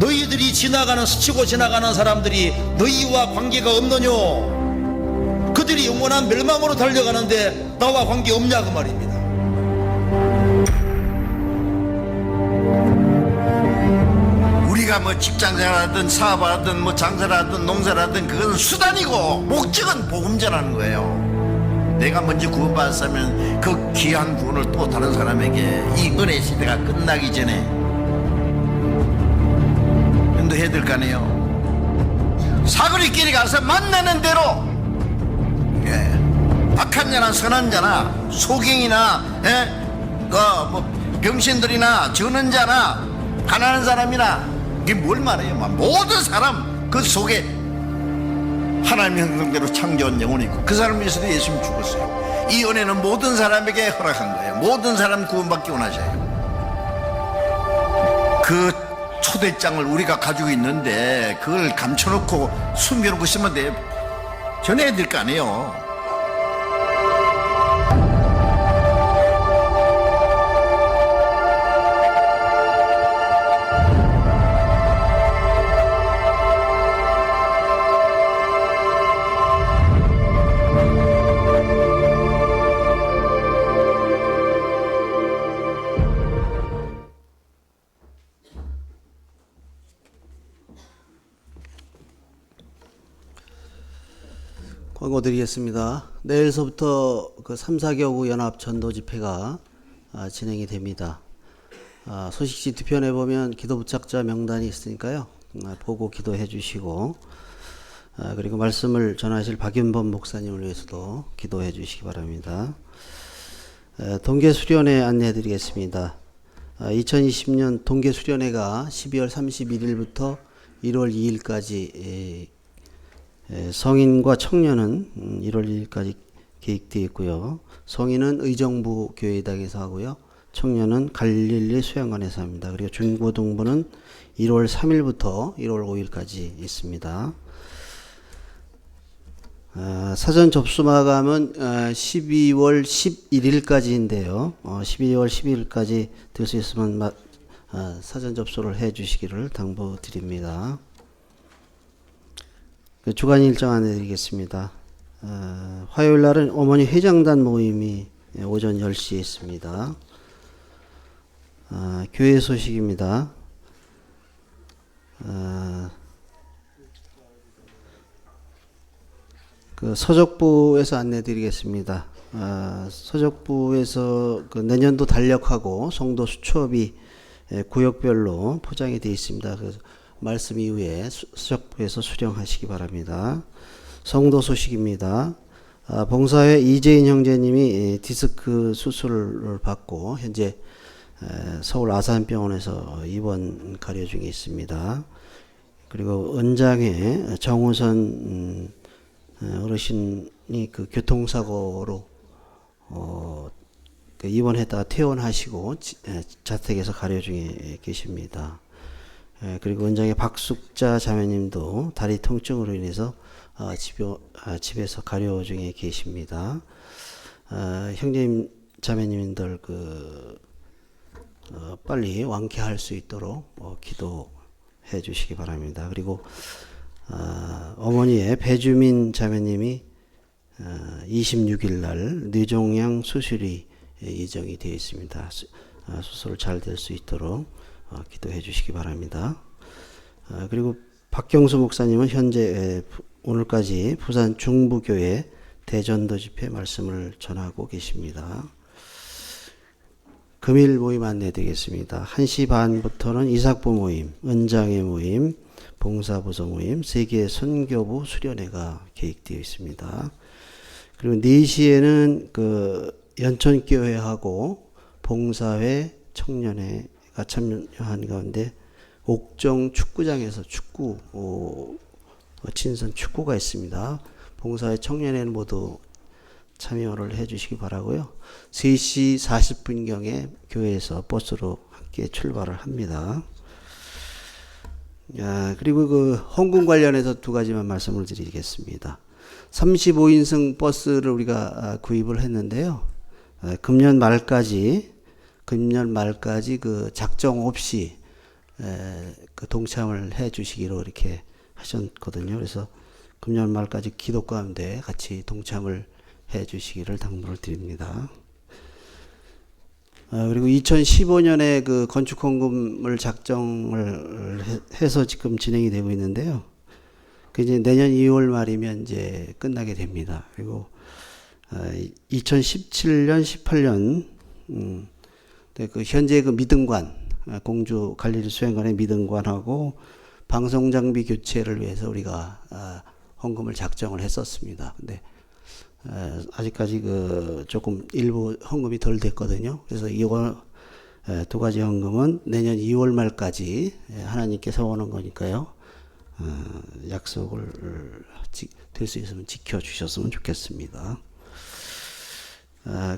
너희들이 스치고 지나가는 사람들이 너희와 관계가 없느뇨? 그들이 영원한 멸망으로 달려가는데 나와 관계 없냐 그 말입니다. 우리가 뭐 직장생활하든 사업하든 뭐 장사를 하든 농사를 하든 그건 수단이고 목적은 복음 전하는 거예요. 내가 먼저 구원받았으면 그 귀한 구원을 또 다른 사람에게 이 은혜 시대가 끝나기 전에 인도해야 될 거 아니에요. 사거리끼리 가서 만나는 대로, 예, 악한 자나 선한 자나 소경이나, 예, 뭐 병신들이나 저는 자나 가난한 사람이나, 이게 뭘 말해요? 모든 사람 그 속에 하나님의 형상대로 창조한 영혼이 있고 그 사람 위해서도 예수님이 죽었어요. 이 은혜는 모든 사람에게 허락한 거예요. 모든 사람 구원받기 원하셔요. 그 초대장을 우리가 가지고 있는데 그걸 감춰놓고 숨겨놓고 있으면 돼. 전해야 될 거 아니에요. 광고 드리겠습니다. 내일서부터 그 3, 4개국 연합 전도 집회가 진행이 됩니다. 소식지 뒤편에 보면 기도 부탁자 명단이 있으니까요. 보고 기도해 주시고, 그리고 말씀을 전하실 박윤범 목사님을 위해서도 기도해 주시기 바랍니다. 동계수련회 안내해 드리겠습니다. 2020년 동계수련회가 12월 31일부터 1월 2일까지 성인과 청년은 1월 2일까지 계획되어 있고요. 성인은 의정부 교회당에서 하고요. 청년은 갈릴리 수양관에서 합니다. 그리고 중고등부는 1월 3일부터 1월 5일까지 있습니다. 사전 접수 마감은 12월 11일까지인데요. 12월 11일까지 될 수 있으면 사전 접수를 해 주시기를 당부드립니다. 주간 일정 안내드리겠습니다. 화요일 날은 어머니 회장단 모임이 오전 10시에 있습니다. 교회 소식입니다. 그 서적부에서 안내드리겠습니다. 서적부에서 그 내년도 달력하고 성도 수첩이 구역별로 포장이 되어 있습니다. 그래서 말씀 이후에 서적부에서 수령하시기 바랍니다. 성도 소식입니다. 봉사회 이재인 형제님이 디스크 수술을 받고 현재 서울 아산병원에서 입원 가려 중에 있습니다. 그리고 은장회 정우선 어르신이 그 교통사고로 입원했다가 퇴원하시고 자택에서 가려 중에 계십니다. 그리고 은장의 박숙자 자매님도 다리 통증으로 인해서 집에서 가려 중에 계십니다. 형제님 자매님들 빨리 완쾌할 수 있도록 기도해 주시기 바랍니다. 그리고 어머니의 배주민 자매님이 26일 날 뇌종양 수술이 예정이 되어 있습니다. 수술 잘 될 수 있도록 기도해 주시기 바랍니다. 그리고 박경수 목사님은 현재 오늘까지 부산 중부교회 대전도 집회 말씀을 전하고 계십니다. 금일 모임 안내드리겠습니다. 1시 반부터는 이삭부 모임, 은장회 모임, 봉사부서 모임, 세계 선교부 수련회가 계획되어 있습니다. 그리고 4시에는 연천교회하고 봉사회, 청년회가 참여한 가운데 옥정 축구장에서 친선 축구가 있습니다. 봉사회, 청년회는 모두 참여를 해 주시기 바라고요. 3시 40분경에 교회에서 버스로 함께 출발을 합니다. 그리고 헌금 관련해서 2가지만 말씀을 드리겠습니다. 35인승 버스를 우리가 구입을 했는데요. 금년 말까지 작정 없이 동참을 해 주시기로 이렇게 하셨거든요. 그래서 금년 말까지 기도 가운데 같이 동참을 해 주시기를 당부를 드립니다. 그리고 2015년에 건축 헌금을 작정을 해서 지금 진행이 되고 있는데요. 이제 내년 2월 말이면 이제 끝나게 됩니다. 그리고 2017년, 18년 현재 미등관, 공주 갈릴리 수행관의 미등관하고 방송 장비 교체를 위해서 우리가 헌금을 작정을 했었습니다. 근데 아직까지 조금 일부 헌금이 덜 됐거든요. 그래서 이거 2가지 헌금은 내년 2월 말까지 하나님께서 오는 거니까요. 약속을 될 수 있으면 지켜주셨으면 좋겠습니다.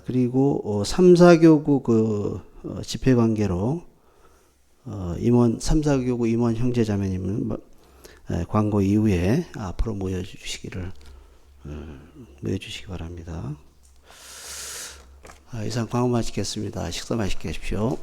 그리고 3, 4교구 집회 관계로 임원 3, 4교구 임원 형제자매님은 광고 이후에 앞으로 모여주시기 바랍니다. 이상 광고 마치겠습니다. 식사 맛있게 하십시오.